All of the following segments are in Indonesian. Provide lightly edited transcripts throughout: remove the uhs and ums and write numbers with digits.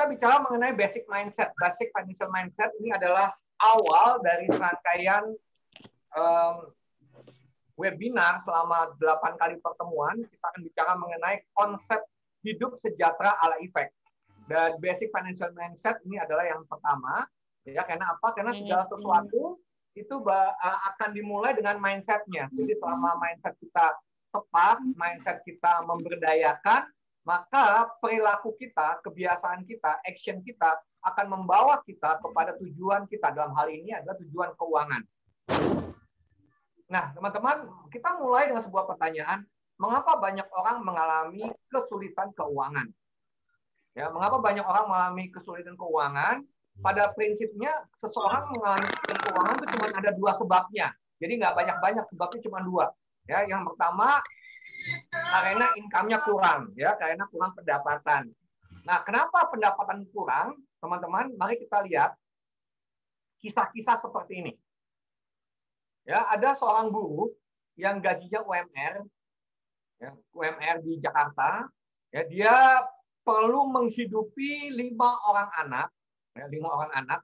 kita bicara mengenai basic mindset. Basic financial mindset ini adalah awal dari serangkaian webinar selama 8 kali pertemuan. Kita akan bicara mengenai konsep hidup sejahtera ala efek. Dan basic financial mindset ini adalah yang pertama. Ya, karena apa? Karena segala sesuatu itu akan dimulai dengan mindsetnya. Jadi selama mindset kita tepat, mindset kita memberdayakan, maka perilaku kita, kebiasaan kita, action kita akan membawa kita kepada tujuan kita. Dalam hal ini adalah tujuan keuangan. Nah, teman-teman, kita mulai dengan sebuah pertanyaan, mengapa banyak orang mengalami kesulitan keuangan? Ya, mengapa banyak orang mengalami kesulitan keuangan? Pada prinsipnya, seseorang mengalami kesulitan keuangan itu cuma ada 2 sebabnya. Jadi nggak banyak-banyak, sebabnya cuma 2. Ya, yang pertama, karena income-nya kurang, ya, karena kurang pendapatan. Nah, kenapa pendapatan kurang, teman-teman? Mari kita lihat kisah-kisah seperti ini. Ya, ada seorang buruh yang gajinya UMR, ya, UMR di Jakarta, ya, dia perlu menghidupi 5 orang anak, ya, 5 orang anak,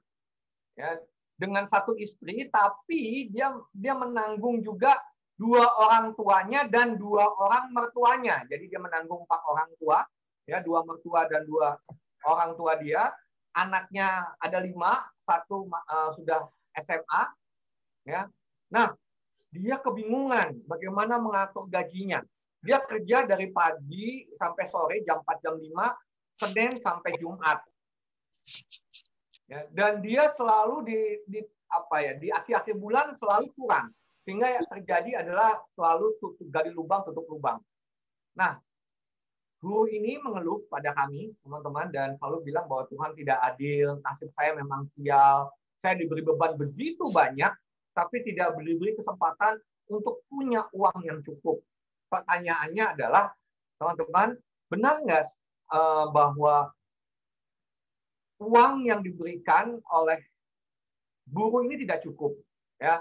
ya, dengan 1 istri, tapi dia menanggung juga 2 orang tuanya dan 2 orang mertuanya. Jadi dia menanggung 4 orang tua, ya, 2 mertua dan 2 orang tua dia. Anaknya ada 5, 1 sudah SMA, ya. Nah, dia kebingungan bagaimana mengatur gajinya. Dia kerja dari pagi sampai sore, jam 4, jam 5, Senin sampai Jumat. Ya, dan dia selalu di akhir-akhir bulan selalu kurang. Sehingga yang terjadi adalah selalu gali lubang, tutup lubang. Nah, guru ini mengeluh pada kami, teman-teman, dan selalu bilang bahwa Tuhan tidak adil, nasib saya memang sial, saya diberi beban begitu banyak, tapi tidak diberi kesempatan untuk punya uang yang cukup. Pertanyaannya adalah, teman-teman, benar nggak bahwa uang yang diberikan oleh guru ini tidak cukup? Ya,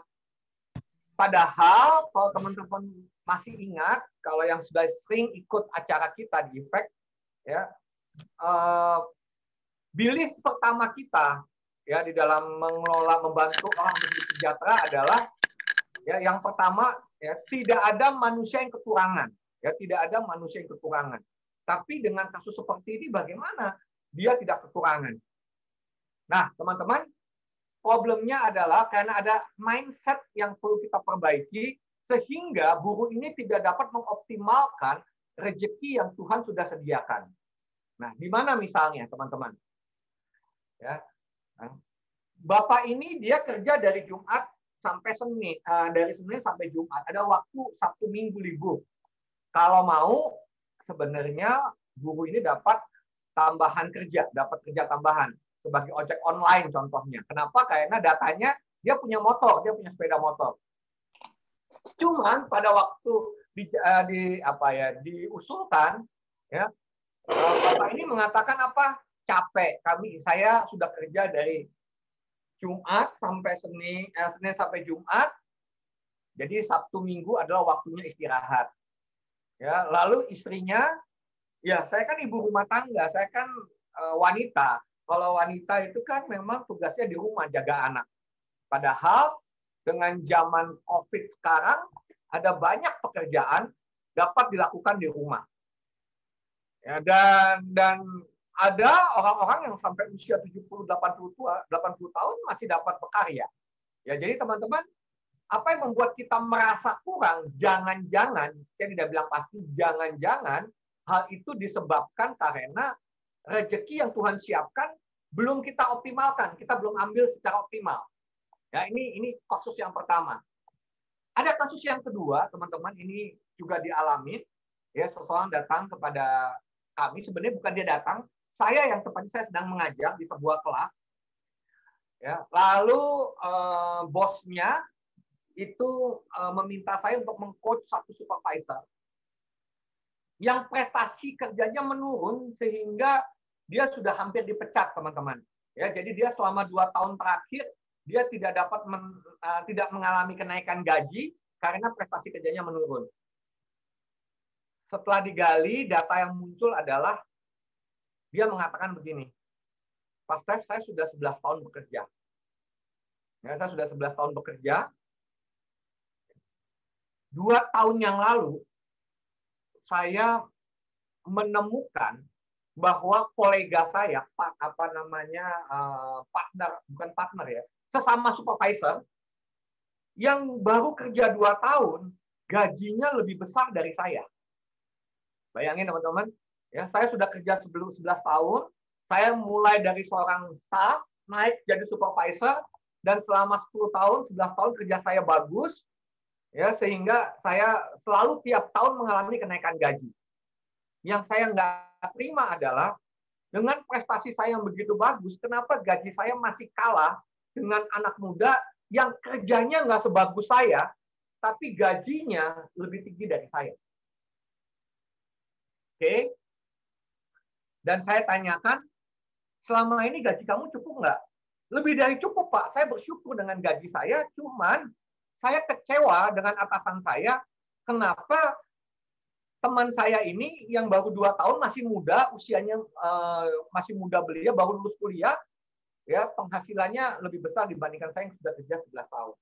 padahal kalau teman-teman masih ingat, kalau yang sudah sering ikut acara kita di Impact, ya, bilik pertama kita, ya, di dalam mengelola, membantu orang untuk sejahtera adalah, ya, yang pertama, ya, tidak ada manusia yang kekurangan, ya, tidak ada manusia yang kekurangan. Tapi dengan kasus seperti ini, bagaimana dia tidak kekurangan? Nah, teman-teman, problemnya adalah karena ada mindset yang perlu kita perbaiki, sehingga buruh ini tidak dapat mengoptimalkan rezeki yang Tuhan sudah sediakan. Nah, di mana misalnya, teman-teman? Ya, Bapak ini dia kerja dari Jumat sampai Senin, dari Senin sampai Jumat. Ada waktu Sabtu Minggu libur. Kalau mau, sebenarnya guru ini dapat tambahan kerja, dapat kerja tambahan sebagai ojek online contohnya. Kenapa? Karena datanya dia punya motor, dia punya sepeda motor. Cuman pada waktu diusulkan, ya, Bapak ini mengatakan apa? Capek. Saya sudah kerja dari Jumat sampai Senin sampai Jumat. Jadi Sabtu Minggu adalah waktunya istirahat. Ya, lalu istrinya, ya, saya kan ibu rumah tangga, saya kan wanita. Kalau wanita itu kan memang tugasnya di rumah jaga anak. Padahal dengan zaman COVID sekarang ada banyak pekerjaan dapat dilakukan di rumah. Ya, dan ada orang-orang yang sampai usia 70, 80 tahun masih dapat berkarya. Ya, jadi teman-teman, apa yang membuat kita merasa kurang? Jangan-jangan, saya tidak bilang pasti, jangan-jangan hal itu disebabkan karena rezeki yang Tuhan siapkan belum kita optimalkan, kita belum ambil secara optimal. Ya, ini kasus yang pertama. Ada kasus yang kedua, teman-teman, ini juga dialami. Ya, seseorang datang kepada kami, sebenarnya bukan dia datang, saya yang tepatnya saya sedang mengajar di sebuah kelas. Ya, lalu bosnya itu meminta saya untuk meng-coach satu supervisor yang prestasi kerjanya menurun sehingga dia sudah hampir dipecat, teman-teman. Ya, jadi dia selama 2 tahun terakhir dia tidak mengalami kenaikan gaji karena prestasi kerjanya menurun. Setelah digali, data yang muncul adalah dia mengatakan begini, Pak Steph, saya sudah 11 tahun bekerja. Ya, saya sudah 11 tahun bekerja. 2 tahun yang lalu, saya menemukan bahwa kolega saya, bukan partner ya, sesama supervisor, yang baru kerja 2 tahun, gajinya lebih besar dari saya. Bayangin teman-teman, ya, saya sudah kerja sebelum 11 tahun, saya mulai dari seorang staff, naik jadi supervisor, dan selama 10 tahun, 11 tahun kerja saya bagus, ya, sehingga saya selalu tiap tahun mengalami kenaikan gaji. Yang saya nggak terima adalah, dengan prestasi saya yang begitu bagus, kenapa gaji saya masih kalah dengan anak muda yang kerjanya nggak sebagus saya, tapi gajinya lebih tinggi dari saya. Oke? Dan saya tanyakan, selama ini gaji kamu cukup nggak? Lebih dari cukup, Pak. Saya bersyukur dengan gaji saya, cuman saya kecewa dengan atasan saya, kenapa teman saya ini yang baru 2 tahun, masih muda, usianya masih muda belia, baru lulus kuliah, ya, penghasilannya lebih besar dibandingkan saya yang sudah kerja 11 tahun.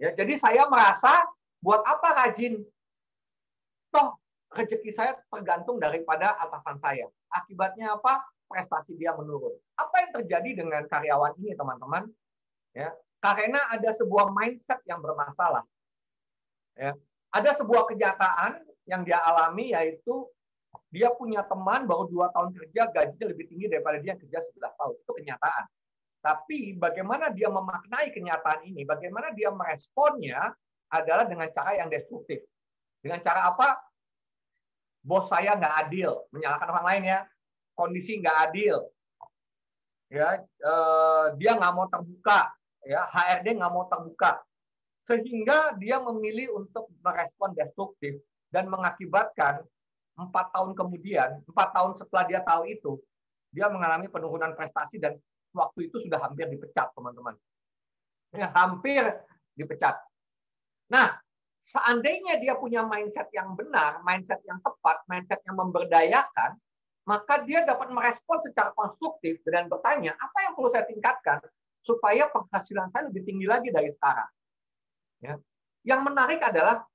Ya, jadi saya merasa, buat apa rajin? Toh, rezeki saya tergantung daripada atasan saya. Akibatnya apa? Prestasi dia menurun. Apa yang terjadi dengan karyawan ini, teman-teman? Ya, karena ada sebuah mindset yang bermasalah. Ya, ada sebuah kenyataan yang dia alami, yaitu dia punya teman baru 2 tahun kerja, gajinya lebih tinggi daripada dia yang kerja 11 tahun. Itu kenyataan. Tapi bagaimana dia memaknai kenyataan ini, bagaimana dia meresponnya adalah dengan cara yang destruktif. Dengan cara apa? Bos saya nggak adil, menyalahkan orang lain ya. Kondisi nggak adil. Ya, dia nggak mau terbuka. Ya, HRD nggak mau terbuka. Sehingga dia memilih untuk merespon destruktif dan mengakibatkan 4 tahun kemudian, 4 tahun setelah dia tahu itu, dia mengalami penurunan prestasi dan waktu itu sudah hampir dipecat, teman-teman. Ya, hampir dipecat. Nah, seandainya dia punya mindset yang benar, mindset yang tepat, mindset yang memberdayakan, maka dia dapat merespon secara konstruktif dan bertanya, apa yang perlu saya tingkatkan supaya penghasilan saya lebih tinggi lagi dari sekarang. Ya. Yang menarik adalah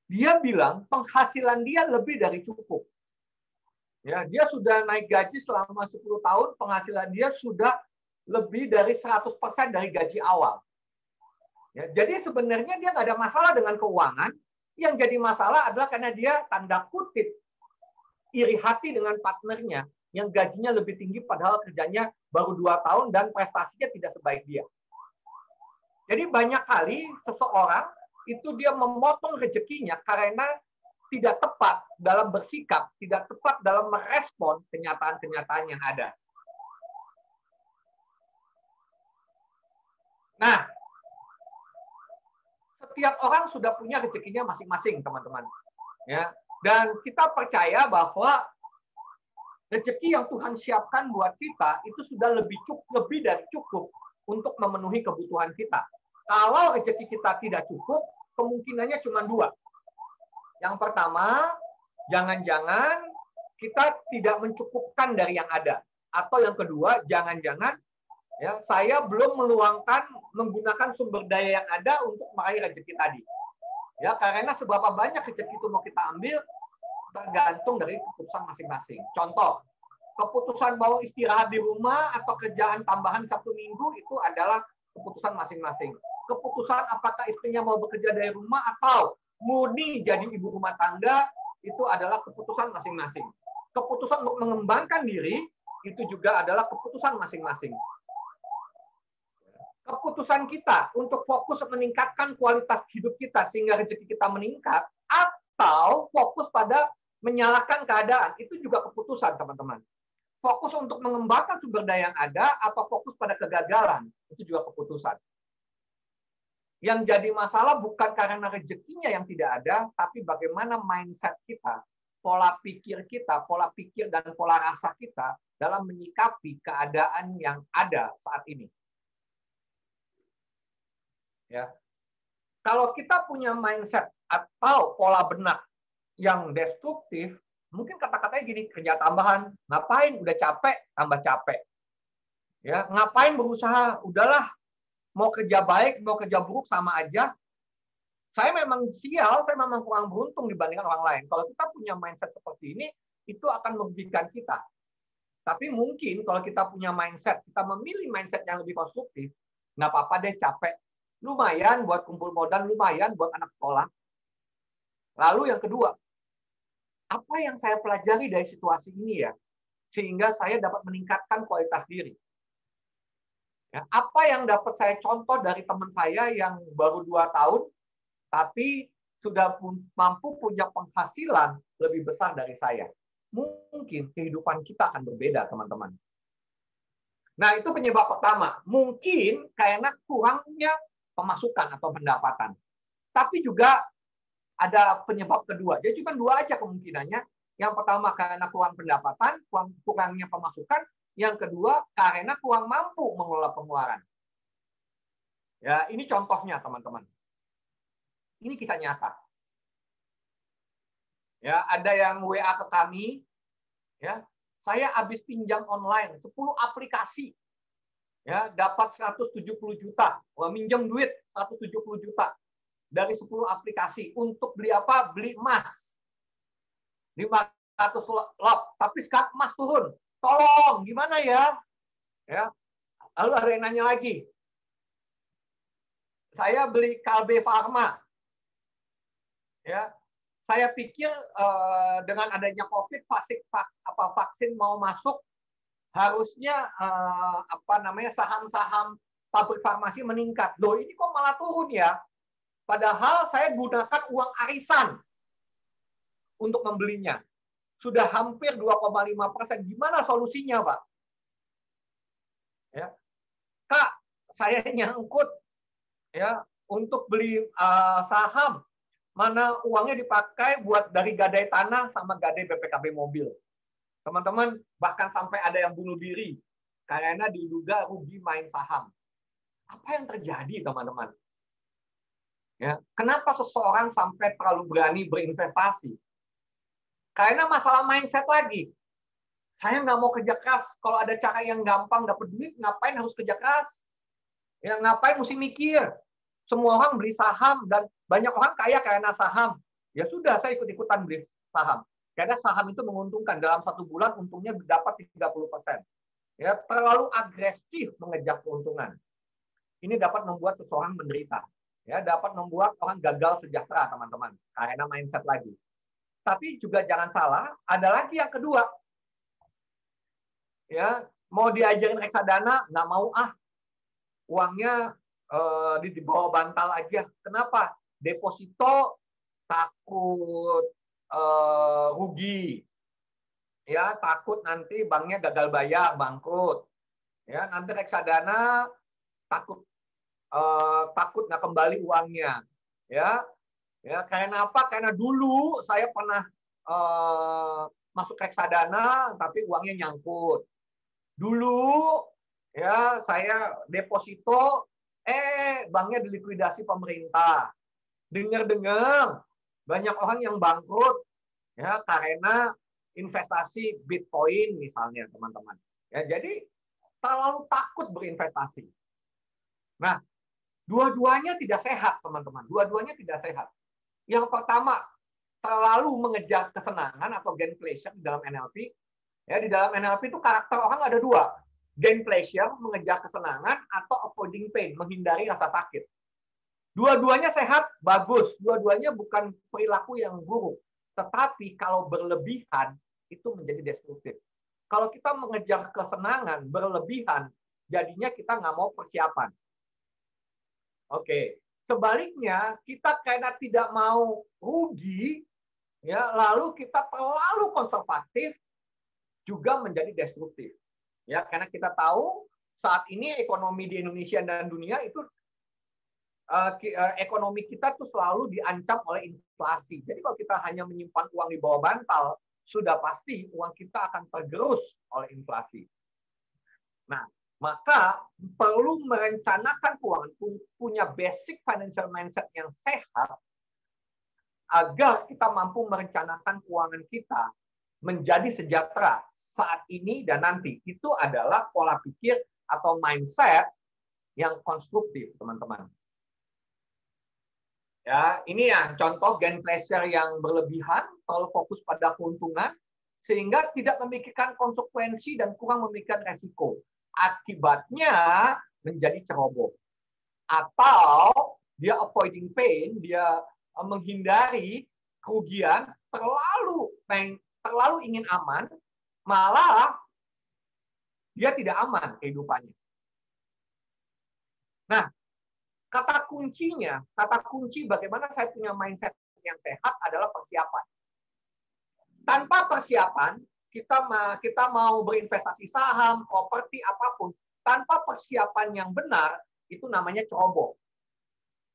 dia bilang penghasilan dia lebih dari cukup. Ya, dia sudah naik gaji selama 10 tahun, penghasilan dia sudah lebih dari 100% dari gaji awal. Ya, jadi sebenarnya dia nggak ada masalah dengan keuangan. Yang jadi masalah adalah karena dia tanda kutip iri hati dengan partnernya yang gajinya lebih tinggi padahal kerjanya baru 2 tahun dan prestasinya tidak sebaik dia. Jadi banyak kali seseorang itu dia memotong rezekinya karena tidak tepat dalam bersikap, tidak tepat dalam merespon kenyataan-kenyataan yang ada. Nah, setiap orang sudah punya rezekinya masing-masing, teman-teman. Ya, dan kita percaya bahwa rezeki yang Tuhan siapkan buat kita itu sudah lebih dari cukup untuk memenuhi kebutuhan kita. Kalau rezeki kita tidak cukup, kemungkinannya cuma 2. Yang pertama, jangan-jangan kita tidak mencukupkan dari yang ada. Atau yang kedua, jangan-jangan ya saya belum menggunakan sumber daya yang ada untuk meraih rezeki tadi. Ya, karena seberapa banyak rezeki itu mau kita ambil tergantung dari keputusan masing-masing. Contoh, keputusan bahwa istirahat di rumah atau kerjaan tambahan Sabtu Minggu itu adalah keputusan masing-masing. Keputusan apakah istrinya mau bekerja dari rumah atau murni jadi ibu rumah tangga itu adalah keputusan masing-masing. Keputusan untuk mengembangkan diri itu juga adalah keputusan masing-masing. Keputusan kita untuk fokus meningkatkan kualitas hidup kita sehingga rezeki kita meningkat atau fokus pada menyalahkan keadaan itu juga keputusan, teman-teman. Fokus untuk mengembangkan sumber daya yang ada atau fokus pada kegagalan itu juga keputusan. Yang jadi masalah bukan karena rezekinya yang tidak ada, tapi bagaimana mindset kita, pola pikir kita, pola pikir dan pola rasa kita dalam menyikapi keadaan yang ada saat ini. Ya. Kalau kita punya mindset atau pola benak yang destruktif, Mungkin kata-katanya gini, kerja tambahan, ngapain, udah capek, tambah capek. Ya, ngapain berusaha, udahlah, mau kerja baik, mau kerja buruk sama aja. Saya memang sial, saya memang kurang beruntung dibandingkan orang lain. Kalau kita punya mindset seperti ini, itu akan merugikan kita. Tapi mungkin kalau kita punya mindset, kita memilih mindset yang lebih konstruktif, nggak apa-apa deh capek. Lumayan buat kumpul modal, lumayan buat anak sekolah. Lalu yang kedua, apa yang saya pelajari dari situasi ini ya, sehingga saya dapat meningkatkan kualitas diri. Ya, apa yang dapat saya contoh dari teman saya yang baru 2 tahun, tapi sudah mampu punya penghasilan lebih besar dari saya. Mungkin kehidupan kita akan berbeda, teman-teman. Nah, itu penyebab pertama. Mungkin karena kurangnya pemasukan atau pendapatan. Tapi juga ada penyebab kedua. Jadi cuma 2 aja kemungkinannya. Yang pertama karena kurang pendapatan, kurangnya pemasukan. Yang kedua karena kurang mampu mengelola pengeluaran. Ya, ini contohnya teman-teman. Ini kisah nyata. Ya, ada yang WA ke kami. Ya, saya habis pinjam online 10 aplikasi. Ya, dapat 170 juta. Wah, minjem duit 170 juta. Dari 10 aplikasi untuk beli apa? Beli emas. 500 lot. Tapi sekarang emas turun. Tolong, gimana ya? Ya. Lalu ada yang nanya lagi. Saya beli Kalbe Farma. Ya. Saya pikir dengan adanya COVID, vaksin mau masuk, harusnya saham-saham pabrik farmasi meningkat. Loh, ini kok malah turun ya? Padahal saya gunakan uang arisan untuk membelinya. Sudah hampir 2,5%. Gimana solusinya, Pak? Ya. Kak, saya nyangkut ya untuk beli saham. Mana uangnya dipakai buat dari gadai tanah sama gadai BPKB mobil. Teman-teman, bahkan sampai ada yang bunuh diri karena diduga rugi main saham. Apa yang terjadi, teman-teman? Ya, kenapa seseorang sampai terlalu berani berinvestasi? Karena masalah mindset lagi. Saya nggak mau kerja keras. Kalau ada cara yang gampang dapat duit, ngapain harus kerja keras? Ya, ngapain mesti mikir? Semua orang beli saham dan banyak orang kaya karena saham. Ya sudah, saya ikut-ikutan beli saham. Karena saham itu menguntungkan. Dalam 1 bulan untungnya dapat 30%. Ya, terlalu agresif mengejar keuntungan. Ini dapat membuat seseorang menderita. Ya, dapat membuat orang gagal sejahtera, teman-teman. Karena mindset lagi. Tapi juga jangan salah, ada lagi yang kedua. Ya, mau diajarin reksadana, nggak mau uangnya di bawah bantal aja. Kenapa? Deposito takut rugi. Ya, takut nanti banknya gagal bayar, bangkrut. Ya, nanti reksadana takut nggak kembali uangnya. Ya, karena apa? Karena dulu saya pernah masuk reksadana, tapi uangnya nyangkut. Dulu ya saya deposito, banknya dilikuidasi pemerintah. Dengar-dengar banyak orang yang bangkrut ya karena investasi Bitcoin misalnya, teman-teman. Ya, jadi terlalu takut berinvestasi. Nah, dua-duanya tidak sehat, teman-teman. Dua-duanya tidak sehat. Yang pertama, terlalu mengejar kesenangan atau gain pleasure di dalam NLP. Ya, di dalam NLP itu karakter orang ada 2. Gain pleasure, mengejar kesenangan, atau avoiding pain, menghindari rasa sakit. Dua-duanya sehat, bagus. Dua-duanya bukan perilaku yang buruk. Tetapi kalau berlebihan, itu menjadi destruktif. Kalau kita mengejar kesenangan berlebihan, jadinya kita nggak mau persiapan. Oke. Sebaliknya, kita karena tidak mau rugi, ya, lalu kita terlalu konservatif, juga menjadi destruktif. Ya, karena kita tahu saat ini ekonomi di Indonesia dan dunia itu ekonomi kita tuh selalu diancam oleh inflasi. Jadi kalau kita hanya menyimpan uang di bawah bantal, sudah pasti uang kita akan tergerus oleh inflasi. Nah, maka perlu merencanakan keuangan, punya basic financial mindset yang sehat agar kita mampu merencanakan keuangan kita menjadi sejahtera saat ini dan nanti. Itu adalah pola pikir atau mindset yang konstruktif, teman-teman. Ya, ini ya contoh gain pleasure yang berlebihan, terlalu fokus pada keuntungan, sehingga tidak memikirkan konsekuensi dan kurang memikirkan resiko. Akibatnya menjadi ceroboh. Atau dia avoiding pain, dia menghindari kerugian, terlalu ingin aman, malah dia tidak aman kehidupannya. Nah, kata kunci bagaimana saya punya mindset yang sehat adalah persiapan. Tanpa persiapan, kita mau berinvestasi saham, properti, apapun, tanpa persiapan yang benar, itu namanya ceroboh.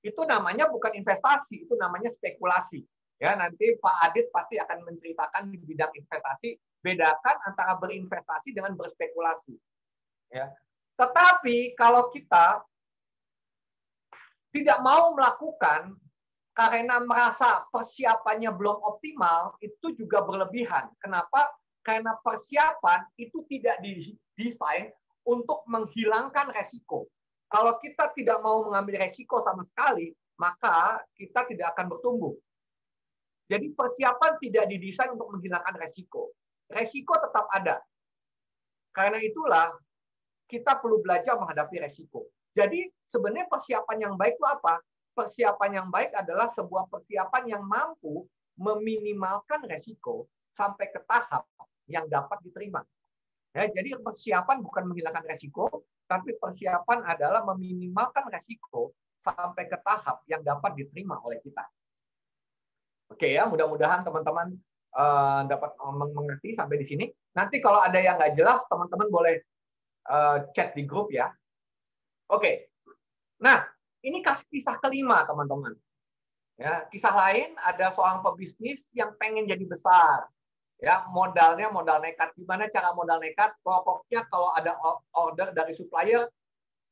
Itu namanya bukan investasi, itu namanya spekulasi. Ya, nanti Pak Adit pasti akan menceritakan di bidang investasi, bedakan antara berinvestasi dengan berspekulasi. Ya. Tetapi kalau kita tidak mau melakukan karena merasa persiapannya belum optimal, itu juga berlebihan. Kenapa? Karena persiapan itu tidak didesain untuk menghilangkan resiko. Kalau kita tidak mau mengambil resiko sama sekali, maka kita tidak akan bertumbuh. Jadi persiapan tidak didesain untuk menghilangkan resiko. Resiko tetap ada. Karena itulah kita perlu belajar menghadapi resiko. Jadi sebenarnya persiapan yang baik itu apa? Persiapan yang baik adalah sebuah persiapan yang mampu meminimalkan resiko sampai ke tahap yang dapat diterima. Ya, jadi persiapan bukan menghilangkan resiko, tapi persiapan adalah meminimalkan resiko sampai ke tahap yang dapat diterima oleh kita. Oke ya, mudah-mudahan teman-teman dapat mengerti sampai di sini. Nanti kalau ada yang nggak jelas, teman-teman boleh chat di grup ya. Oke. Nah, ini kisah kelima, teman-teman. Ya, kisah lain ada seorang pebisnis yang pengen jadi besar. Ya, modalnya modal nekat. Gimana cara modal nekat? Pokoknya kalau ada order dari supplier,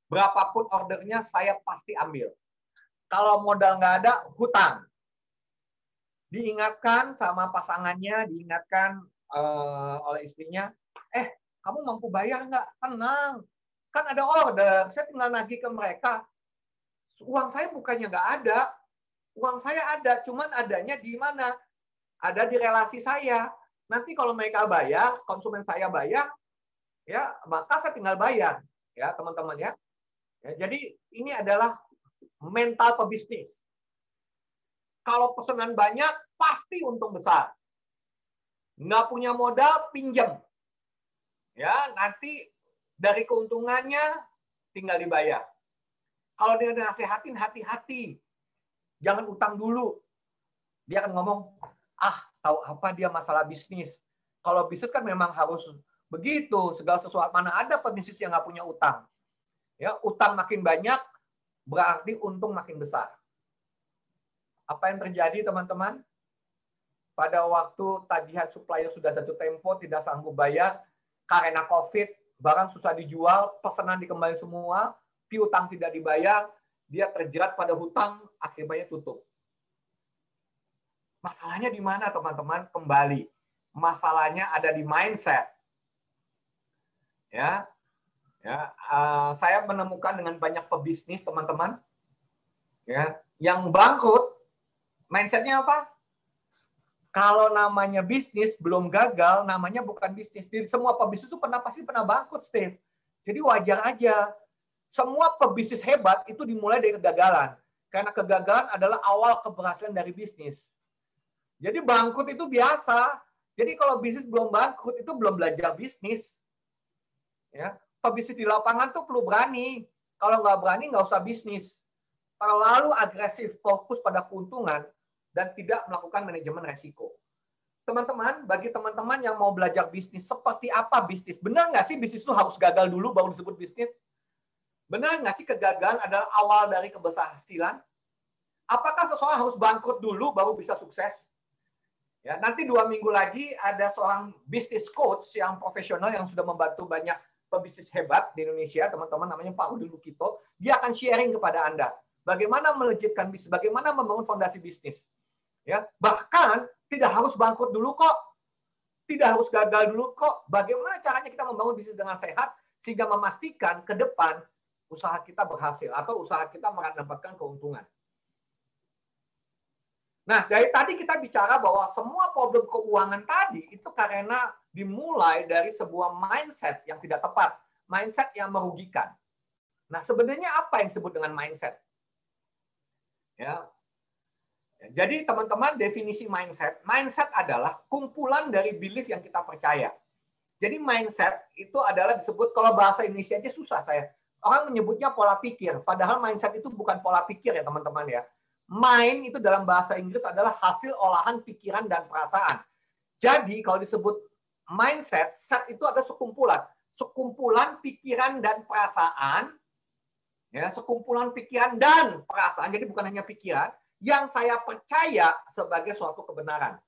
berapapun ordernya saya pasti ambil. Kalau modal nggak ada, hutang. Diingatkan sama pasangannya, diingatkan oleh istrinya, kamu mampu bayar nggak? Tenang, kan ada order, saya tinggal nagih ke mereka. Uang saya bukannya nggak ada, uang saya ada, cuman adanya di mana? Ada di relasi saya. Nanti kalau mereka bayar, konsumen saya bayar, ya maka saya tinggal bayar, ya teman-teman ya. Jadi ini adalah mental pebisnis. Kalau pesanan banyak, pasti untung besar. Nggak punya modal, pinjam. Ya, nanti dari keuntungannya tinggal dibayar. Kalau dia nasehatin, hati-hati. Jangan utang dulu. Dia akan ngomong, tahu apa dia masalah bisnis. Kalau bisnis kan memang harus begitu. Segala sesuatu, mana ada pebisnis yang nggak punya utang. Ya, utang makin banyak, berarti untung makin besar. Apa yang terjadi, teman-teman? Pada waktu tagihan supplier sudah jatuh tempo, tidak sanggup bayar, karena COVID, barang susah dijual, pesanan dikembali semua, piutang tidak dibayar, dia terjerat pada hutang, akhirnya tutup. Masalahnya di mana, teman-teman? Kembali. Masalahnya ada di mindset. Ya, saya menemukan dengan banyak pebisnis, teman-teman, ya, yang bangkrut. Mindsetnya apa? Kalau namanya bisnis belum gagal, namanya bukan bisnis. Jadi semua pebisnis itu pasti pernah bangkrut, Steve. Jadi wajar aja. Semua pebisnis hebat itu dimulai dari kegagalan. Karena kegagalan adalah awal keberhasilan dari bisnis. Jadi bangkrut itu biasa. Jadi kalau bisnis belum bangkrut itu belum belajar bisnis. Ya, pebisnis di lapangan tuh perlu berani. Kalau nggak berani nggak usah bisnis. Terlalu agresif, fokus pada keuntungan dan tidak melakukan manajemen resiko. Teman-teman, bagi teman-teman yang mau belajar bisnis, seperti apa bisnis? Benar nggak sih bisnis itu harus gagal dulu baru disebut bisnis? Benar nggak sih kegagalan adalah awal dari keberhasilan? Apakah seseorang harus bangkrut dulu baru bisa sukses? Ya, nanti 2 minggu lagi ada seorang business coach yang profesional yang sudah membantu banyak pebisnis hebat di Indonesia, teman-teman, namanya Pak Rudi Lukito. Dia akan sharing kepada Anda bagaimana melejitkan bisnis, bagaimana membangun fondasi bisnis. Ya, bahkan tidak harus bangkrut dulu kok. tidak harus gagal dulu kok. Bagaimana caranya kita membangun bisnis dengan sehat sehingga memastikan ke depan usaha kita berhasil atau usaha kita mendapatkan keuntungan. Nah, dari tadi kita bicara bahwa semua problem keuangan tadi itu karena dimulai dari sebuah mindset yang tidak tepat, mindset yang merugikan. Nah, sebenarnya apa yang disebut dengan mindset? Ya. Jadi teman-teman, definisi mindset adalah kumpulan dari belief yang kita percaya. Jadi mindset itu adalah disebut, kalau bahasa Indonesia aja susah saya. Orang menyebutnya pola pikir, padahal mindset itu bukan pola pikir ya teman-teman ya. Mind itu dalam bahasa Inggris adalah hasil olahan pikiran dan perasaan. Jadi kalau disebut mindset, set itu ada sekumpulan pikiran dan perasaan, ya, sekumpulan pikiran dan perasaan. Jadi bukan hanya pikiran yang saya percaya sebagai suatu kebenaran.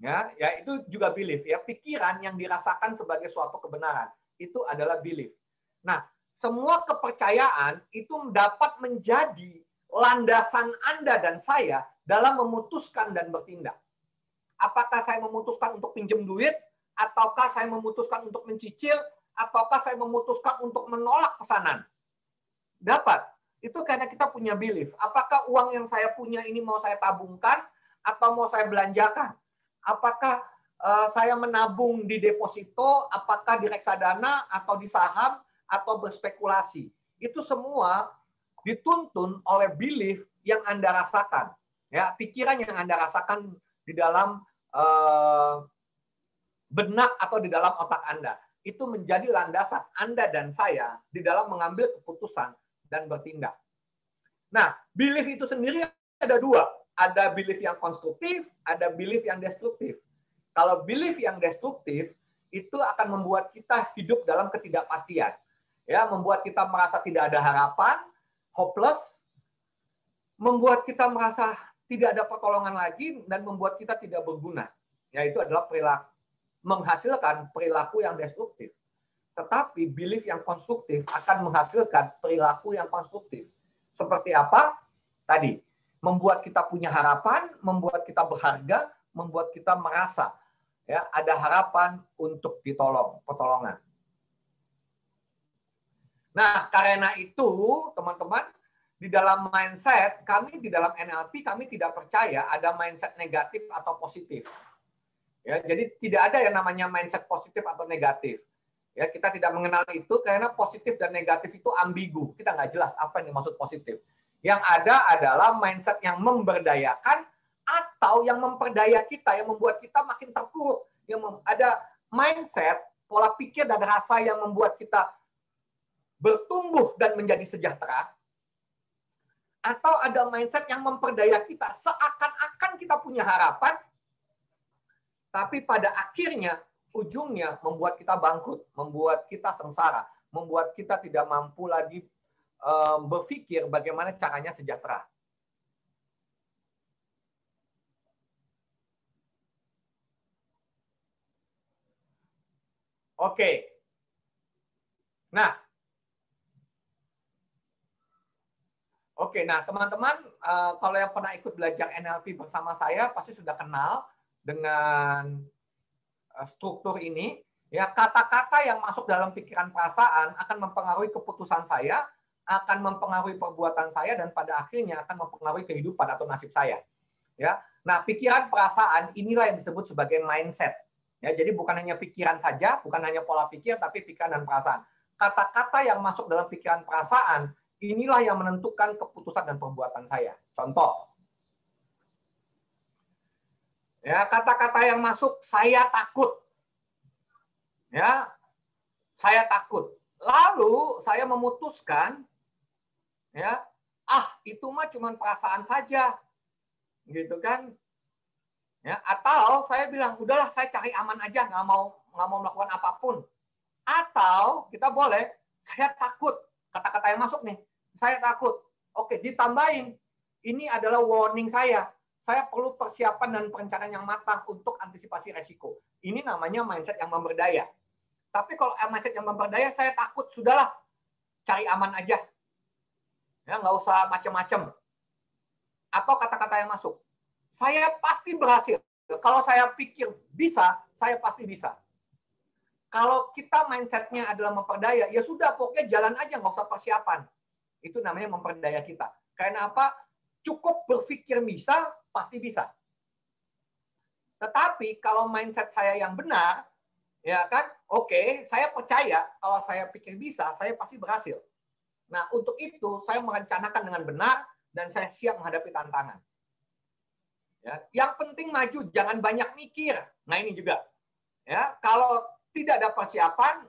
Ya itu juga belief ya, pikiran yang dirasakan sebagai suatu kebenaran itu adalah belief. Nah, semua kepercayaan itu dapat menjadi landasan Anda dan saya dalam memutuskan dan bertindak. Apakah saya memutuskan untuk pinjam duit, ataukah saya memutuskan untuk mencicil, ataukah saya memutuskan untuk menolak pesanan? Dapat. Itu karena kita punya belief. Apakah uang yang saya punya ini mau saya tabungkan atau mau saya belanjakan? Apakah saya menabung di deposito, apakah di reksadana atau di saham atau berspekulasi? Itu semua dituntun oleh belief yang Anda rasakan, ya, pikiran yang Anda rasakan di dalam benak atau di dalam otak Anda. Itu menjadi landasan Anda dan saya di dalam mengambil keputusan dan bertindak. Nah, belief itu sendiri ada dua. Ada belief yang konstruktif, ada belief yang destruktif. Kalau belief yang destruktif, itu akan membuat kita hidup dalam ketidakpastian. Ya, membuat kita merasa tidak ada harapan, hopeless, membuat kita merasa tidak ada pertolongan lagi, dan membuat kita tidak berguna. Yaitu adalah menghasilkan perilaku yang destruktif. Tetapi belief yang konstruktif akan menghasilkan perilaku yang konstruktif. Seperti apa? Tadi, membuat kita punya harapan, membuat kita berharga, membuat kita merasa ya ada harapan untuk pertolongan. Nah, karena itu, teman-teman, di dalam mindset, kami di dalam NLP, kami tidak percaya ada mindset negatif atau positif. Ya, jadi tidak ada yang namanya mindset positif atau negatif. Ya, kita tidak mengenal itu karena positif dan negatif itu ambigu. Kita nggak jelas apa yang dimaksud positif. Yang ada adalah mindset yang memberdayakan atau yang memperdaya kita, yang membuat kita makin terpuruk. Ada mindset, pola pikir dan rasa yang membuat kita bertumbuh dan menjadi sejahtera. Atau ada mindset yang memperdaya kita seakan-akan kita punya harapan, tapi pada akhirnya, ujungnya membuat kita bangkrut, membuat kita sengsara, membuat kita tidak mampu lagi berpikir bagaimana caranya sejahtera. Oke. Nah, teman-teman, kalau yang pernah ikut belajar NLP bersama saya pasti sudah kenal dengan struktur ini. Ya, kata-kata yang masuk dalam pikiran perasaan akan mempengaruhi keputusan saya, akan mempengaruhi perbuatan saya, dan pada akhirnya akan mempengaruhi kehidupan atau nasib saya. Ya, nah pikiran perasaan inilah yang disebut sebagai mindset. Ya, jadi bukan hanya pikiran saja, bukan hanya pola pikir, tapi pikiran dan perasaan. Kata-kata yang masuk dalam pikiran perasaan inilah yang menentukan keputusan dan perbuatan saya. Contoh, ya, kata-kata yang masuk, saya takut. Ya, saya takut. Lalu saya memutuskan, ya, itu mah cuma perasaan saja, gitu kan? Ya, atau saya bilang, udahlah saya cari aman aja, nggak mau melakukan apapun. Atau kita boleh, saya takut. Kata-kata yang masuk nih, saya takut. Oke, ditambahin. Ini adalah warning saya. Saya perlu persiapan dan perencanaan yang matang untuk antisipasi resiko. Ini namanya mindset yang memberdaya. Tapi kalau mindset yang memberdaya, saya takut. Sudahlah, cari aman aja. Ya, nggak usah macam-macam. Atau kata-kata yang masuk. Saya pasti berhasil. Kalau saya pikir bisa, saya pasti bisa. Kalau kita mindset-nya adalah memperdaya, ya sudah, pokoknya jalan aja, nggak usah persiapan. Itu namanya memperdaya kita. Karena apa? Cukup berpikir bisa, pasti bisa. Tetapi kalau mindset saya yang benar, ya kan, oke, saya percaya kalau saya pikir bisa, saya pasti berhasil. Nah, untuk itu saya merencanakan dengan benar dan saya siap menghadapi tantangan. Ya, yang penting maju, jangan banyak mikir. Nah, ini juga. Ya, kalau tidak ada persiapan,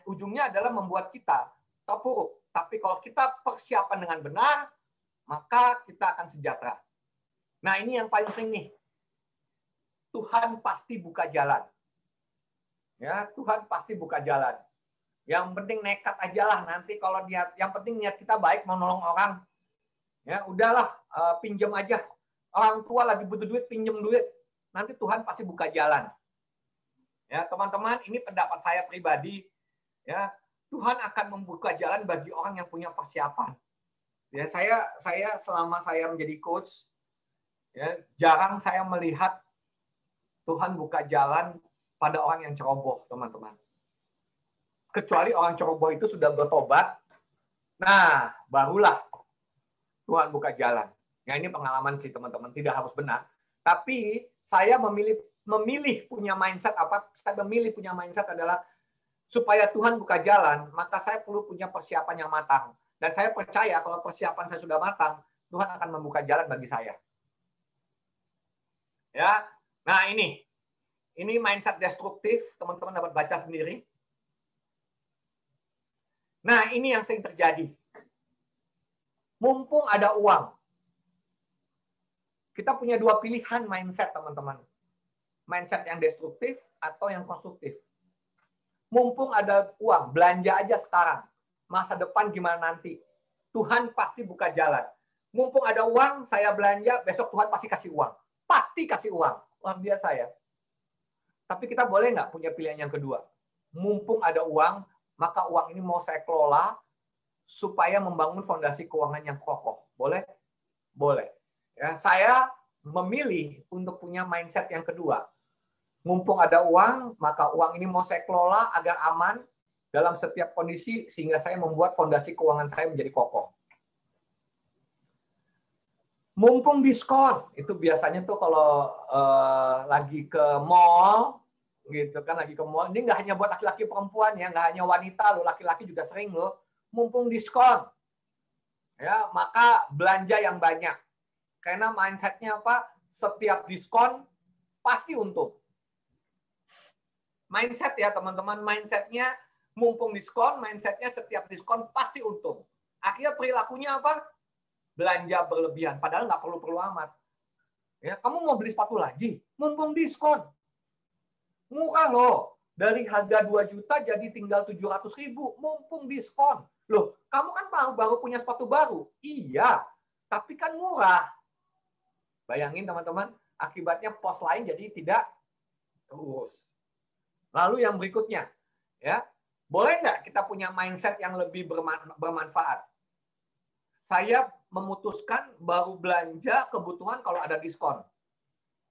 ujungnya adalah membuat kita terpuruk. Tapi kalau kita persiapan dengan benar, maka kita akan sejahtera. Nah, ini yang paling sering nih. Tuhan pasti buka jalan. Ya, Tuhan pasti buka jalan. Yang penting nekat aja lah, nanti kalau niat, yang penting niat kita baik mau nolong orang. Ya, udahlah, pinjam aja. Orang tua lagi butuh duit, pinjam duit. Nanti Tuhan pasti buka jalan. Ya, teman-teman, ini pendapat saya pribadi. Ya, Tuhan akan membuka jalan bagi orang yang punya persiapan. Ya, saya selama saya menjadi coach, ya, jarang saya melihat Tuhan buka jalan pada orang yang ceroboh, teman-teman. Kecuali orang ceroboh itu sudah bertobat, nah barulah Tuhan buka jalan. Ya, ini pengalaman sih, teman-teman, tidak harus benar. Tapi saya memilih punya mindset apa? Saya memilih punya mindset adalah supaya Tuhan buka jalan, maka saya perlu punya persiapan yang matang. Dan saya percaya kalau persiapan saya sudah matang, Tuhan akan membuka jalan bagi saya. Ya, nah ini mindset destruktif, teman-teman dapat baca sendiri. Nah, ini yang sering terjadi. Mumpung ada uang. Kita punya dua pilihan mindset, teman-teman. Mindset yang destruktif atau yang konstruktif. Mumpung ada uang, belanja aja sekarang. Masa depan gimana nanti? Tuhan pasti buka jalan. Mumpung ada uang, saya belanja, besok Tuhan pasti kasih uang. Pasti kasih uang. Luar biasa ya. Tapi kita boleh nggak punya pilihan yang kedua? Mumpung ada uang, maka uang ini mau saya kelola supaya membangun fondasi keuangan yang kokoh. Boleh? Boleh. Ya, saya memilih untuk punya mindset yang kedua. Mumpung ada uang, maka uang ini mau saya kelola agar aman dalam setiap kondisi sehingga saya membuat fondasi keuangan saya menjadi kokoh. Mumpung diskon, itu biasanya tuh kalau lagi ke mall, gitu kan, lagi ke mall. Ini nggak hanya buat laki-laki perempuan ya, nggak hanya wanita loh, laki-laki juga sering loh. Mumpung diskon, ya maka belanja yang banyak. Karena mindsetnya apa? Setiap diskon pasti untung. Mindset ya teman-teman, mindsetnya mumpung diskon, mindsetnya setiap diskon pasti untung. Akhirnya perilakunya apa? Belanja berlebihan, padahal nggak perlu-perlu amat. Ya, kamu mau beli sepatu lagi? Mumpung diskon. Murah loh. Dari harga 2 juta jadi tinggal 700.000. Mumpung diskon. Loh, kamu kan baru punya sepatu baru. Iya, tapi kan murah. Bayangin teman-teman, akibatnya pos lain jadi tidak terurus. Lalu yang berikutnya, ya, boleh nggak kita punya mindset yang lebih bermanfaat? Saya memutuskan baru belanja kebutuhan kalau ada diskon.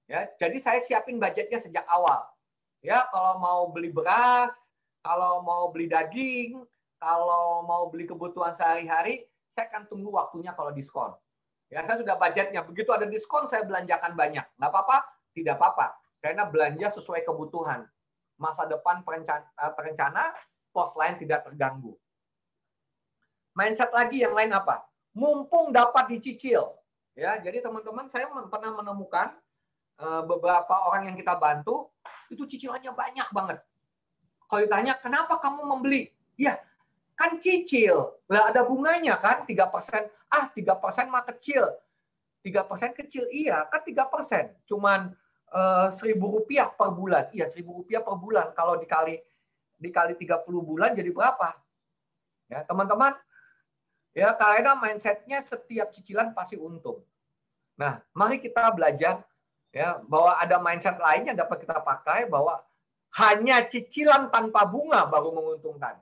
Ya, jadi saya siapin budgetnya sejak awal. Ya, kalau mau beli beras, kalau mau beli daging, kalau mau beli kebutuhan sehari-hari, saya akan tunggu waktunya kalau diskon. Ya, saya sudah budgetnya. Begitu ada diskon, saya belanjakan banyak. Nggak apa-apa? Tidak apa-apa. Karena belanja sesuai kebutuhan. Masa depan terencana, pos lain tidak terganggu. Mindset lagi yang lain apa? Mumpung dapat dicicil. Ya, jadi teman-teman, saya pernah menemukan beberapa orang yang kita bantu, itu cicilannya banyak banget. Kalau ditanya, kenapa kamu membeli? Ya, kan cicil. Lah ada bunganya kan, 3%. 3% mah kecil. 3% kecil, iya. Kan 3%. Cuman Rp1.000 per bulan. Iya, Rp1.000 per bulan. Kalau dikali 30 bulan jadi berapa? Ya, teman-teman, ya karena mindsetnya setiap cicilan pasti untung. Nah, mari kita belajar ya bahwa ada mindset lain yang dapat kita pakai bahwa hanya cicilan tanpa bunga baru menguntungkan.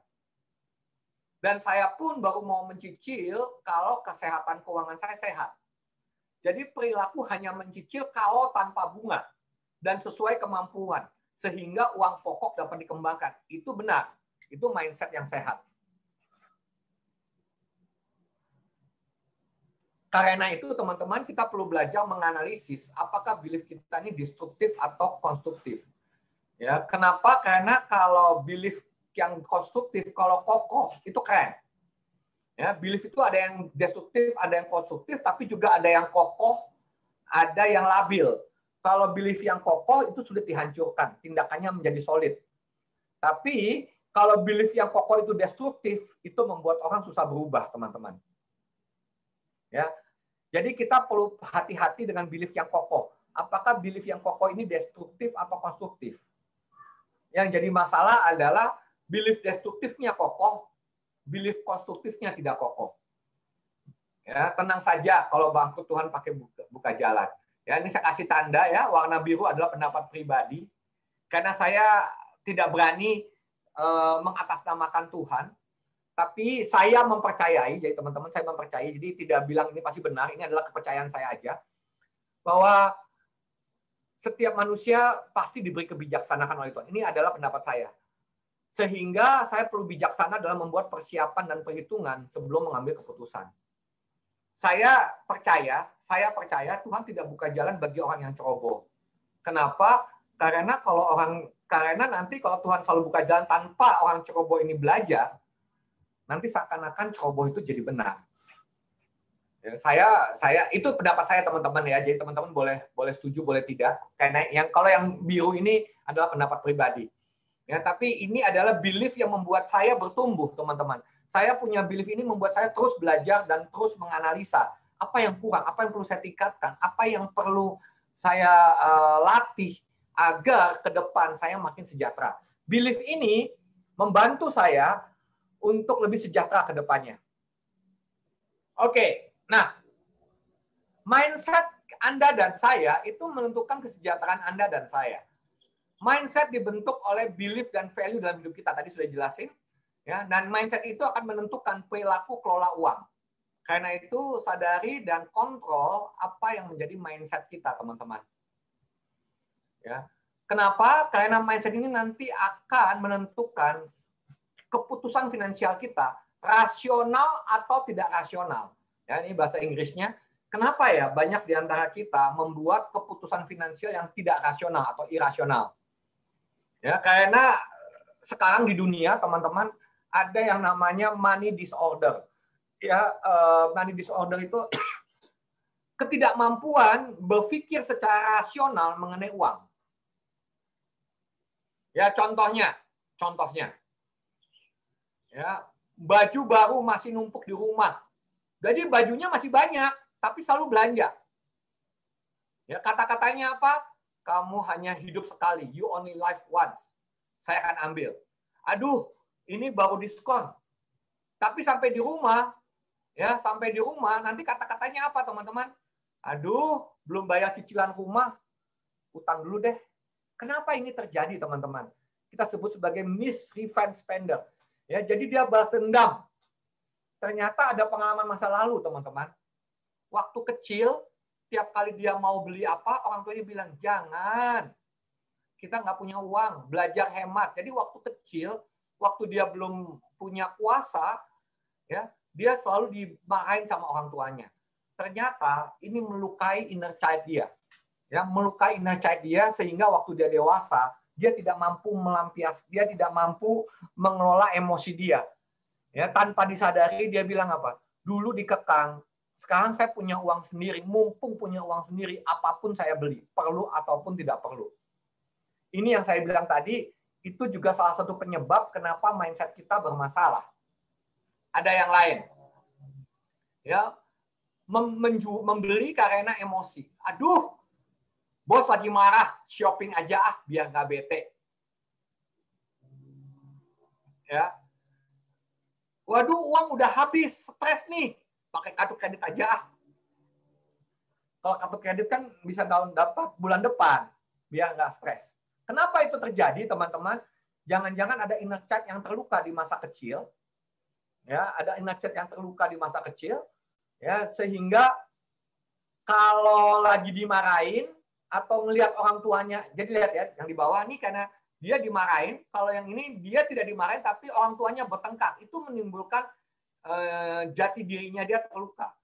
Dan saya pun baru mau mencicil kalau kesehatan keuangan saya sehat. Jadi perilaku hanya mencicil kalau tanpa bunga dan sesuai kemampuan. sehingga uang pokok dapat dikembangkan. Itu benar. Itu mindset yang sehat. Karena itu teman-teman, kita perlu belajar menganalisis apakah belief kita ini destruktif atau konstruktif. Ya, kenapa? Karena kalau belief yang konstruktif, kalau kokoh, itu keren. Ya, belief itu ada yang destruktif, ada yang konstruktif, tapi juga ada yang kokoh, ada yang labil. Kalau belief yang kokoh itu sulit dihancurkan, tindakannya menjadi solid. Tapi kalau belief yang kokoh itu destruktif, itu membuat orang susah berubah, teman-teman. Ya, jadi kita perlu hati-hati dengan belief yang kokoh. Apakah belief yang kokoh ini destruktif atau konstruktif? Yang jadi masalah adalah belief destruktifnya kokoh, belief konstruktifnya tidak kokoh. Ya, tenang saja kalau bangkrut Tuhan pakai buka jalan. Ya, ini saya kasih tanda ya, warna biru adalah pendapat pribadi. Karena saya tidak berani mengatasnamakan Tuhan. Tapi saya mempercayai, jadi teman-teman saya mempercayai, jadi tidak bilang ini pasti benar, ini adalah kepercayaan saya aja, bahwa setiap manusia pasti diberi kebijaksanaan oleh Tuhan. Ini adalah pendapat saya. Sehingga saya perlu bijaksana dalam membuat persiapan dan perhitungan sebelum mengambil keputusan. Saya percaya Tuhan tidak buka jalan bagi orang yang ceroboh. Kenapa? Karena nanti kalau Tuhan selalu buka jalan tanpa orang ceroboh ini belajar, nanti seakan-akan ceroboh itu jadi benar. Ya, saya itu pendapat saya teman-teman ya. Jadi teman-teman boleh setuju, boleh tidak. Karena kalau yang biru ini adalah pendapat pribadi. Ya, tapi ini adalah belief yang membuat saya bertumbuh, teman-teman. Saya punya belief ini membuat saya terus belajar dan terus menganalisa apa yang kurang, apa yang perlu saya tingkatkan, apa yang perlu saya latih agar ke depan saya makin sejahtera. Belief ini membantu saya untuk lebih sejahtera ke depannya. Oke, nah, mindset Anda dan saya itu menentukan kesejahteraan Anda dan saya. Mindset dibentuk oleh belief dan value dalam hidup kita. Tadi sudah jelasin. Ya, dan mindset itu akan menentukan perilaku kelola uang. Karena itu sadari dan kontrol apa yang menjadi mindset kita, teman-teman. Ya. Kenapa? Karena mindset ini nanti akan menentukan keputusan finansial kita, rasional atau tidak rasional. Ya, ini bahasa Inggrisnya. Kenapa ya banyak di antara kita membuat keputusan finansial yang tidak rasional atau irasional? Ya, karena sekarang di dunia, teman-teman, ada yang namanya money disorder. Ya, money disorder itu ketidakmampuan berpikir secara rasional mengenai uang. Ya, contohnya. Ya, baju baru masih numpuk di rumah. Jadi bajunya masih banyak, tapi selalu belanja. Ya, kata-katanya apa? Kamu hanya hidup sekali. You only live once. Saya akan ambil. Aduh, ini baru diskon. Tapi sampai di rumah, nanti kata-katanya apa, teman-teman? Aduh, belum bayar cicilan rumah, utang dulu deh. Kenapa ini terjadi, teman-teman? Kita sebut sebagai misrevenge spender. Ya, jadi dia balas dendam. Ternyata ada pengalaman masa lalu, teman-teman. Waktu kecil, tiap kali dia mau beli apa, orang tuanya bilang, jangan. Kita nggak punya uang, belajar hemat. Jadi waktu kecil, waktu dia belum punya kuasa, ya, dia selalu dimarahin sama orang tuanya. Ternyata ini melukai inner child dia. Ya, melukai inner child dia sehingga waktu dia dewasa, dia tidak mampu dia tidak mampu mengelola emosi dia. Ya, tanpa disadari dia bilang apa? Dulu dikekang, sekarang saya punya uang sendiri, mumpung punya uang sendiri, apapun saya beli, perlu ataupun tidak perlu. Ini yang saya bilang tadi, itu juga salah satu penyebab kenapa mindset kita bermasalah. Ada yang lain. Ya, membeli karena emosi. Aduh, bos lagi marah, shopping aja biar nggak bete. Ya. Waduh, uang udah habis, stres nih. Pakai kartu kredit aja. Kalau kartu kredit kan bisa dapat bulan depan, biar nggak stres. Kenapa itu terjadi, teman-teman? Jangan-jangan ada inner child yang terluka di masa kecil. Ya, ada inner child yang terluka di masa kecil. Ya, sehingga kalau lagi dimarahin, atau ngelihat orang tuanya. Jadi lihat ya, yang di bawah ini karena dia dimarahin, kalau yang ini dia tidak dimarahin tapi orang tuanya bertengkar. Itu menimbulkan jati dirinya dia terluka.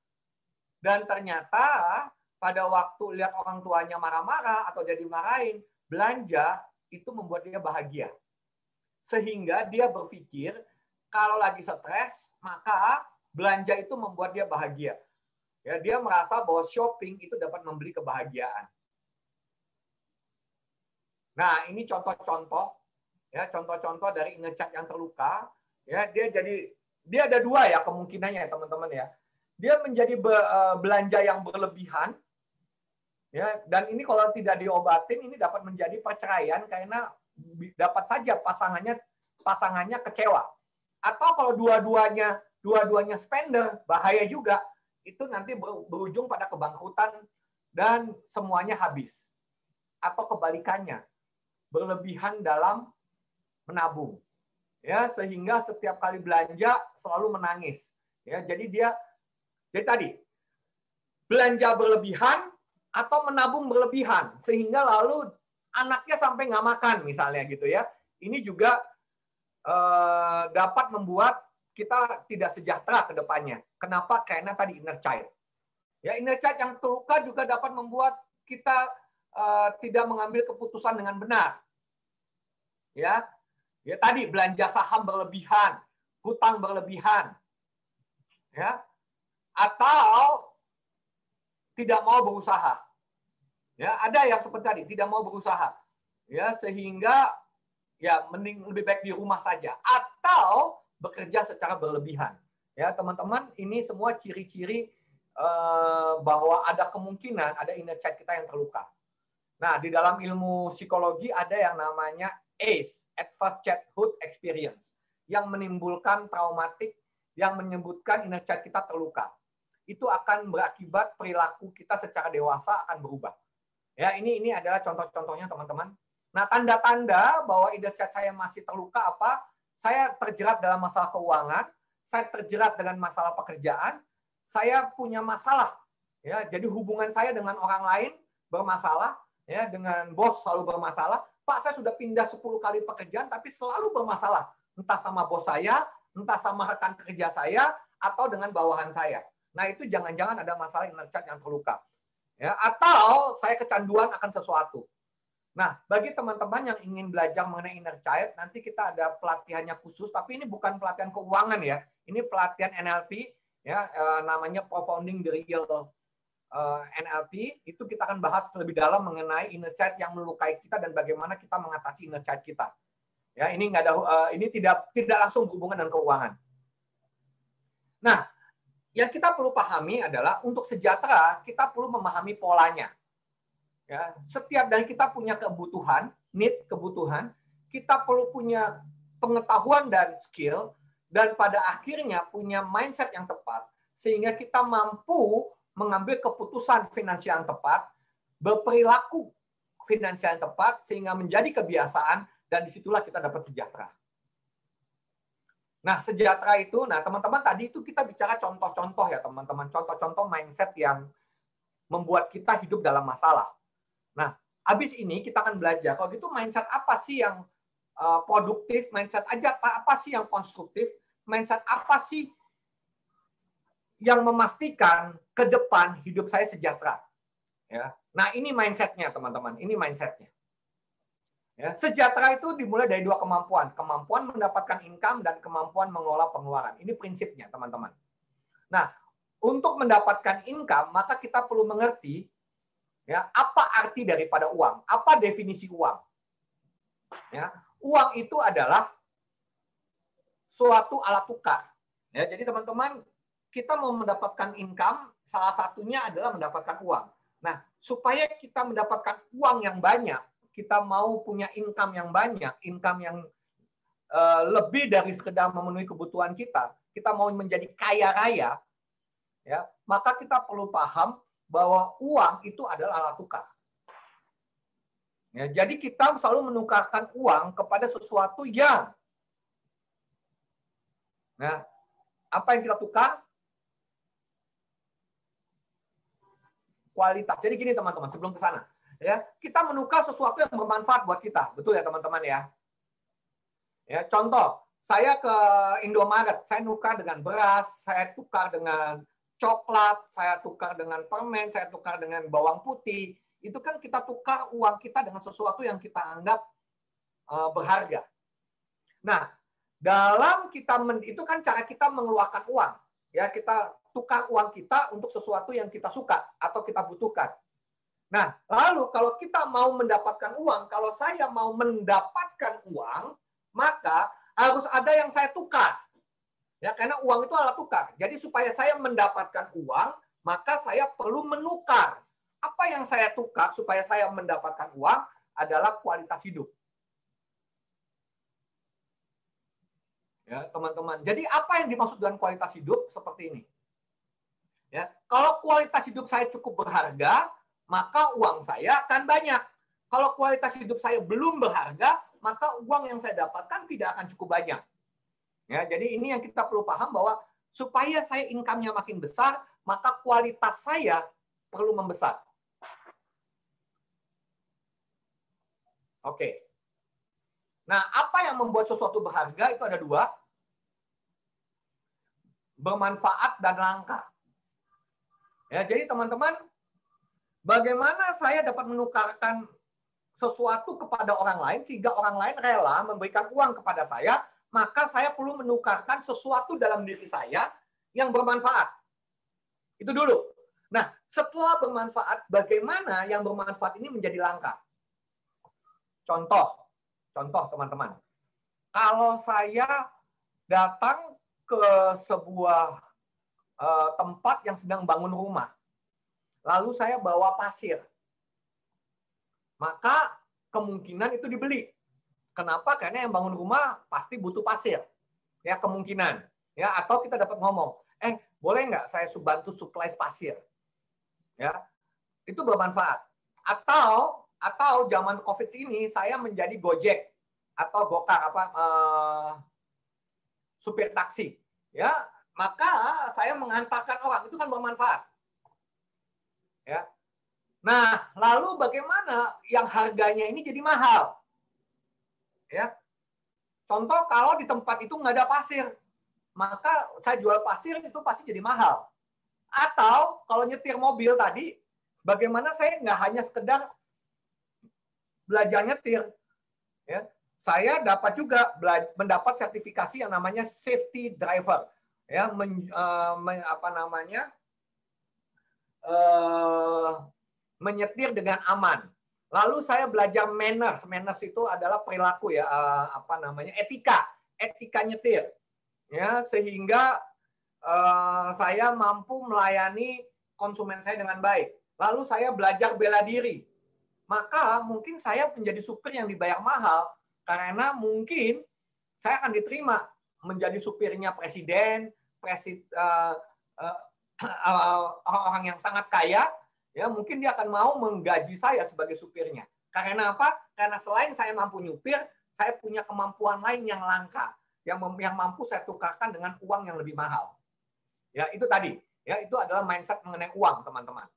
Dan ternyata pada waktu lihat orang tuanya marah-marah atau dia dimarahin, belanja itu membuat dia bahagia. Sehingga dia berpikir kalau lagi stres, maka belanja itu membuat dia bahagia. Ya, dia merasa bahwa shopping itu dapat membeli kebahagiaan. Nah, ini contoh-contoh ya, contoh-contoh dari inner child yang terluka. Ya, dia ada dua ya kemungkinannya, teman-teman ya. Dia menjadi belanja yang berlebihan, ya, dan ini kalau tidak diobatin ini dapat menjadi perceraian karena dapat saja pasangannya kecewa. Atau kalau dua-duanya spender, bahaya juga. Itu nanti berujung pada kebangkrutan dan semuanya habis. Atau kebalikannya, berlebihan dalam menabung. Ya, sehingga setiap kali belanja selalu menangis. Ya, jadi tadi belanja berlebihan atau menabung berlebihan sehingga lalu anaknya sampai nggak makan misalnya gitu ya. Ini juga dapat membuat kita tidak sejahtera ke depannya. Kenapa? Karena tadi inner child. Ya, inner child yang terluka juga dapat membuat kita tidak mengambil keputusan dengan benar. Ya, tadi belanja saham berlebihan, hutang berlebihan, ya, atau tidak mau berusaha. Ya, ada yang seperti tadi tidak mau berusaha, ya, sehingga ya mending lebih baik di rumah saja atau bekerja secara berlebihan. Ya, teman-teman, ini semua ciri-ciri bahwa ada kemungkinan ada inner child kita yang terluka. Nah, di dalam ilmu psikologi ada yang namanya ACE, Adverse Childhood Experience, yang menimbulkan traumatik, yang menyebutkan inner child kita terluka. Itu akan berakibat perilaku kita secara dewasa akan berubah. Ya, ini adalah contoh-contohnya, teman-teman. Nah, tanda-tanda bahwa inner child saya masih terluka apa? Saya terjerat dalam masalah keuangan, saya terjerat dengan masalah pekerjaan, saya punya masalah. Ya, jadi hubungan saya dengan orang lain bermasalah, ya, dengan bos selalu bermasalah. Pak, saya sudah pindah 10 kali pekerjaan, tapi selalu bermasalah. Entah sama bos saya, entah sama rekan kerja saya, atau dengan bawahan saya. Nah, itu jangan-jangan ada masalah inner child yang terluka. Ya, atau saya kecanduan akan sesuatu. Nah, bagi teman-teman yang ingin belajar mengenai inner child, nanti kita ada pelatihannya khusus, tapi ini bukan pelatihan keuangan ya. Ini pelatihan NLP, ya, namanya Profounding the Real NLP. Itu kita akan bahas lebih dalam mengenai inner child yang melukai kita dan bagaimana kita mengatasi inner child kita. Ya, ini nggak ada, ini tidak langsung berhubungan dengan keuangan. Nah, yang kita perlu pahami adalah untuk sejahtera kita perlu memahami polanya. Ya, setiap dari kita punya kebutuhan, kebutuhan, kita perlu punya pengetahuan dan skill, dan pada akhirnya punya mindset yang tepat sehingga kita mampu mengambil keputusan finansial yang tepat, berperilaku finansial yang tepat sehingga menjadi kebiasaan, dan disitulah kita dapat sejahtera. Nah, sejahtera itu, nah teman-teman tadi itu kita bicara contoh-contoh ya teman-teman, contoh-contoh mindset yang membuat kita hidup dalam masalah. Nah, habis ini kita akan belajar, kalau gitu mindset apa sih yang produktif, mindset aja apa sih yang konstruktif, mindset apa sih yang memastikan ke depan hidup saya sejahtera. Ya. Nah, ini mindset-nya teman-teman, ini mindset-nya. Ya, sejahtera itu dimulai dari dua kemampuan. Kemampuan mendapatkan income dan kemampuan mengelola pengeluaran. Ini prinsipnya, teman-teman. Nah, untuk mendapatkan income, maka kita perlu mengerti ya, apa arti daripada uang? Apa definisi uang? Ya, uang itu adalah suatu alat tukar. Ya, jadi teman-teman, kita mau mendapatkan income, salah satunya adalah mendapatkan uang. Nah, supaya kita mendapatkan uang yang banyak, kita mau punya income yang banyak, income yang lebih dari sekedar memenuhi kebutuhan kita mau menjadi kaya raya, ya, maka kita perlu paham bahwa uang itu adalah alat tukar. Ya, jadi kita selalu menukarkan uang kepada sesuatu yang, nah, apa yang kita tukar? Kualitas. Jadi gini teman-teman, sebelum ke sana. Ya, kita menukar sesuatu yang bermanfaat buat kita, betul ya teman-teman ya. Ya, contoh, saya ke Indomaret, saya tukar dengan beras, saya tukar dengan coklat, saya tukar dengan permen, saya tukar dengan bawang putih. Itu kan kita tukar uang kita dengan sesuatu yang kita anggap berharga. Nah, dalam kita itu kan cara kita mengeluarkan uang. Ya, kita tukar uang kita untuk sesuatu yang kita suka atau kita butuhkan. Nah, lalu kalau kita mau mendapatkan uang, kalau saya mau mendapatkan uang, maka harus ada yang saya tukar. Ya, karena uang itu alat tukar. Jadi supaya saya mendapatkan uang, maka saya perlu menukar. Apa yang saya tukar supaya saya mendapatkan uang adalah kualitas hidup. Ya, teman-teman. Jadi apa yang dimaksud dengan kualitas hidup seperti ini? Ya, kalau kualitas hidup saya cukup berharga, maka uang saya akan banyak. Kalau kualitas hidup saya belum berharga, maka uang yang saya dapatkan tidak akan cukup banyak. Ya, jadi ini yang kita perlu paham bahwa supaya saya income-nya makin besar, maka kualitas saya perlu membesar. Oke. Nah, apa yang membuat sesuatu berharga itu ada dua. Bermanfaat dan langka. Ya, jadi teman-teman, bagaimana saya dapat menukarkan sesuatu kepada orang lain sehingga orang lain rela memberikan uang kepada saya, maka saya perlu menukarkan sesuatu dalam diri saya yang bermanfaat. Itu dulu. Nah, setelah bermanfaat, bagaimana yang bermanfaat ini menjadi langka? Contoh teman-teman. Kalau saya datang ke sebuah tempat yang sedang bangun rumah, lalu saya bawa pasir, maka kemungkinan itu dibeli. Kenapa? Karena yang bangun rumah pasti butuh pasir. Ya, kemungkinan. Ya, atau kita dapat ngomong, boleh nggak saya bantu suplai pasir? Ya, itu bermanfaat. Atau zaman COVID ini saya menjadi Gojek atau Gokar supir taksi. Ya, maka saya mengantarkan orang, itu kan bermanfaat. Ya. Nah, lalu bagaimana yang harganya ini jadi mahal? Ya. Contoh kalau di tempat itu nggak ada pasir, maka saya jual pasir itu pasti jadi mahal. Atau kalau nyetir mobil tadi, bagaimana saya nggak hanya sekedar belajar nyetir, ya, saya dapat juga mendapat sertifikasi yang namanya safety driver, ya, menyetir dengan aman. Lalu saya belajar manners. Manners itu adalah perilaku, ya, etika nyetir, ya, sehingga saya mampu melayani konsumen saya dengan baik. Lalu saya belajar bela diri. Maka mungkin saya menjadi supir yang dibayar mahal karena mungkin saya akan diterima menjadi supirnya presiden, orang yang sangat kaya, ya, mungkin dia akan mau menggaji saya sebagai supirnya. Karena apa? Karena selain saya mampu nyupir, saya punya kemampuan lain yang langka, yang mampu saya tukarkan dengan uang yang lebih mahal. Ya, itu tadi. Ya, itu adalah mindset mengenai uang, teman-teman.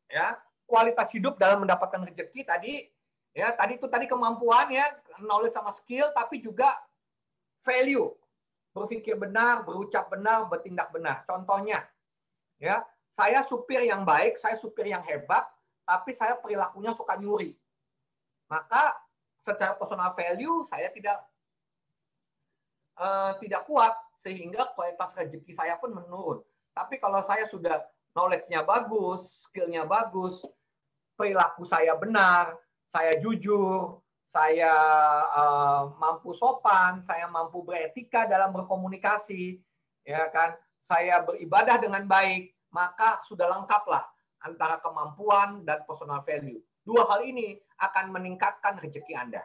Ya, kualitas hidup dalam mendapatkan rezeki tadi, ya, tadi kemampuan, ya, knowledge sama skill, tapi juga value. Berpikir benar, berucap benar, bertindak benar. Contohnya, ya, saya supir yang baik, saya supir yang hebat, tapi saya perilakunya suka nyuri. Maka secara personal value saya tidak kuat, sehingga kualitas rezeki saya pun menurun. Tapi kalau saya sudah knowledge-nya bagus, skill-nya bagus, perilaku saya benar, saya jujur, saya mampu sopan, saya mampu beretika dalam berkomunikasi, ya kan, saya beribadah dengan baik, maka sudah lengkaplah antara kemampuan dan personal value. Dua hal ini akan meningkatkan rezeki Anda.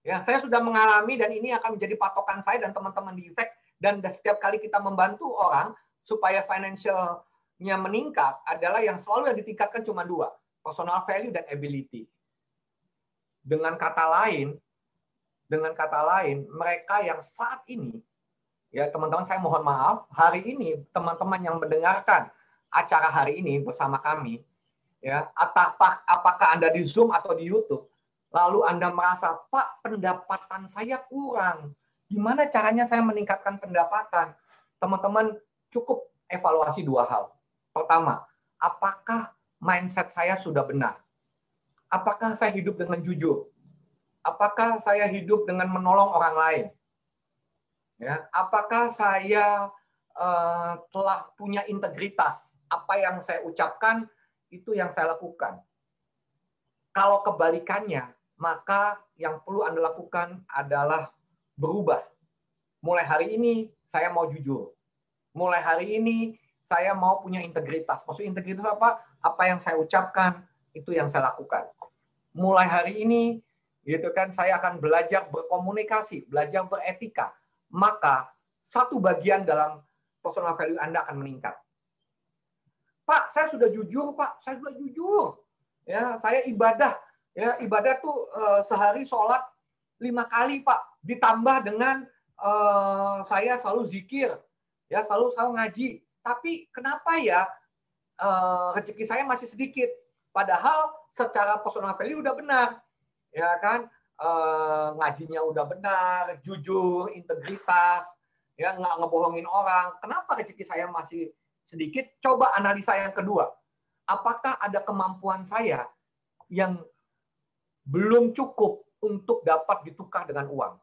Ya, saya sudah mengalami dan ini akan menjadi patokan saya dan teman-teman di Effect, dan setiap kali kita membantu orang supaya financial-nya meningkat adalah yang selalu yang ditingkatkan cuma dua, personal value dan ability. Dengan kata lain, mereka yang saat ini, ya teman-teman, saya mohon maaf, hari ini teman-teman yang mendengarkan acara hari ini bersama kami, ya, apakah Anda di Zoom atau di YouTube, lalu Anda merasa, Pak, pendapatan saya kurang. Gimana caranya saya meningkatkan pendapatan? Teman-teman cukup evaluasi dua hal. Pertama, apakah mindset saya sudah benar? Apakah saya hidup dengan jujur? Apakah saya hidup dengan menolong orang lain? Ya, apakah saya telah punya integritas? Apa yang saya ucapkan, itu yang saya lakukan. Kalau kebalikannya, maka yang perlu Anda lakukan adalah berubah. Mulai hari ini, saya mau jujur. Mulai hari ini, saya mau punya integritas. Maksud integritas apa? Apa yang saya ucapkan, itu yang saya lakukan. Mulai hari ini, gitu kan, saya akan belajar berkomunikasi, belajar beretika. Maka, satu bagian dalam personal value Anda akan meningkat. Pak, saya sudah jujur, Pak. Saya sudah jujur. Ya, saya ibadah. Ya, ibadah tuh sehari sholat 5 kali, Pak. Ditambah dengan saya selalu zikir, ya, selalu ngaji. Tapi kenapa ya rezeki saya masih sedikit? Padahal secara personal value udah benar, ya kan? Ngajinya udah benar, jujur, integritas, ya, nggak ngebohongin orang. Kenapa rezeki saya masih sedikit? Coba analisa yang kedua. Apakah ada kemampuan saya yang belum cukup untuk dapat ditukar dengan uang?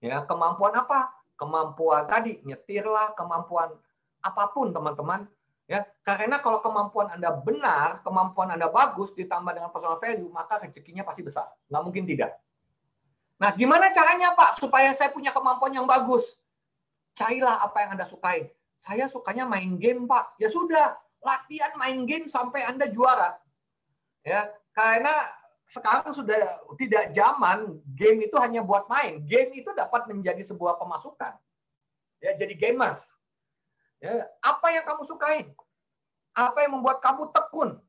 Ya, kemampuan apa? Kemampuan tadi, nyetirlah, kemampuan apapun, teman-teman. Ya, karena kalau kemampuan Anda benar, kemampuan Anda bagus, ditambah dengan personal value, maka rezekinya pasti besar. Nggak mungkin tidak. Nah, gimana caranya, Pak, supaya saya punya kemampuan yang bagus? Carilah apa yang Anda sukai. Saya sukanya main game, Pak. Ya sudah, latihan main game sampai Anda juara. Ya, karena sekarang sudah tidak zaman game itu hanya buat main. Game itu dapat menjadi sebuah pemasukan. Ya, jadi gamers. Ya, apa yang kamu sukai? Apa yang membuat kamu tekun?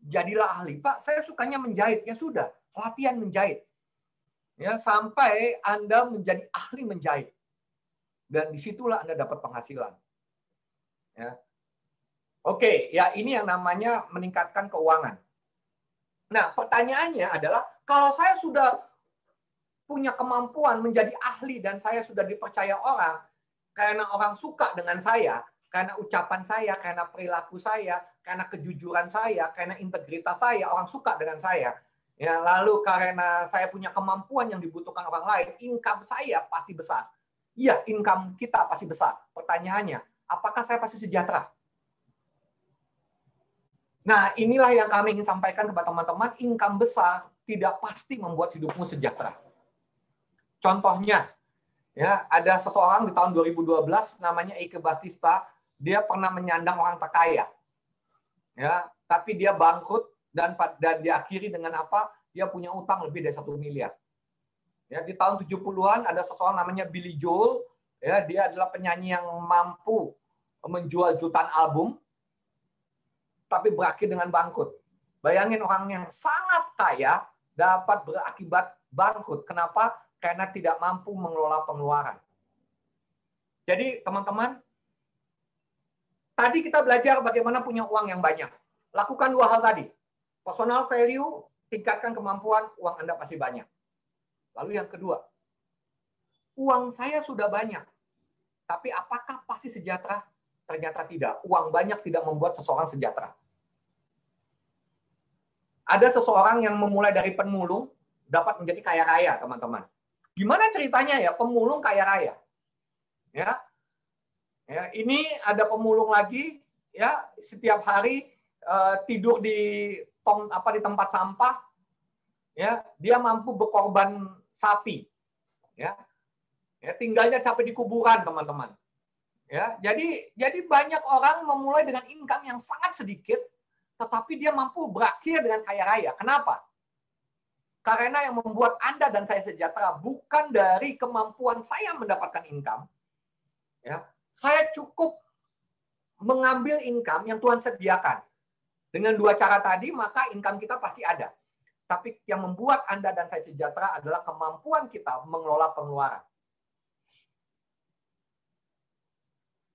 Jadilah ahli. Pak, saya sukanya menjahit. Ya sudah, latihan menjahit. Ya, sampai Anda menjadi ahli menjahit. Dan disitulah Anda dapat penghasilan. Ya. Oke, ya ini yang namanya meningkatkan keuangan. Nah, pertanyaannya adalah, kalau saya sudah punya kemampuan menjadi ahli dan saya sudah dipercaya orang, karena orang suka dengan saya, karena ucapan saya, karena perilaku saya, karena kejujuran saya, karena integritas saya, orang suka dengan saya. Ya, lalu karena saya punya kemampuan yang dibutuhkan orang lain, income saya pasti besar. Iya, income kita pasti besar. Pertanyaannya, apakah saya pasti sejahtera? Nah, inilah yang kami ingin sampaikan kepada teman-teman, income besar tidak pasti membuat hidupmu sejahtera. Contohnya, ya, ada seseorang di tahun 2012 namanya Ike Bastista, dia pernah menyandang orang terkaya. Ya, tapi dia bangkrut dan diakhiri dengan apa? Dia punya utang lebih dari 1 miliar. Ya, di tahun 70-an ada seseorang namanya Billy Joel, ya, dia adalah penyanyi yang mampu menjual jutaan album, tapi berakhir dengan bangkrut. Bayangin orang yang sangat kaya dapat berakibat bangkrut. Kenapa? Karena tidak mampu mengelola pengeluaran. Jadi teman-teman, tadi kita belajar bagaimana punya uang yang banyak. Lakukan 2 hal tadi. Personal value, tingkatkan kemampuan, uang Anda pasti banyak. Lalu yang kedua, uang saya sudah banyak, tapi apakah pasti sejahtera? Ternyata tidak. Uang banyak tidak membuat seseorang sejahtera. Ada seseorang yang memulai dari pemulung dapat menjadi kaya raya, teman-teman. Gimana ceritanya ya pemulung kaya raya? Ya, ya, ini ada pemulung lagi, ya, setiap hari tidur di di tempat sampah, ya, dia mampu berkorban sapi, ya, ya, tinggalnya sampai di kuburan, teman-teman. Ya, jadi banyak orang memulai dengan income yang sangat sedikit, tetapi dia mampu berakhir dengan kaya raya. Kenapa? Karena yang membuat Anda dan saya sejahtera bukan dari kemampuan saya mendapatkan income. Ya, saya cukup mengambil income yang Tuhan sediakan. Dengan 2 cara tadi, maka income kita pasti ada. Tapi yang membuat Anda dan saya sejahtera adalah kemampuan kita mengelola pengeluaran.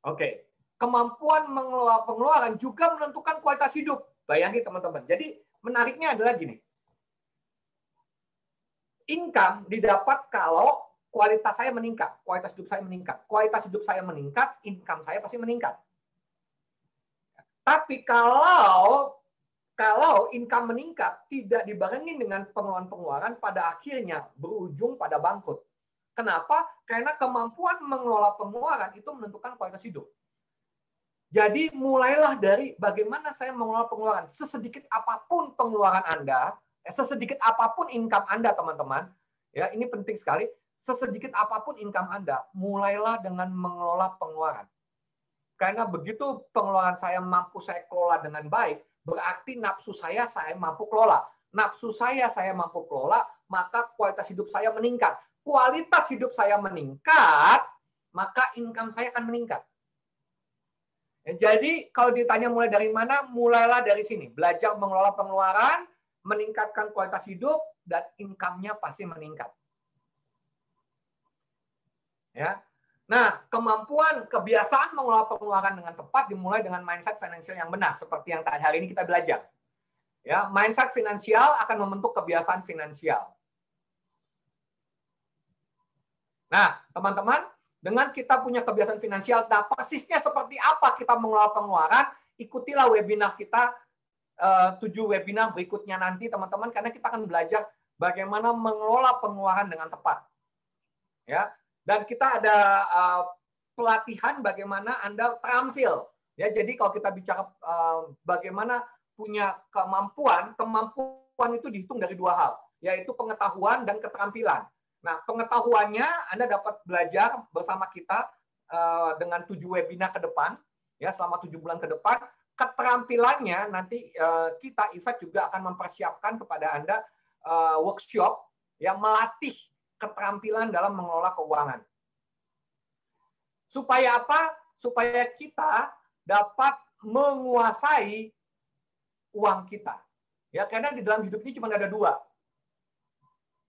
Oke. Kemampuan mengelola pengeluaran juga menentukan kualitas hidup. Bayangin teman-teman. Jadi menariknya adalah gini. Income didapat kalau kualitas saya meningkat, kualitas hidup saya meningkat. Kualitas hidup saya meningkat, income saya pasti meningkat. Tapi kalau income meningkat tidak dibarengin dengan pengeluaran-pengeluaran, pada akhirnya berujung pada bangkrut. Kenapa? Karena kemampuan mengelola pengeluaran itu menentukan kualitas hidup. Jadi mulailah dari bagaimana saya mengelola pengeluaran. Sesedikit apapun pengeluaran Anda, sesedikit apapun income Anda, teman-teman, ya ini penting sekali. Sesedikit apapun income Anda, mulailah dengan mengelola pengeluaran. Karena begitu pengeluaran saya mampu saya kelola dengan baik, berarti nafsu saya mampu kelola. Nafsu saya mampu kelola, maka kualitas hidup saya meningkat. Kualitas hidup saya meningkat, maka income saya akan meningkat. Jadi kalau ditanya mulai dari mana, mulailah dari sini. Belajar mengelola pengeluaran, meningkatkan kualitas hidup, dan income-nya pasti meningkat. Ya. Nah, kemampuan, kebiasaan mengelola pengeluaran dengan tepat dimulai dengan mindset finansial yang benar, seperti yang tadi hari ini kita belajar. Ya, mindset finansial akan membentuk kebiasaan finansial. Nah, teman-teman, dengan kita punya kebiasaan finansial, nah persisnya seperti apa kita mengelola pengeluaran, ikutilah webinar kita 7 webinar berikutnya nanti, teman-teman, karena kita akan belajar bagaimana mengelola pengeluaran dengan tepat. Ya, dan kita ada pelatihan bagaimana Anda terampil. Ya, jadi kalau kita bicara bagaimana punya kemampuan itu dihitung dari 2 hal, yaitu pengetahuan dan keterampilan. Nah, pengetahuannya Anda dapat belajar bersama kita dengan 7 webinar ke depan, ya selama 7 bulan ke depan. Keterampilannya nanti kita Effect juga akan mempersiapkan kepada Anda workshop yang melatih keterampilan dalam mengelola keuangan. Supaya apa? Supaya kita dapat menguasai uang kita. Ya, karena di dalam hidup ini cuma ada 2.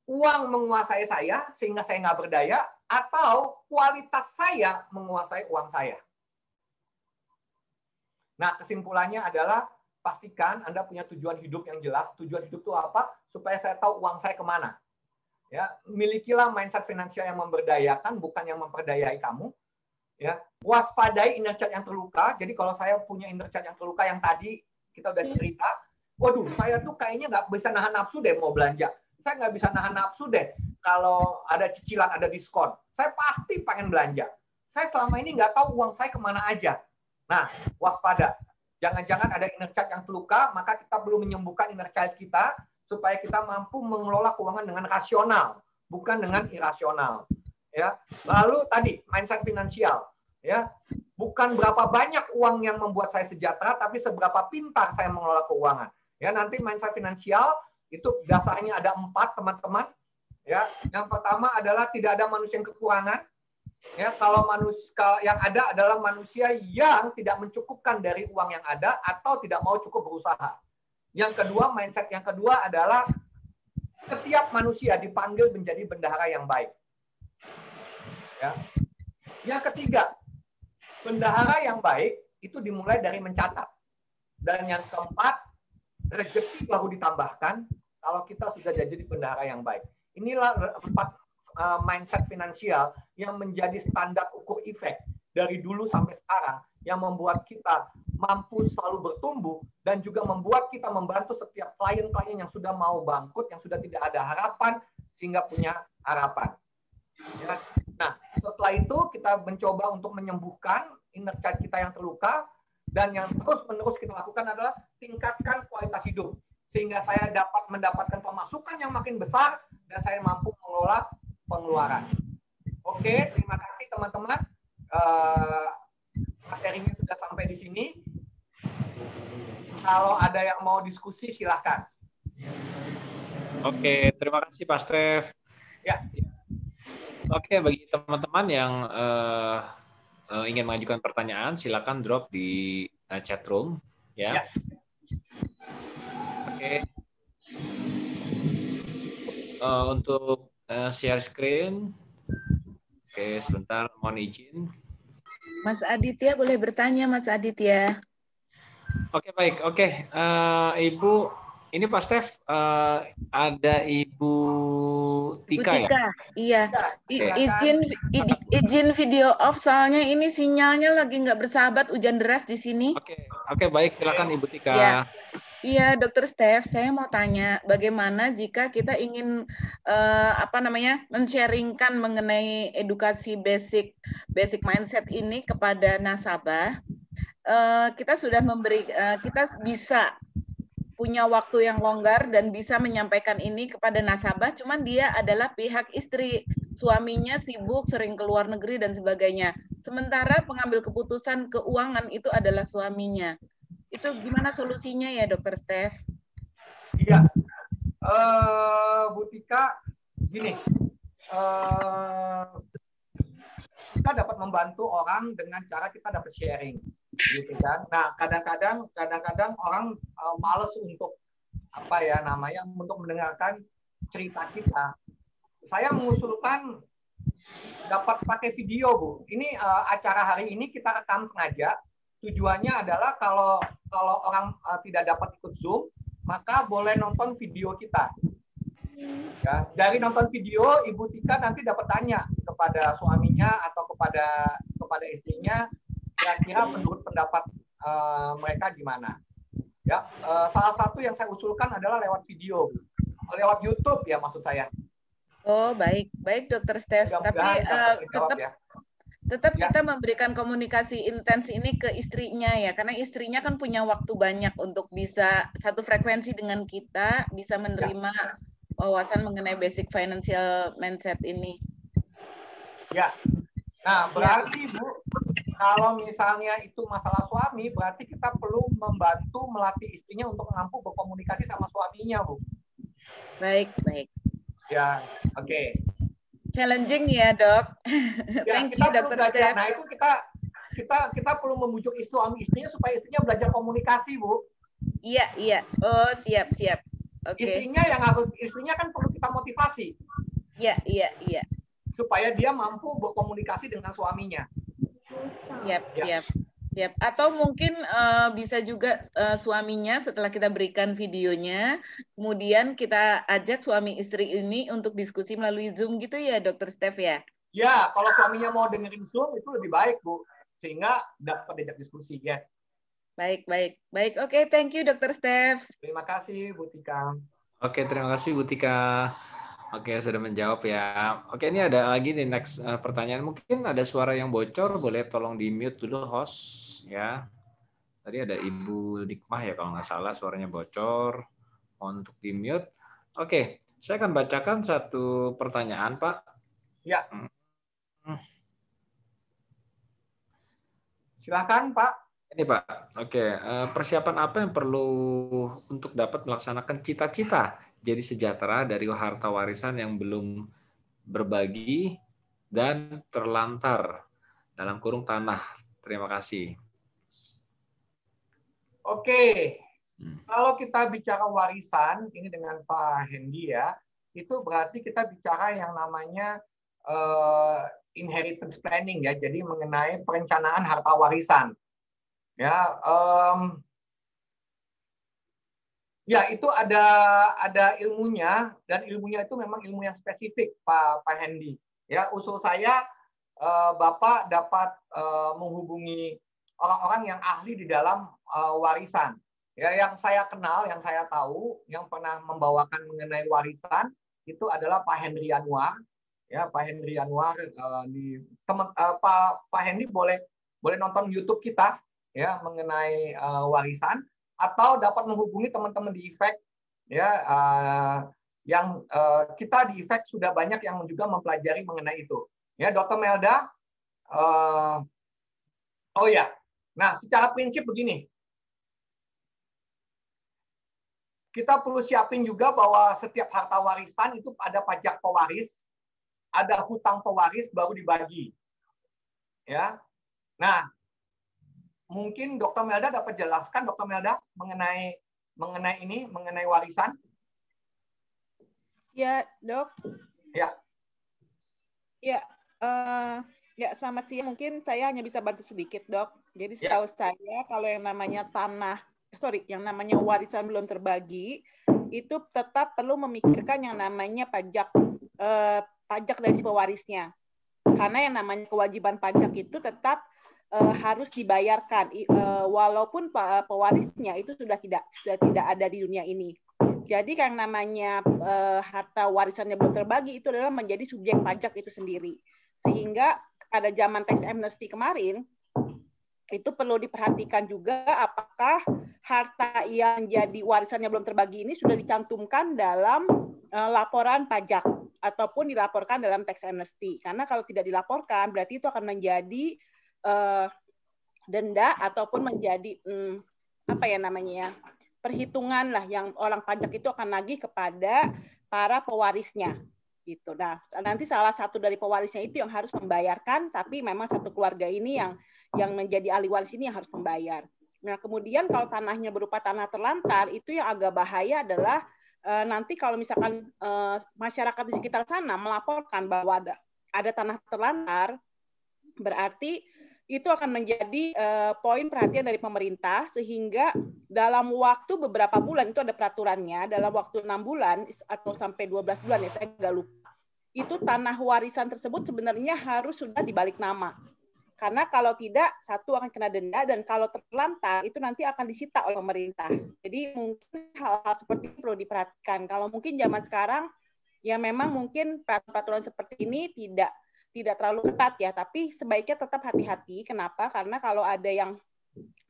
Uang menguasai saya sehingga saya nggak berdaya, atau kualitas saya menguasai uang saya. Nah, kesimpulannya adalah pastikan Anda punya tujuan hidup yang jelas. Tujuan hidup itu apa? Supaya saya tahu uang saya kemana. Ya, milikilah mindset finansial yang memberdayakan, bukan yang memperdayai kamu. Ya, waspadai inner child yang terluka. Jadi kalau saya punya inner child yang terluka yang tadi kita udah cerita, waduh, saya tuh kayaknya nggak bisa nahan nafsu deh mau belanja. Saya nggak bisa nahan nafsu deh kalau ada cicilan, ada diskon. Saya pasti pengen belanja. Saya selama ini nggak tahu uang saya kemana aja. Nah, waspada. Jangan-jangan ada inner child yang terluka, maka kita perlu menyembuhkan inner child kita supaya kita mampu mengelola keuangan dengan rasional, bukan dengan irasional. Ya. Lalu tadi mindset finansial. Ya, bukan berapa banyak uang yang membuat saya sejahtera, tapi seberapa pintar saya mengelola keuangan. Ya, nanti mindset finansial itu dasarnya ada 4, teman-teman. Ya, yang pertama adalah tidak ada manusia yang kekurangan. Ya, kalau manusia yang ada adalah manusia yang tidak mencukupkan dari uang yang ada atau tidak mau cukup berusaha. Yang kedua, mindset yang kedua adalah setiap manusia dipanggil menjadi bendahara yang baik. Ya. Yang ketiga, bendahara yang baik itu dimulai dari mencatat. Dan yang keempat, rezeki baru ditambahkan kalau kita sudah jadi bendahara yang baik. Inilah 4 mindset finansial yang menjadi standar ukur Effect dari dulu sampai sekarang, yang membuat kita mampu selalu bertumbuh dan juga membuat kita membantu setiap klien-klien yang sudah mau bangkrut, yang sudah tidak ada harapan sehingga punya harapan. Ya. Nah, setelah itu kita mencoba untuk menyembuhkan inner child kita yang terluka, dan yang terus-menerus kita lakukan adalah tingkatkan kualitas hidup sehingga saya dapat mendapatkan pemasukan yang makin besar dan saya mampu mengelola pengeluaran. Oke, terima kasih teman-teman. Materinya sudah sampai di sini. Kalau ada yang mau diskusi, silahkan. Oke, terima kasih Pak Stef. Ya. Oke, bagi teman-teman yang ingin mengajukan pertanyaan, silakan drop di chat room. Ya. Oke. Untuk share screen. Oke, sebentar, mohon izin. Mas Aditya boleh bertanya, Mas Aditya. Oke, baik. Oke, Ibu, ini Pak Stef, ada Ibu Ibu Tika ya? Tika, iya. Silakan. Izin video off soalnya ini sinyalnya lagi nggak bersahabat, hujan deras di sini. Oke, baik. Silakan Ibu Tika. Ya. Iya, Dokter Steph, saya mau tanya, bagaimana jika kita ingin men-sharingkan mengenai edukasi basic mindset ini kepada nasabah? Kita sudah kita bisa punya waktu yang longgar dan bisa menyampaikan ini kepada nasabah, cuman dia adalah pihak istri, suaminya sibuk, sering keluar negeri dan sebagainya. Sementara pengambil keputusan keuangan itu adalah suaminya. Itu gimana solusinya ya, Dokter Steph? Iya, Bu Tika, gini, kita dapat membantu orang dengan cara kita dapat sharing, gitu kan? Nah, kadang-kadang orang males untuk untuk mendengarkan cerita kita. Saya mengusulkan dapat pakai video, Bu. Ini acara hari ini kita rekam sengaja. Tujuannya adalah kalau orang tidak dapat ikut Zoom, maka boleh nonton video kita. Ya, dari nonton video, Ibu Tika nanti dapat tanya kepada suaminya atau kepada istrinya, kira-kira menurut pendapat mereka gimana. Ya, salah satu yang saya usulkan adalah lewat video, lewat YouTube ya maksud saya. Oh, baik Dokter Steph. Tapi tetap kita memberikan komunikasi intens ini ke istrinya ya, karena istrinya kan punya waktu banyak untuk bisa satu frekuensi dengan kita, bisa menerima wawasan mengenai basic financial mindset ini. Ya, nah berarti Bu, kalau misalnya itu masalah suami, berarti kita perlu membantu melatih istrinya untuk mampu berkomunikasi sama suaminya, Bu. Baik. Ya, oke. Challenging ya, Dok. Ya, Thank you, Dr. Steph. Nah, itu kita perlu membujuk istrinya supaya istrinya belajar komunikasi, Bu. Iya. Oh, siap. Oke. Istrinya kan perlu kita motivasi. Iya. Supaya dia mampu berkomunikasi dengan suaminya. Siap. Atau mungkin bisa juga suaminya setelah kita berikan videonya, kemudian kita ajak suami istri ini untuk diskusi melalui Zoom gitu ya, Dokter Steph ya? Ya, kalau suaminya mau dengerin Zoom itu lebih baik, Bu. Sehingga dapat diajak diskusi, yes. Baik. Oke, thank you, Dokter Steph. Terima kasih, Bu Tika. Oke, terima kasih Bu Tika. Oke, sudah menjawab ya. Oke, ini ada lagi nih next pertanyaan. Mungkin ada suara yang bocor, boleh tolong di-mute dulu host ya. Tadi ada Ibu Nikmah ya kalau nggak salah suaranya bocor. Untuk di-mute. Oke, saya akan bacakan satu pertanyaan, Pak. Ya. Silakan, Pak. Ini Pak, oke. Persiapan apa yang perlu untuk dapat melaksanakan cita-cita jadi sejahtera dari harta warisan yang belum berbagi dan terlantar dalam kurung tanah? Terima kasih. Oke, kalau kita bicara warisan, ini dengan Pak Hendy ya, itu berarti kita bicara yang namanya inheritance planning ya, jadi mengenai perencanaan harta warisan. Ya, ya itu ada ilmunya dan ilmunya itu memang ilmu yang spesifik, Pak Hendy. Ya, usul saya Bapak dapat menghubungi orang-orang yang ahli di dalam warisan. Ya, yang saya kenal, yang saya tahu, yang pernah membawakan mengenai warisan itu adalah Pak Henry Anwar. Ya, Pak Henry Anwar Pak Hendy boleh nonton YouTube kita ya mengenai warisan atau dapat menghubungi teman-teman di IFEK ya yang kita di IFEK sudah banyak yang juga mempelajari mengenai itu. Ya, Dr. Melda. Oh ya. Nah, secara prinsip begini. Kita perlu siapin juga bahwa setiap harta warisan itu ada pajak pewaris, ada hutang pewaris baru dibagi. Ya. Nah, mungkin Dr. Melda dapat jelaskan, Dr. Melda, mengenai warisan. Ya, Dok. Ya. Ya, selamat siang. Mungkin saya hanya bisa bantu sedikit, Dok. Jadi setahu saya kalau yang namanya tanah yang namanya warisan belum terbagi itu tetap perlu memikirkan yang namanya pajak dari si pewarisnya. Karena yang namanya kewajiban pajak itu tetap harus dibayarkan walaupun pewarisnya itu sudah tidak ada di dunia ini. Jadi yang namanya harta warisannya belum terbagi itu adalah menjadi subjek pajak itu sendiri. Sehingga pada zaman tax amnesty kemarin itu perlu diperhatikan juga apakah harta yang jadi warisannya belum terbagi ini sudah dicantumkan dalam laporan pajak ataupun dilaporkan dalam tax amnesty. Karena kalau tidak dilaporkan berarti itu akan menjadi denda ataupun menjadi perhitungan lah yang orang pajak itu akan nagih kepada para pewarisnya. Gitu. Nah, nanti salah satu dari pewarisnya itu yang harus membayarkan, tapi memang satu keluarga ini yang menjadi ahli waris ini yang harus membayar. Nah, kemudian kalau tanahnya berupa tanah terlantar, itu yang agak bahaya adalah nanti kalau misalkan masyarakat di sekitar sana melaporkan bahwa ada tanah terlantar, berarti itu akan menjadi poin perhatian dari pemerintah, sehingga dalam waktu beberapa bulan, itu ada peraturannya, dalam waktu 6 bulan atau sampai 12 bulan, ya saya nggak lupa, itu tanah warisan tersebut sebenarnya harus sudah dibalik nama. Karena kalau tidak, satu akan kena denda, dan kalau terlantar, itu nanti akan disita oleh pemerintah. Jadi mungkin hal-hal seperti itu perlu diperhatikan. Kalau mungkin zaman sekarang, ya memang mungkin peraturan seperti ini tidak terlalu ketat ya, tapi sebaiknya tetap hati-hati. Kenapa? Karena kalau ada yang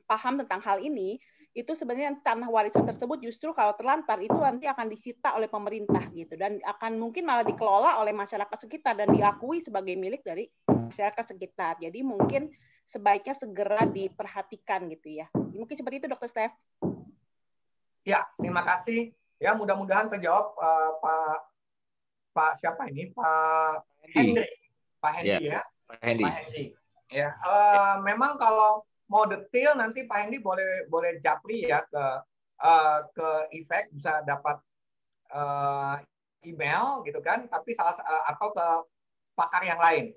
paham tentang hal ini, itu sebenarnya tanah warisan tersebut justru kalau terlantar itu nanti akan disita oleh pemerintah gitu, dan akan mungkin malah dikelola oleh masyarakat sekitar dan diakui sebagai milik dari masyarakat sekitar. Jadi mungkin sebaiknya segera diperhatikan gitu ya. Mungkin seperti itu, Dr. Steph. Ya, terima kasih. Ya, mudah-mudahan terjawab Pak siapa ini? Pak Hendy. Pak Hendy ya. Pak Hendy. Pak Hendy. Ya, memang kalau mau detail nanti Pak Hendy boleh japri ya ke Efek, bisa dapat email gitu kan, tapi atau ke pakar yang lain.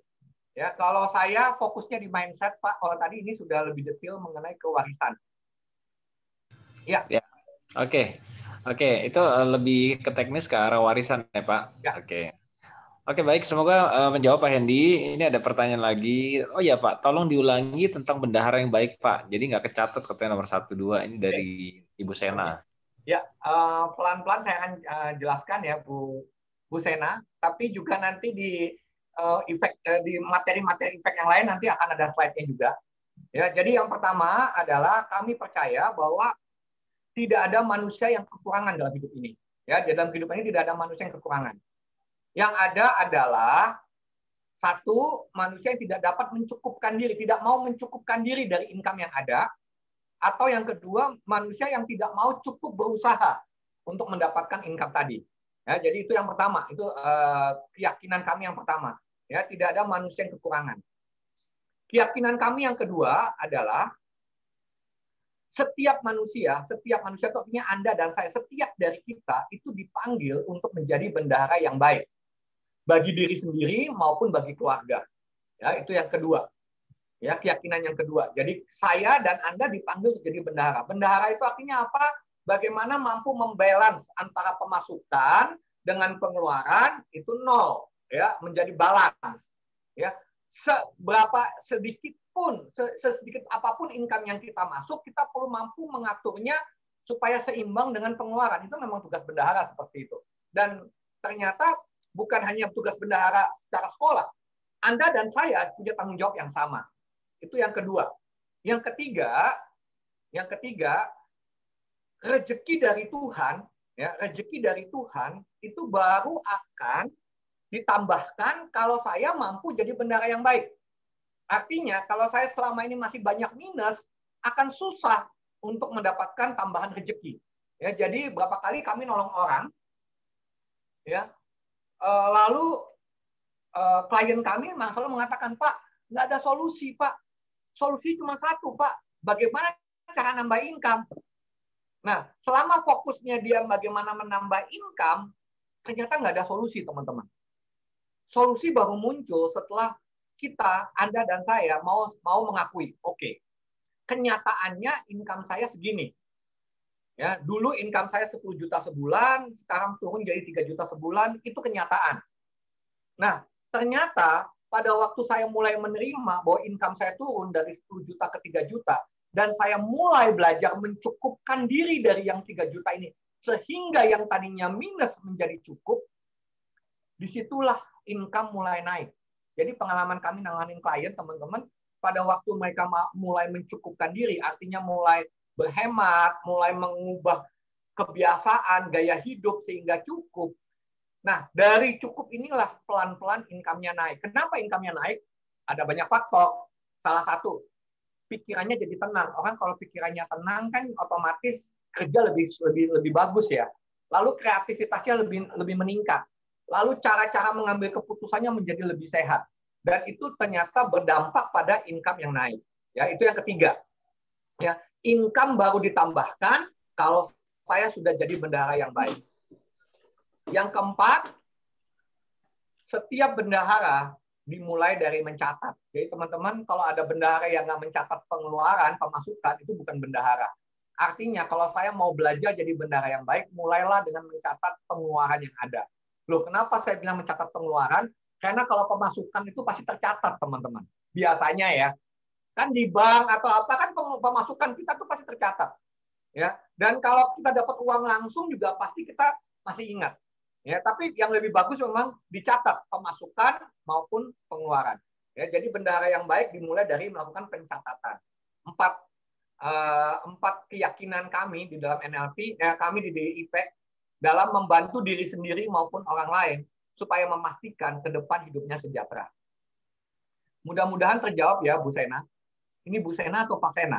Ya, kalau saya fokusnya di mindset Pak. Kalau tadi ini sudah lebih detail mengenai kewarisan. Ya. Ya. Oke, itu lebih ke teknis ke arah warisan ya Pak. Ya. Oke, baik. Semoga menjawab Pak Hendy. Ini ada pertanyaan lagi. Oh ya Pak, tolong diulangi tentang bendahara yang baik Pak. Jadi nggak kecatat katanya nomor 1, 2. Ini dari Ibu Sena. Ya, pelan-pelan saya akan jelaskan ya Bu Sena. Tapi juga nanti di materi-materi efek yang lain nanti akan ada slide-nya juga. Ya, jadi yang pertama adalah kami percaya bahwa tidak ada manusia yang kekurangan dalam hidup ini. Ya, dalam hidup ini tidak ada manusia yang kekurangan. Yang ada adalah satu, manusia yang tidak dapat mencukupkan diri, tidak mau mencukupkan diri dari income yang ada, atau yang kedua, manusia yang tidak mau cukup berusaha untuk mendapatkan income tadi. Ya, jadi itu yang pertama, itu keyakinan kami yang pertama. Ya, tidak ada manusia yang kekurangan. Keyakinan kami yang kedua adalah setiap manusia itu artinya Anda dan saya, setiap dari kita itu dipanggil untuk menjadi bendahara yang baik bagi diri sendiri maupun bagi keluarga. Ya, itu yang kedua. Ya, keyakinan yang kedua. Jadi saya dan Anda dipanggil menjadi bendahara. Bendahara itu artinya apa? Bagaimana mampu membalance antara pemasukan dengan pengeluaran itu nol, ya, menjadi balance. Ya, sedikit apapun income yang kita masuk, kita perlu mampu mengaturnya supaya seimbang dengan pengeluaran. Itu memang tugas bendahara seperti itu. Dan ternyata bukan hanya tugas bendahara secara sekolah. Anda dan saya punya tanggung jawab yang sama. Itu yang kedua. Yang ketiga, rezeki dari Tuhan, ya, rezeki dari Tuhan itu baru akan ditambahkan kalau saya mampu jadi bendahara yang baik. Artinya, kalau saya selama ini masih banyak minus, akan susah untuk mendapatkan tambahan rezeki. Ya, jadi berapa kali kami nolong orang, ya, lalu klien kami selalu mengatakan, Pak, nggak ada solusi, Pak. Solusi cuma satu, Pak. Bagaimana cara nambah income? Nah, selama fokusnya dia bagaimana menambah income, ternyata nggak ada solusi, teman-teman. Solusi baru muncul setelah kita, Anda dan saya mau mengakui, oke, kenyataannya income saya segini. Ya, dulu income saya 10 juta sebulan, sekarang turun jadi 3 juta sebulan, itu kenyataan. Nah, ternyata pada waktu saya mulai menerima bahwa income saya turun dari 10 juta ke 3 juta, dan saya mulai belajar mencukupkan diri dari yang 3 juta ini, sehingga yang tadinya minus menjadi cukup, disitulah income mulai naik. Jadi pengalaman kami nanganin klien, teman-teman, pada waktu mereka mulai mencukupkan diri, artinya mulai berhemat, mulai mengubah kebiasaan, gaya hidup sehingga cukup. Nah, dari cukup inilah pelan-pelan income-nya naik. Kenapa income-nya naik? Ada banyak faktor. Salah satu, pikirannya jadi tenang. Orang kalau pikirannya tenang kan otomatis kerja lebih bagus ya. Lalu kreativitasnya lebih meningkat. Lalu cara-cara mengambil keputusannya menjadi lebih sehat. Dan itu ternyata berdampak pada income yang naik. Ya, itu yang ketiga. Ya, income baru ditambahkan kalau saya sudah jadi bendahara yang baik. Yang keempat, setiap bendahara dimulai dari mencatat. Jadi teman-teman, kalau ada bendahara yang nggak mencatat pengeluaran, pemasukan, itu bukan bendahara. Artinya kalau saya mau belajar jadi bendahara yang baik, mulailah dengan mencatat pengeluaran yang ada. Loh, kenapa saya bilang mencatat pengeluaran? Karena kalau pemasukan itu pasti tercatat, teman-teman. Biasanya ya. Kan di bank atau apa kan pemasukan kita tuh pasti tercatat. Ya. Dan kalau kita dapat uang langsung juga pasti kita masih ingat. Ya, tapi yang lebih bagus memang dicatat pemasukan maupun pengeluaran. Ya, jadi bendahara yang baik dimulai dari melakukan pencatatan. Empat keyakinan kami di dalam NLP, kami di DI Effect dalam membantu diri sendiri maupun orang lain supaya memastikan ke depan hidupnya sejahtera. Mudah-mudahan terjawab ya, Bu Sena. Ini Bu Sena atau Pak Sena?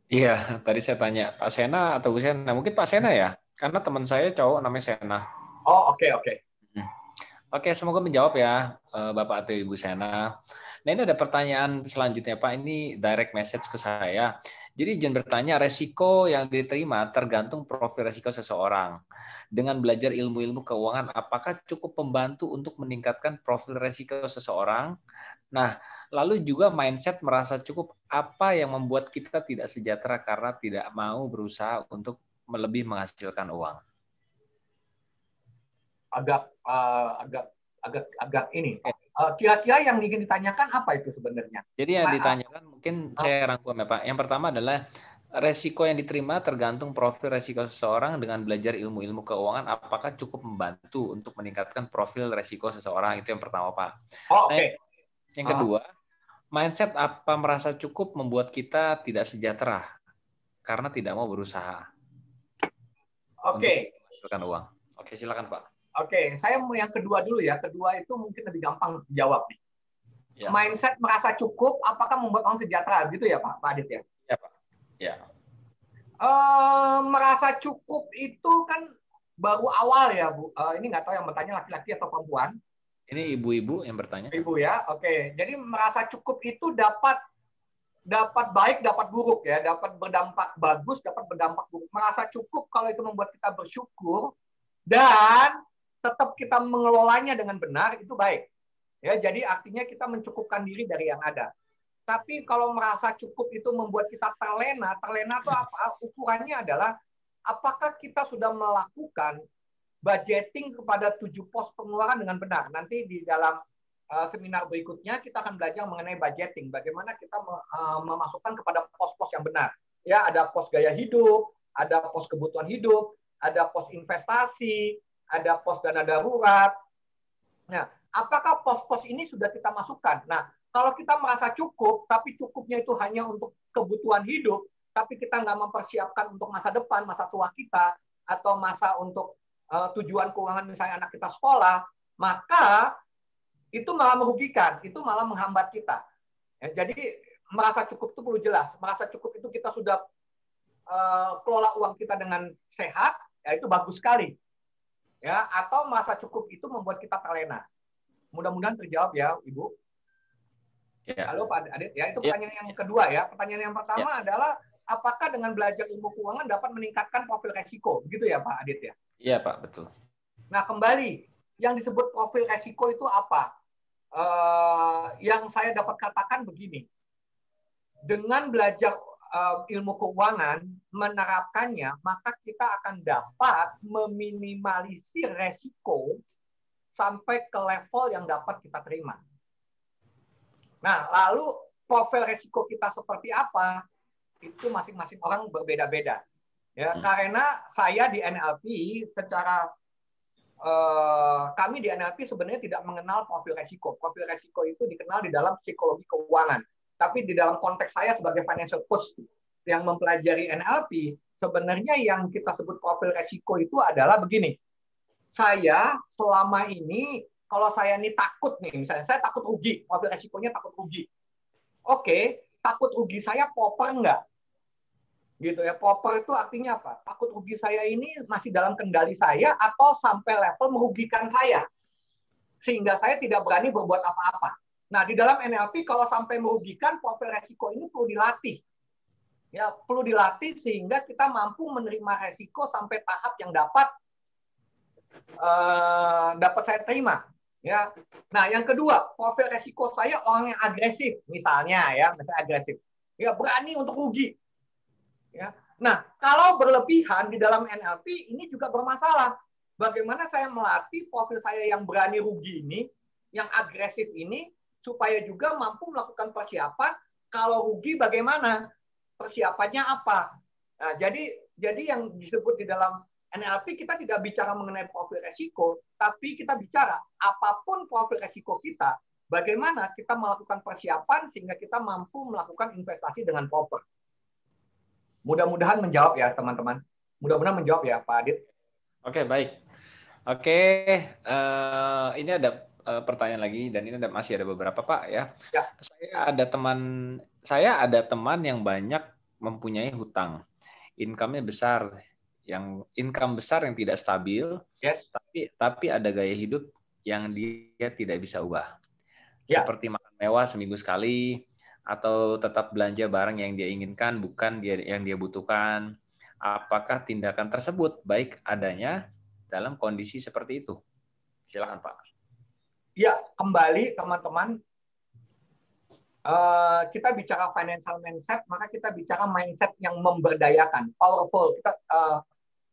Iya, tadi saya tanya Pak Sena atau Bu Sena. Mungkin Pak Sena ya, karena teman saya cowok namanya Sena. Oh, oke. Oke, semoga menjawab ya Bapak atau Ibu Sena. Nah, ini ada pertanyaan selanjutnya Pak. Ini direct message ke saya. Jadi izin bertanya, resiko yang diterima tergantung profil resiko seseorang. Dengan belajar ilmu-ilmu keuangan, apakah cukup membantu untuk meningkatkan profil resiko seseorang? Nah, lalu juga mindset merasa cukup, apa yang membuat kita tidak sejahtera karena tidak mau berusaha untuk lebih menghasilkan uang? Agak ini. Kira-kira yang ingin ditanyakan apa itu sebenarnya? Jadi yang ditanyakan mungkin saya rangkum ya Pak. Yang pertama adalah resiko yang diterima tergantung profil resiko seseorang. Dengan belajar ilmu-ilmu keuangan, apakah cukup membantu untuk meningkatkan profil resiko seseorang? Itu yang pertama Pak. Oh, oke. Yang kedua, mindset apa merasa cukup membuat kita tidak sejahtera karena tidak mau berusaha untuk menghasilkan uang. Oke, silakan Pak. Oke, saya mau yang kedua dulu ya. Kedua itu mungkin lebih gampang dijawab nih. Ya. Mindset merasa cukup, apakah membuat orang sejahtera? Gitu ya Pak Adit ya? Ya Pak. Ya. Merasa cukup itu kan baru awal ya Bu. Ini nggak tahu yang bertanya laki-laki atau perempuan. Ini ibu-ibu yang bertanya. Ibu ya, oke. Jadi merasa cukup itu dapat baik, dapat buruk ya. Dapat berdampak bagus, dapat berdampak buruk. Merasa cukup kalau itu membuat kita bersyukur dan tetap kita mengelolanya dengan benar, itu baik. Ya, jadi artinya kita mencukupkan diri dari yang ada. Tapi kalau merasa cukup itu membuat kita terlena itu apa? Ukurannya adalah apakah kita sudah melakukan budgeting kepada 7 pos pengeluaran dengan benar. Nanti di dalam seminar berikutnya kita akan belajar mengenai budgeting, bagaimana kita memasukkan kepada pos-pos yang benar. Ya, ada pos gaya hidup, ada pos kebutuhan hidup, ada pos investasi, ada pos dana darurat. Nah, apakah pos-pos ini sudah kita masukkan? Nah, kalau kita merasa cukup, tapi cukupnya itu hanya untuk kebutuhan hidup, tapi kita nggak mempersiapkan untuk masa depan, masa tua kita, atau masa untuk tujuan keuangan misalnya anak kita sekolah, maka itu malah merugikan, itu malah menghambat kita. Ya, jadi merasa cukup itu perlu jelas. Merasa cukup itu kita sudah kelola uang kita dengan sehat, ya itu bagus sekali. Ya, atau merasa cukup itu membuat kita terlena. Mudah-mudahan terjawab ya, Ibu. Ya. Halo Pak Adit, ya itu pertanyaan yang kedua ya. Pertanyaan yang pertama adalah apakah dengan belajar ilmu keuangan dapat meningkatkan profil resiko? Begitu ya Pak Adit ya? Iya Pak, betul. Nah kembali, yang disebut profil resiko itu apa? Yang saya dapat katakan begini, dengan belajar ilmu keuangan menerapkannya, maka kita akan dapat meminimalisir resiko sampai ke level yang dapat kita terima. Nah, lalu profil resiko kita seperti apa? Itu masing-masing orang berbeda-beda. Ya, karena saya di NLP secara kami di NLP sebenarnya tidak mengenal profil resiko. Profil resiko itu dikenal di dalam psikologi keuangan. Tapi di dalam konteks saya sebagai financial coach yang mempelajari NLP, sebenarnya yang kita sebut profil resiko itu adalah begini. Saya selama ini, kalau saya ini takut nih, misalnya saya takut rugi, profil resikonya takut rugi. Oke, takut rugi saya proper enggak? Gitu ya, proper itu artinya apa? Takut rugi saya ini masih dalam kendali saya atau sampai level merugikan saya. Sehingga saya tidak berani berbuat apa-apa. Nah, di dalam NLP kalau sampai merugikan, profil resiko ini perlu dilatih. Ya, perlu dilatih sehingga kita mampu menerima resiko sampai tahap yang dapat saya terima. Ya. Nah, yang kedua, profil resiko saya orang yang agresif, misalnya agresif. Ya, berani untuk rugi. Ya. Nah, kalau berlebihan di dalam NLP ini juga bermasalah. Bagaimana saya melatih profil saya yang berani rugi ini, yang agresif ini, supaya juga mampu melakukan persiapan. Kalau rugi bagaimana? Persiapannya apa? Nah, jadi yang disebut di dalam NLP kita tidak bicara mengenai profil resiko, tapi kita bicara apapun profil resiko kita, bagaimana kita melakukan persiapan sehingga kita mampu melakukan investasi dengan proper. Mudah-mudahan menjawab ya teman-teman. Mudah-mudahan menjawab ya Pak Adit. Oke, baik. Oke, ini ada pertanyaan lagi dan ini masih ada beberapa Pak ya. Saya ada teman yang banyak mempunyai hutang, income-nya besar, yang tidak stabil, tapi ada gaya hidup yang dia tidak bisa ubah, seperti makan mewah seminggu sekali, atau tetap belanja barang yang dia inginkan bukan yang dia butuhkan. Apakah tindakan tersebut baik adanya dalam kondisi seperti itu? Silakan Pak. Ya, kembali teman-teman, kita bicara financial mindset, maka kita bicara mindset yang memberdayakan, powerful.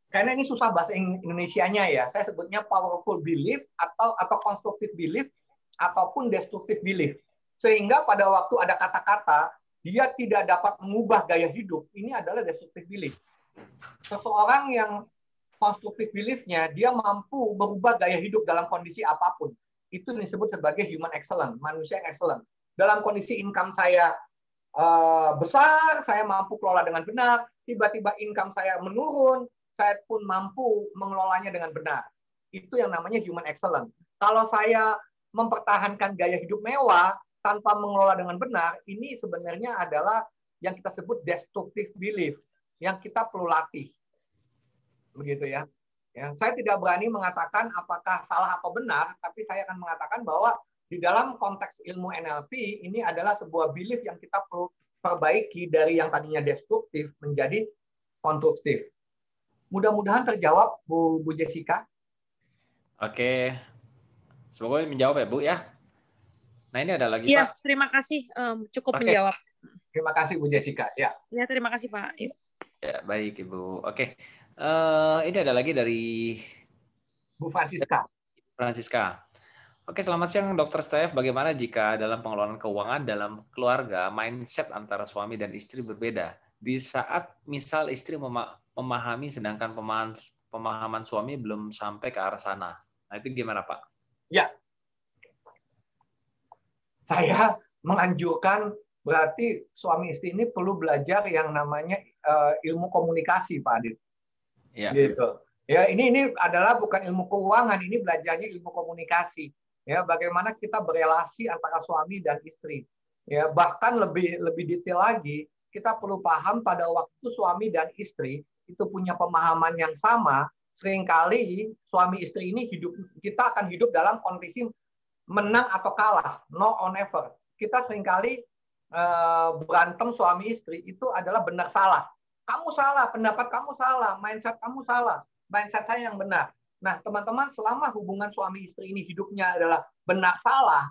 Karena ini susah bahasa Indonesianya ya, saya sebutnya powerful belief atau constructive belief ataupun destructive belief. Sehingga pada waktu ada kata-kata dia tidak dapat mengubah gaya hidup, ini adalah destructive belief. Seseorang yang constructive belief-nya, dia mampu berubah gaya hidup dalam kondisi apapun. Itu disebut sebagai human excellence, manusia yang excellent. Dalam kondisi income saya besar, saya mampu kelola dengan benar. Tiba-tiba income saya menurun, saya pun mampu mengelolanya dengan benar. Itu yang namanya human excellence. Kalau saya mempertahankan gaya hidup mewah tanpa mengelola dengan benar, ini sebenarnya adalah yang kita sebut destructive belief, yang kita perlu latih. Begitu ya. Saya tidak berani mengatakan apakah salah atau benar, tapi saya akan mengatakan bahwa di dalam konteks ilmu NLP, ini adalah sebuah belief yang kita perlu perbaiki dari yang tadinya destruktif menjadi konstruktif. Mudah-mudahan terjawab, Bu Jessica. Oke. Semoga menjawab ya, Bu ya. Nah, ini ada lagi, Pak. Iya, terima kasih. Cukup menjawab. Terima kasih, Bu Jessica. Ya, terima kasih, Pak. Ya, baik, Ibu. Oke. Ini ada lagi dari Bu Francisca. Oke, selamat siang Dr. Steph. Bagaimana jika dalam pengelolaan keuangan dalam keluarga, mindset antara suami dan istri berbeda? Di saat misal istri memahami sedangkan pemahaman suami belum sampai ke arah sana. Nah, itu gimana, Pak? Ya. Saya menganjurkan berarti suami istri ini perlu belajar yang namanya ilmu komunikasi, Pak Adit. Ya. Gitu. Ya, ini adalah bukan ilmu keuangan, ini belajarnya ilmu komunikasi. Ya, bagaimana kita berelasi antara suami dan istri. Ya, bahkan lebih detail lagi, kita perlu paham pada waktu suami dan istri itu punya pemahaman yang sama, seringkali suami istri ini kita akan hidup dalam kondisi menang atau kalah, no or never. Kita seringkali berantem suami istri itu adalah benar salah. Kamu salah, pendapat kamu salah, mindset kamu salah, mindset saya yang benar. Nah, teman-teman, selama hubungan suami istri ini hidupnya adalah benar salah,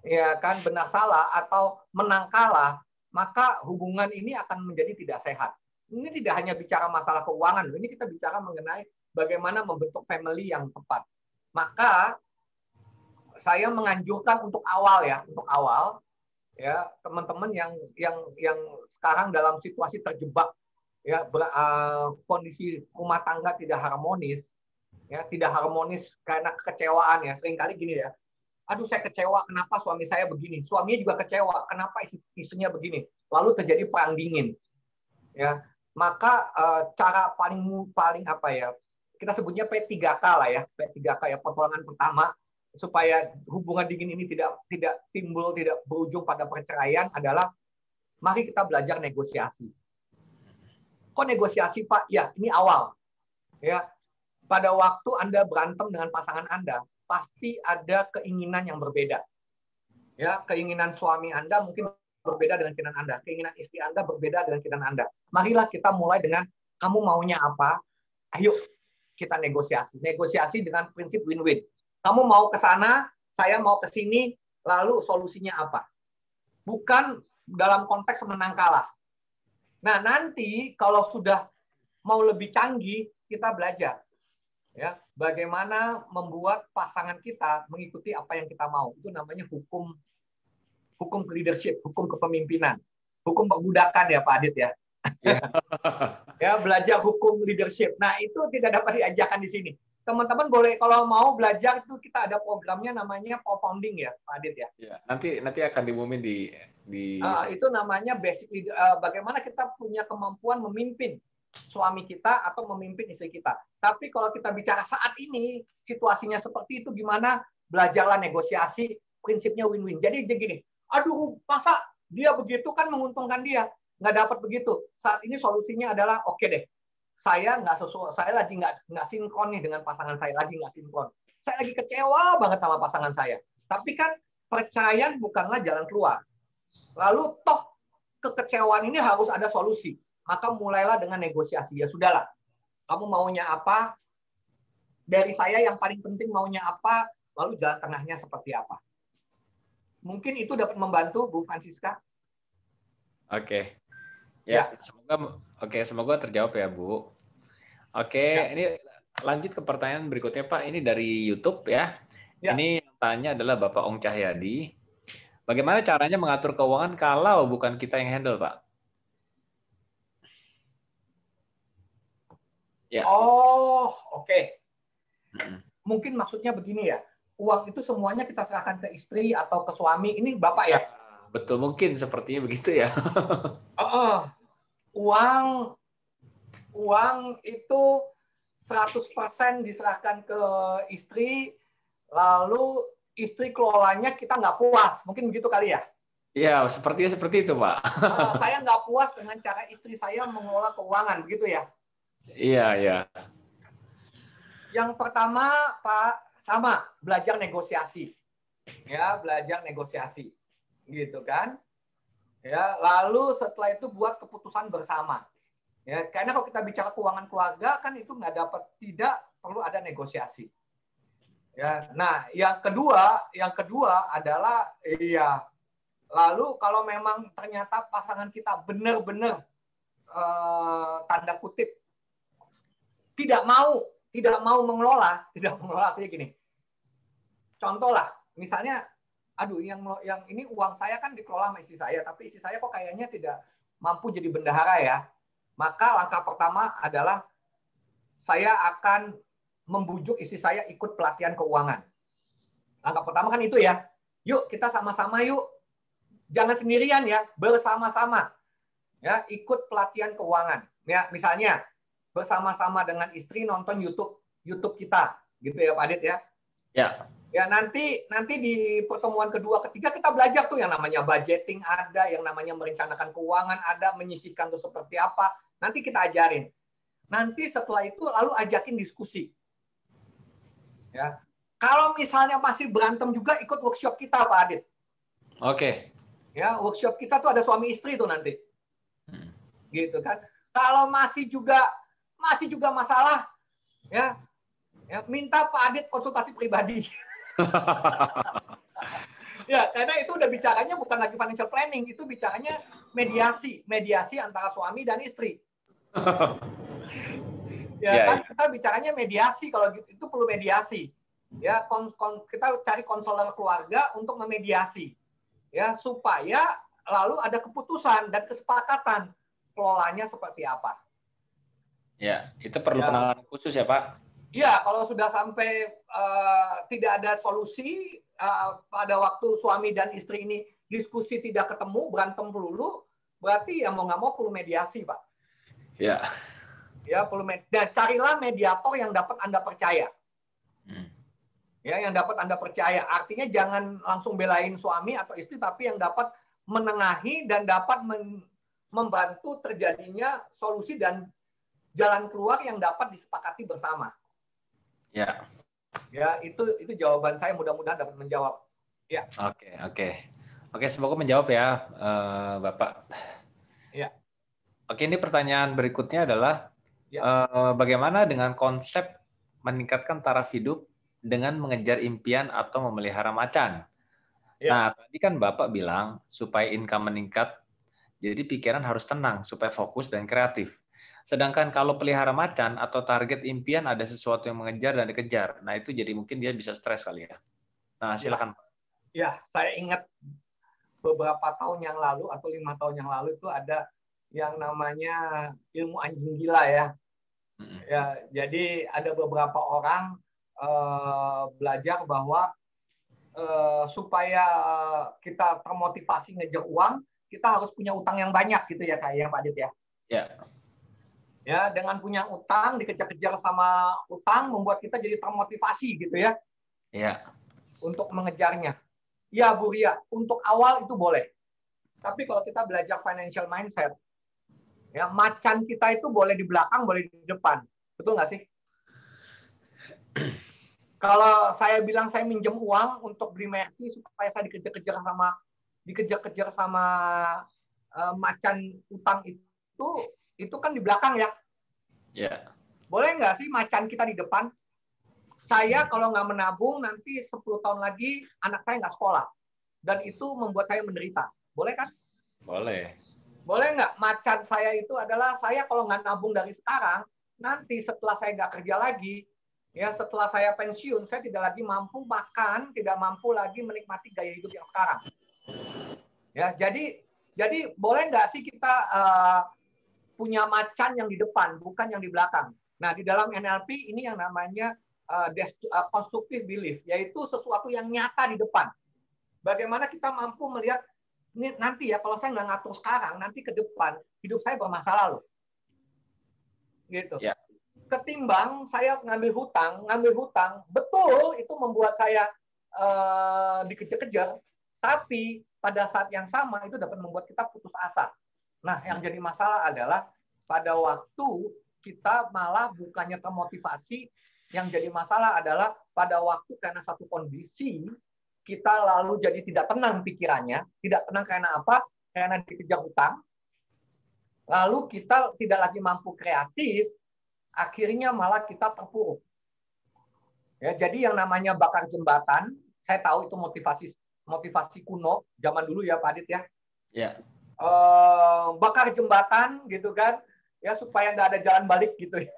ya kan, benar salah atau menang kalah, maka hubungan ini akan menjadi tidak sehat. Ini tidak hanya bicara masalah keuangan, ini kita bicara mengenai bagaimana membentuk family yang tepat. Maka saya menganjurkan untuk awal ya teman-teman yang sekarang dalam situasi terjebak ya kondisi rumah tangga tidak harmonis karena kekecewaan ya. Seringkali gini ya, aduh saya kecewa kenapa suami saya begini, suaminya juga kecewa kenapa istrinya begini, lalu terjadi perang dingin ya. Maka cara paling apa ya, kita sebutnya P3K lah ya, P3K ya, pertolongan pertama supaya hubungan dingin ini tidak timbul, tidak berujung pada perceraian adalah mari kita belajar negosiasi. Kok negosiasi Pak? Ya, ini awal. Ya, pada waktu Anda berantem dengan pasangan Anda, pasti ada keinginan yang berbeda. Ya, keinginan suami Anda mungkin berbeda dengan keinginan Anda, keinginan istri Anda berbeda dengan keinginan Anda. Marilah kita mulai dengan kamu maunya apa? Ayo kita negosiasi. Negosiasi dengan prinsip win-win. Kamu mau ke sana, saya mau ke sini, lalu solusinya apa? Bukan dalam konteks menang kalah. Nah, nanti kalau sudah mau lebih canggih, kita belajar ya, bagaimana membuat pasangan kita mengikuti apa yang kita mau. Itu namanya hukum leadership, hukum kepemimpinan, hukum perbudakan ya Pak Adit ya. Ya, belajar hukum leadership. Nah, itu tidak dapat diajarkan di sini. Teman-teman boleh kalau mau belajar itu kita ada programnya namanya co-founding ya, Pak Adit ya. Ya, nanti akan diumumin di itu namanya basic bagaimana kita punya kemampuan memimpin suami kita atau memimpin istri kita. Tapi kalau kita bicara saat ini situasinya seperti itu, gimana belajarlah negosiasi, prinsipnya win-win. Jadi gini, aduh masa dia begitu kan menguntungkan dia, nggak dapat begitu. Saat ini solusinya adalah oke deh. Saya lagi nggak sinkron nih dengan pasangan saya, lagi nggak sinkron. Saya lagi kecewa banget sama pasangan saya. Tapi kan perceraian bukanlah jalan keluar. Lalu toh kekecewaan ini harus ada solusi. Maka mulailah dengan negosiasi. Ya sudahlah, kamu maunya apa? Dari saya yang paling penting maunya apa? Lalu jalan tengahnya seperti apa? Mungkin itu dapat membantu Bu Francisca. Oke. Ya, semoga terjawab ya, Bu. Oke, ini lanjut ke pertanyaan berikutnya, Pak. Ini dari YouTube ya. Ini yang tanya adalah Bapak Ong Cahyadi. Bagaimana caranya mengatur keuangan kalau bukan kita yang handle, Pak? Ya. Oh, oke. Mungkin maksudnya begini ya. Uang itu semuanya kita serahkan ke istri atau ke suami. Ini Bapak ya? Betul, mungkin sepertinya begitu ya. Uang itu 100% diserahkan ke istri, lalu istri kelolanya kita nggak puas. Mungkin begitu kali ya? Iya, sepertinya seperti itu, Pak. Saya nggak puas dengan cara istri saya mengelola keuangan, begitu ya? Iya. Yang pertama, Pak, sama, belajar negosiasi. Ya, belajar negosiasi. Gitu kan? Ya, lalu setelah itu buat keputusan bersama. Ya, karena kalau kita bicara keuangan keluarga kan itu tidak perlu ada negosiasi. Ya, nah yang kedua adalah lalu kalau memang ternyata pasangan kita benar-benar tanda kutip tidak mau mengelola artinya gini. Contoh lah, misalnya aduh yang ini uang saya kan dikelola sama istri saya, tapi istri saya kok kayaknya tidak mampu jadi bendahara ya. Maka langkah pertama adalah saya akan membujuk istri saya ikut pelatihan keuangan. Langkah pertama kan itu ya. Yuk kita sama-sama yuk. Jangan sendirian ya, bersama-sama. Ya, ikut pelatihan keuangan. Ya, misalnya bersama-sama dengan istri nonton YouTube kita, gitu ya Pak Adit ya. Ya. Ya nanti di pertemuan kedua ketiga kita belajar tuh yang namanya budgeting ada, yang namanya merencanakan keuangan ada, menyisihkan tuh seperti apa. Nanti kita ajarin. Nanti setelah itu lalu ajakin diskusi. Ya. Kalau misalnya masih berantem juga ikut workshop kita Pak Adit. Oke. Ya, workshop kita tuh ada suami istri tuh nanti. Gitu kan. Kalau masih juga masalah ya minta Pak Adit konsultasi pribadi. Ya, karena itu udah bicaranya bukan lagi financial planning, itu bicaranya mediasi antara suami dan istri. Ya kan, kita bicaranya mediasi, kalau gitu itu perlu mediasi. Ya, kita cari konselor keluarga untuk memediasi. Ya, supaya lalu ada keputusan dan kesepakatan kelolanya seperti apa. Ya, itu perlu penanganan khusus ya, Pak? Ya, kalau sudah sampai tidak ada solusi, pada waktu suami dan istri ini diskusi tidak ketemu, berantem melulu, berarti ya mau nggak mau perlu mediasi, Pak. Ya. Ya, perlu dan carilah mediator yang dapat Anda percaya. Ya, yang dapat Anda percaya. Artinya jangan langsung belain suami atau istri, tapi yang dapat menengahi dan dapat membantu terjadinya solusi dan jalan keluar yang dapat disepakati bersama. Ya. Ya, itu jawaban saya, mudah-mudahan dapat menjawab. Ya. Oke, semoga menjawab ya, Bapak. Ya. Oke, ini pertanyaan berikutnya adalah bagaimana dengan konsep meningkatkan taraf hidup dengan mengejar impian atau memelihara macan? Ya. Nah, tadi kan Bapak bilang supaya income meningkat, jadi pikiran harus tenang supaya fokus dan kreatif. Sedangkan kalau pelihara macan atau target impian ada sesuatu yang mengejar dan dikejar. Nah, itu jadi mungkin dia bisa stres kali ya. Nah, silakan. Ya, saya ingat beberapa tahun yang lalu atau 5 tahun yang lalu itu ada yang namanya ilmu anjing gila ya. Ya, jadi ada beberapa orang belajar bahwa supaya kita termotivasi ngejar uang, kita harus punya utang yang banyak gitu ya, kayak Pak Adit ya. Ya. Ya, dengan punya utang, dikejar-kejar sama utang, membuat kita jadi termotivasi gitu ya. Iya. Untuk mengejarnya. Ya, Bu Ria, untuk awal itu boleh. Tapi kalau kita belajar financial mindset, ya macan kita itu boleh di belakang, boleh di depan. Betul nggak sih? Kalau saya bilang saya minjem uang untuk beli Mercy supaya saya dikejar-kejar sama macan utang itu kan di belakang ya. Ya. Boleh nggak sih macan kita di depan? Saya kalau nggak menabung nanti 10 tahun lagi anak saya nggak sekolah. Dan itu membuat saya menderita. Boleh kan? Boleh. Boleh nggak? Macan saya itu adalah saya kalau nggak nabung dari sekarang, nanti setelah saya nggak kerja lagi, ya setelah saya pensiun, saya tidak lagi mampu makan, tidak mampu lagi menikmati gaya hidup yang sekarang. Ya, jadi boleh nggak sih kita punya macan yang di depan, bukan yang di belakang. Nah, di dalam NLP ini yang namanya constructive belief, yaitu sesuatu yang nyata di depan. Bagaimana kita mampu melihat, ini nanti ya, kalau saya nggak ngatur sekarang, nanti ke depan, hidup saya bermasalah loh. Gitu. Ya. Ketimbang saya ngambil hutang, betul itu membuat saya dikejar-kejar, tapi pada saat yang sama itu dapat membuat kita putus asa. Nah, yang jadi masalah adalah pada waktu kita malah bukannya termotivasi, yang jadi masalah adalah pada waktu karena satu kondisi kita lalu jadi tidak tenang pikirannya, tidak tenang karena apa? Karena dikejar hutang. Lalu kita tidak lagi mampu kreatif, akhirnya malah kita terpuruk. Ya, jadi yang namanya bakar jembatan, saya tahu itu motivasi kuno zaman dulu ya Pak Adit ya. Ya. Bakar jembatan gitu kan, ya supaya nggak ada jalan balik gitu ya.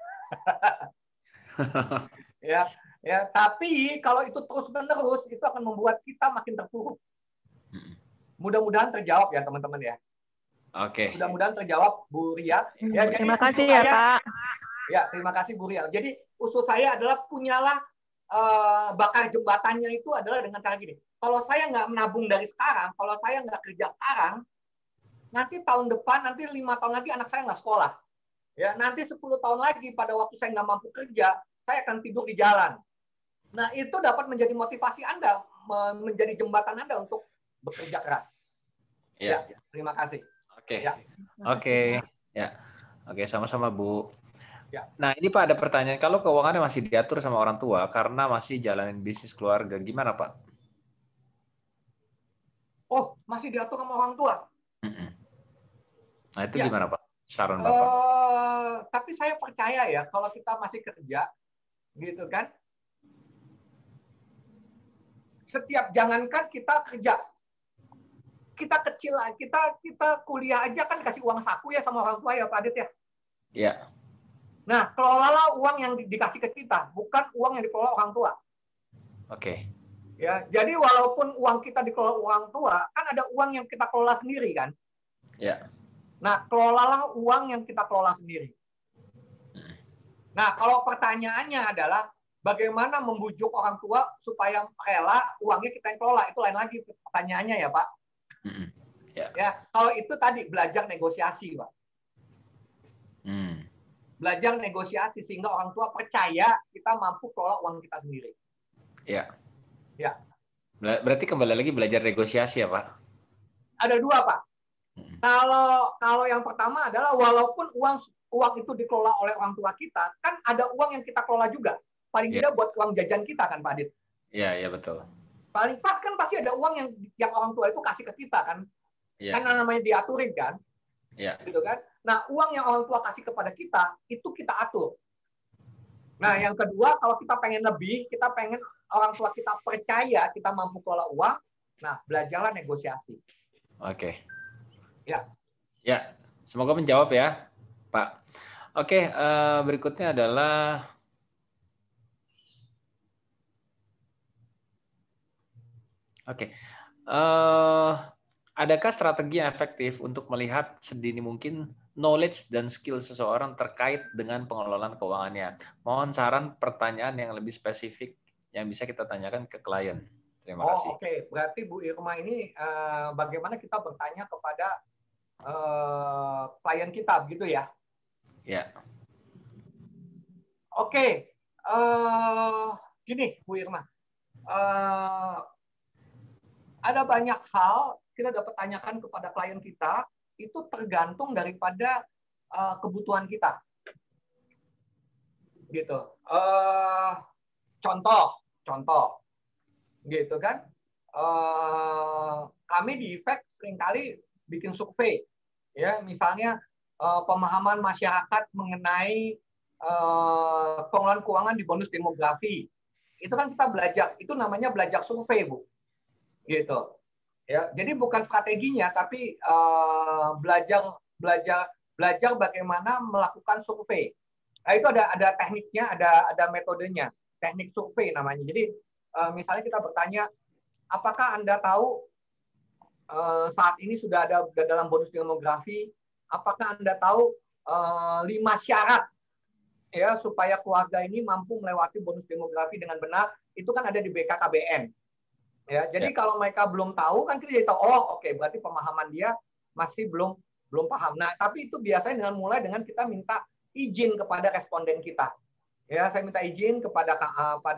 Ya, tapi kalau itu terus-menerus itu akan membuat kita makin terpuruk. Mudah-mudahan terjawab ya teman-teman ya. Oke. Mudah-mudahan terjawab Bu Ria. Ya, terima kasih ya Pak. Ya, terima kasih Bu Ria. Jadi usul saya adalah punyalah bakar jembatannya itu adalah dengan cara gini. Kalau saya nggak menabung dari sekarang, kalau saya nggak kerja sekarang, nanti tahun depan, nanti 5 tahun lagi anak saya nggak sekolah. Ya, nanti 10 tahun lagi pada waktu saya nggak mampu kerja, saya akan tidur di jalan. Nah, itu dapat menjadi motivasi Anda, menjadi jembatan Anda untuk bekerja keras. Ya, terima kasih. Oke. Ya. Oke. Ya. Oke, sama-sama Bu. Ya. Nah, ini Pak ada pertanyaan. Kalau keuangannya masih diatur sama orang tua karena masih jalanin bisnis keluarga, gimana Pak? Oh, masih diatur sama orang tua? Nah, itu gimana Pak? Saran Bapak. Tapi saya percaya ya, kalau kita masih kerja, gitu kan, setiap jangankan kita kerja, kita kecil, kita kuliah aja kan kasih uang saku ya sama orang tua ya Pak Adit ya. Iya. Nah, kelolalah uang yang dikasih ke kita, bukan uang yang dikelola orang tua. Oke. Ya, jadi walaupun uang kita dikelola orang tua, kan ada uang yang kita kelola sendiri kan. Iya. Nah, kelolalah uang yang kita kelola sendiri. Nah, kalau pertanyaannya adalah bagaimana membujuk orang tua supaya rela uangnya kita yang kelola, itu lain lagi pertanyaannya ya Pak. Ya, kalau itu tadi belajar negosiasi Pak. Belajar negosiasi sehingga orang tua percaya kita mampu kelola uang kita sendiri. Ya. Ya. Berarti kembali lagi belajar negosiasi ya Pak? Ada dua Pak. Kalau yang pertama adalah walaupun uang itu dikelola oleh orang tua kita, kan ada uang yang kita kelola juga. Paling tidak buat uang jajan kita kan Pak Adit. Iya, iya betul. Paling pas kan pasti ada uang yang orang tua itu kasih ke kita kan. Ya. Kan namanya diaturin kan. Iya. Gitu kan. Nah, uang yang orang tua kasih kepada kita, itu kita atur. Nah, yang kedua, kalau kita pengen lebih, kita pengen orang tua kita percaya kita mampu kelola uang, nah, belajarlah negosiasi. Oke. Ya. Ya, semoga menjawab ya, Pak. Oke, berikutnya adalah adakah strategi yang efektif untuk melihat sedini mungkin knowledge dan skill seseorang terkait dengan pengelolaan keuangannya? Mohon saran pertanyaan yang lebih spesifik yang bisa kita tanyakan ke klien. Terima kasih. Oke. Berarti Bu Irma ini bagaimana kita bertanya kepada klien kita, begitu ya? Ya. Oke. Gini, Bu Irma. Ada banyak hal kita dapat tanyakan kepada klien kita, itu tergantung daripada kebutuhan kita. Gitu. Contoh. Gitu kan. Kami di Efek seringkali bikin survei. Ya, misalnya pemahaman masyarakat mengenai pengelolaan keuangan di bonus demografi. Itu kan kita belajar, itu namanya belajar survei, Bu. Gitu. Ya, jadi bukan strateginya, tapi belajar bagaimana melakukan survei. Nah, itu ada tekniknya, ada metodenya, teknik survei namanya. Jadi misalnya kita bertanya, apakah Anda tahu saat ini sudah ada dalam bonus demografi? Apakah Anda tahu 5 syarat ya supaya keluarga ini mampu melewati bonus demografi dengan benar? Itu kan ada di BKKBN. Ya, jadi kalau mereka belum tahu kan kita jadi tahu, oh oke, berarti pemahaman dia masih belum paham. Nah, tapi itu biasanya mulai dengan kita minta izin kepada responden kita. Ya, saya minta izin kepada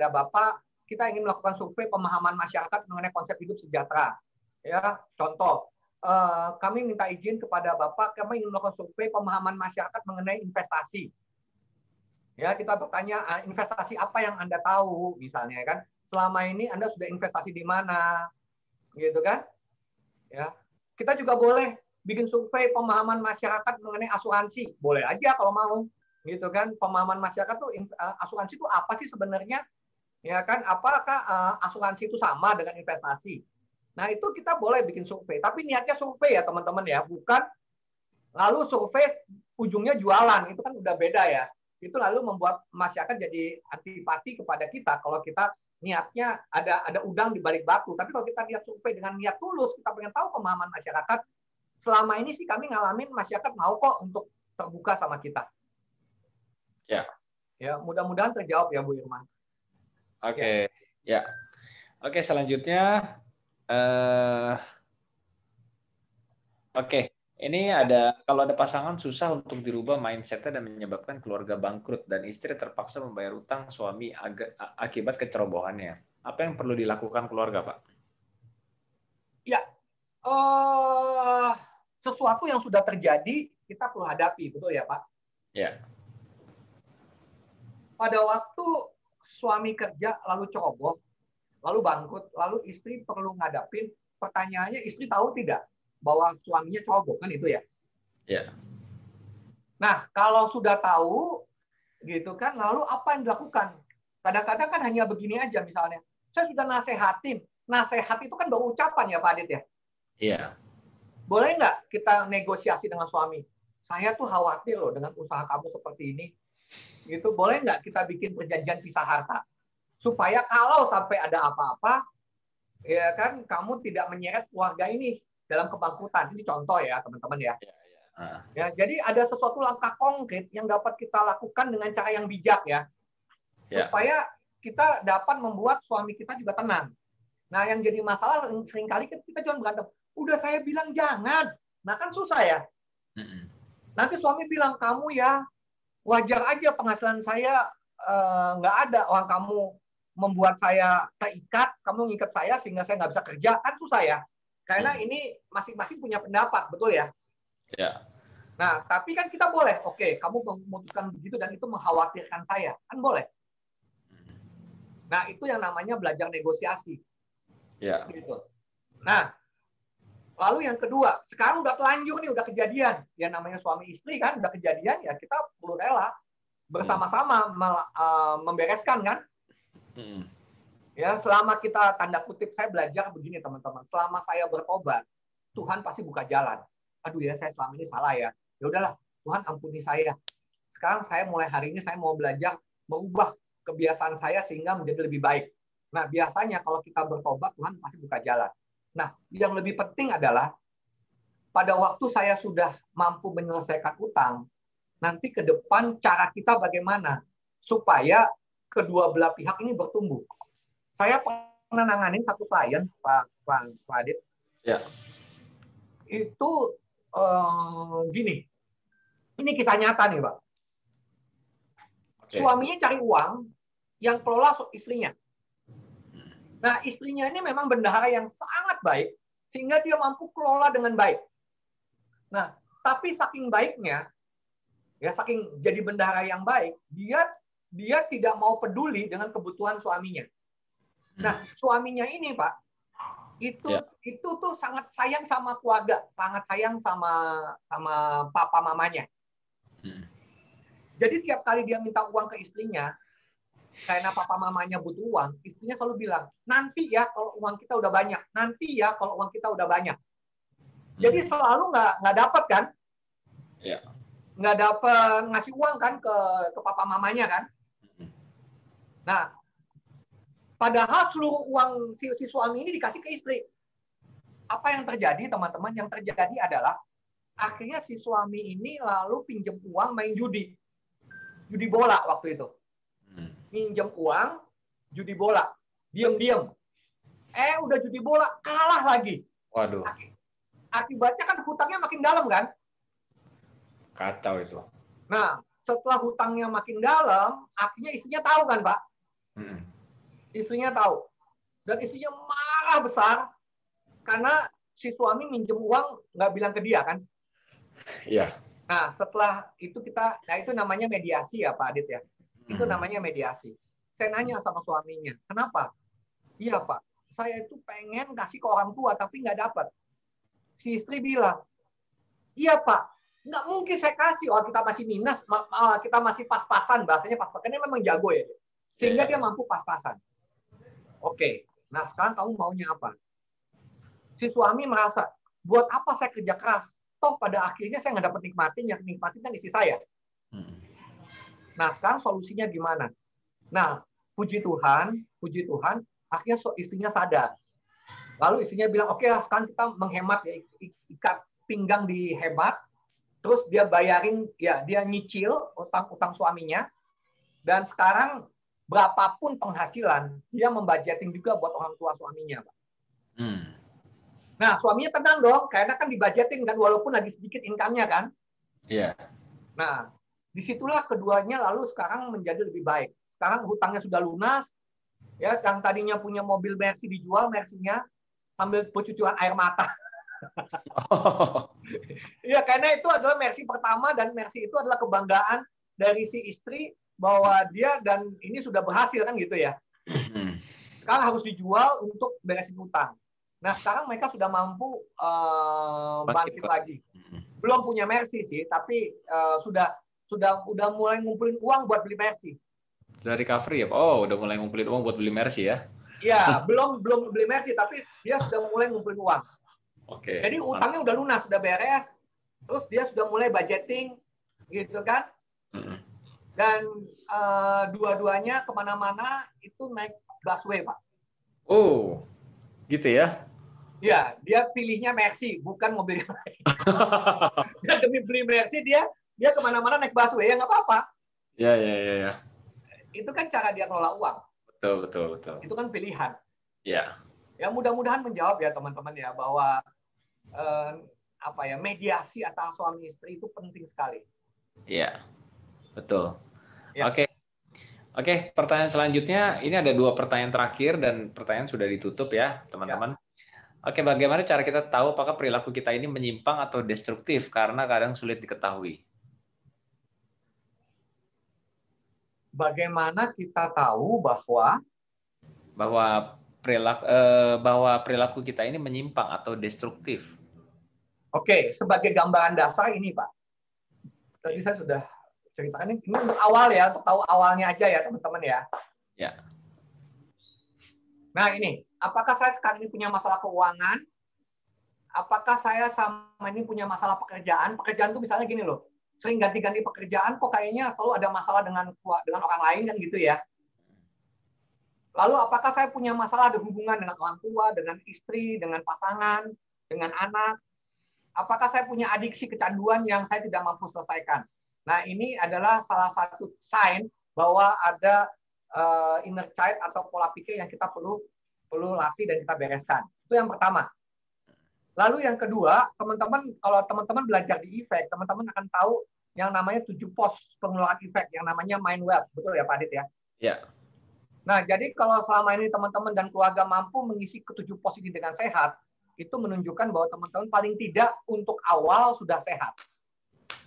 Bapak, kita ingin melakukan survei pemahaman masyarakat mengenai konsep hidup sejahtera. Ya, contoh, kami minta izin kepada Bapak, kami ingin melakukan survei pemahaman masyarakat mengenai investasi. Ya, kita bertanya investasi apa yang Anda tahu, misalnya kan. Selama ini Anda sudah investasi di mana, gitu kan? Ya, kita juga boleh bikin survei pemahaman masyarakat mengenai asuransi, boleh aja kalau mau, gitu kan? Pemahaman masyarakat tuh asuransi itu apa sih sebenarnya, ya kan? Apakah asuransi itu sama dengan investasi? Nah itu kita boleh bikin survei, tapi niatnya survei ya teman-teman ya, bukan lalu survei ujungnya jualan, itu kan udah beda ya. Itu lalu membuat masyarakat jadi antipati kepada kita kalau kita niatnya ada udang di balik batu. Tapi kalau kita lihat survei dengan niat tulus, kita pengen tahu pemahaman masyarakat. Selama ini sih kami ngalamin masyarakat mau kok untuk terbuka sama kita. Ya. Ya, mudah-mudahan terjawab ya Bu Irma. Oke. Ya. Oke, selanjutnya oke. Ini kalau ada pasangan susah untuk dirubah mindset-nya dan menyebabkan keluarga bangkrut dan istri terpaksa membayar utang suami akibat kecerobohannya. Apa yang perlu dilakukan keluarga, Pak? Ya, sesuatu yang sudah terjadi kita perlu hadapi, betul ya Pak? Ya. Pada waktu suami kerja lalu ceroboh, lalu bangkrut, lalu istri perlu ngadapin, pertanyaannya istri tahu tidak bahwa suaminya ceroboh, kan itu ya? Ya. Nah, kalau sudah tahu, gitu kan, lalu apa yang dilakukan? Kadang-kadang kan hanya begini aja, misalnya, saya sudah nasehatin, nasihat itu kan baru ucapan ya Pak Adit ya. Iya. Boleh nggak kita negosiasi dengan suami? Saya tuh khawatir loh dengan usaha kamu seperti ini. Gitu. Boleh nggak kita bikin perjanjian pisah harta? Supaya kalau sampai ada apa-apa, ya kan kamu tidak menyeret keluarga ini dalam kebangkrutan. Ini contoh ya teman-teman ya. Ya, jadi ada sesuatu langkah konkret yang dapat kita lakukan dengan cara yang bijak ya. Supaya kita dapat membuat suami kita juga tenang. Nah, yang jadi masalah seringkali kita cuma berantem. Udah saya bilang jangan. Nah, kan susah ya. Nanti suami bilang, kamu ya wajar aja penghasilan saya nggak ada. Orang kamu membuat saya terikat, kamu ngikat saya sehingga saya nggak bisa kerja. Kan susah ya. Karena ini masing-masing punya pendapat, betul ya? Ya. Nah, tapi kan kita boleh, oke, kamu memutuskan begitu dan itu mengkhawatirkan saya. Kan boleh. Nah, itu yang namanya belajar negosiasi. Ya. Gitu. Nah, lalu yang kedua, sekarang udah telanjur nih, udah kejadian. Ya namanya suami istri kan, udah kejadian, ya kita perlu rela bersama-sama membereskan kan. Ya, selama kita tanda kutip, saya belajar begini teman-teman. Selama saya bertobat, Tuhan pasti buka jalan. Aduh ya, saya selama ini salah ya. Ya udahlah, Tuhan ampuni saya. Sekarang saya mulai hari ini saya mau belajar merubah kebiasaan saya sehingga menjadi lebih baik. Nah, biasanya kalau kita bertobat, Tuhan pasti buka jalan. Nah, yang lebih penting adalah pada waktu saya sudah mampu menyelesaikan utang, nanti ke depan cara kita bagaimana supaya kedua belah pihak ini bertumbuh. Saya pernah nanganin satu klien, Pak Adit. Ya. Itu gini. Ini kisah nyata nih, Pak. Okay. Suaminya cari uang, yang kelola istrinya. Nah, istrinya ini memang bendahara yang sangat baik, sehingga dia mampu kelola dengan baik. Nah, tapi saking baiknya, ya saking jadi bendahara yang baik, dia tidak mau peduli dengan kebutuhan suaminya. Nah, suaminya ini, Pak, itu tuh sangat sayang sama keluarga, sangat sayang sama papa mamanya. Jadi tiap kali dia minta uang ke istrinya, karena papa mamanya butuh uang, istrinya selalu bilang, nanti ya kalau uang kita udah banyak, nanti ya kalau uang kita udah banyak. Jadi selalu nggak dapat kan? Ya. Nggak dapat ngasih uang kan ke papa mamanya kan? Nah, padahal seluruh uang si suami ini dikasih ke istri. Apa yang terjadi, teman-teman? Yang terjadi adalah akhirnya si suami ini lalu pinjam uang main judi bola waktu itu. Pinjam uang, judi bola, diam-diam. Udah judi bola, kalah lagi. Waduh. Akibatnya kan hutangnya makin dalam kan? Kacau itu. Nah, setelah hutangnya makin dalam, akhirnya istrinya tahu kan, Pak? Istrinya tahu. Dan istrinya marah besar karena si suami minjem uang nggak bilang ke dia kan? Iya. Nah, setelah itu itu namanya mediasi ya Pak Adit ya. Itu namanya mediasi. Saya nanya sama suaminya, kenapa? Iya Pak, saya itu pengen kasih ke orang tua tapi nggak dapat. Si istri bilang, iya Pak, nggak mungkin saya kasih. Kita masih minus, kita masih pas-pasan. Bahasanya pas-pasan, ini memang jago ya. Sehingga dia mampu pas-pasan. Oke, nah sekarang kamu maunya apa? Si suami merasa, buat apa saya kerja keras? Toh pada akhirnya saya nggak dapat nikmatin, yang nikmatin kan istri saya. Nah sekarang solusinya gimana? Nah puji Tuhan, akhirnya istrinya sadar. Lalu istrinya bilang, oke, sekarang kita menghemat ya, ikat pinggang dihemat, terus dia bayarin, ya dia nyicil utang suaminya, dan sekarang berapapun penghasilan, dia membudgeting juga buat orang tua suaminya, Pak. Nah, suaminya tenang dong, karena kan dibudgeting kan, walaupun lagi sedikit income-nya kan. Iya. Nah, disitulah keduanya lalu sekarang menjadi lebih baik. Sekarang hutangnya sudah lunas, ya, yang tadinya punya mobil Mercy dijual, Mercy-nya sambil percucuan air mata. Iya, karena itu adalah Mercy pertama, dan Mercy itu adalah kebanggaan dari si istri bahwa dia dan ini sudah berhasil kan gitu ya. Sekarang harus dijual untuk beresin utang. Nah, sekarang mereka sudah mampu bangkit lagi. Belum punya Mercy sih, tapi sudah mulai ngumpulin uang buat beli Mercy. Dari recovery ya, Pak? Oh, udah mulai ngumpulin uang buat beli Mercy ya? Ya, belum beli Mercy, tapi dia sudah mulai ngumpulin uang. Oke. Jadi utangnya udah lunas, sudah beres. Terus dia sudah mulai budgeting, gitu kan? Dan dua-duanya kemana-mana itu naik busway, Pak. Oh, gitu ya? Ya, dia pilihnya Mercy, bukan mobil yang lain. Dia demi beli Mercy, dia kemana-mana naik busway, ya nggak apa-apa. Ya. Itu kan cara dia ngelola uang. Betul. Itu kan pilihan. Ya. Ya mudah-mudahan menjawab ya teman-teman ya bahwa mediasi antara suami istri itu penting sekali. Iya, betul. Ya. Oke, pertanyaan selanjutnya ini ada 2 pertanyaan terakhir dan pertanyaan sudah ditutup ya teman-teman. Oke, bagaimana cara kita tahu apakah perilaku kita ini menyimpang atau destruktif karena kadang sulit diketahui? Bagaimana kita tahu bahwa perilaku kita ini menyimpang atau destruktif? Oke, sebagai gambaran dasar ini, Pak. Tadi saya sudah ceritakan ini untuk awal ya, untuk tahu awalnya aja ya, teman-teman ya. Ya. Nah, ini, apakah saya sekarang ini punya masalah keuangan? Apakah saya sama ini punya masalah pekerjaan? Pekerjaan itu misalnya gini loh, sering ganti-ganti pekerjaan, kok kayaknya selalu ada masalah dengan orang lain kan gitu ya. Lalu apakah saya punya masalah ada hubungan dengan orang tua, dengan istri, dengan pasangan, dengan anak? Apakah saya punya adiksi kecanduan yang saya tidak mampu selesaikan? Nah, ini adalah salah satu sign bahwa ada inner child atau pola pikir yang kita perlu latih dan kita bereskan. Itu yang pertama. Lalu yang kedua, teman-teman, kalau teman-teman belajar di Efek, teman-teman akan tahu yang namanya 7 pos pengelolaan Efek, yang namanya Mind Wealth. Betul ya, Pak Adit ya? Ya. Nah, jadi kalau selama ini teman-teman dan keluarga mampu mengisi ke-7 pos ini dengan sehat, itu menunjukkan bahwa teman-teman paling tidak untuk awal sudah sehat.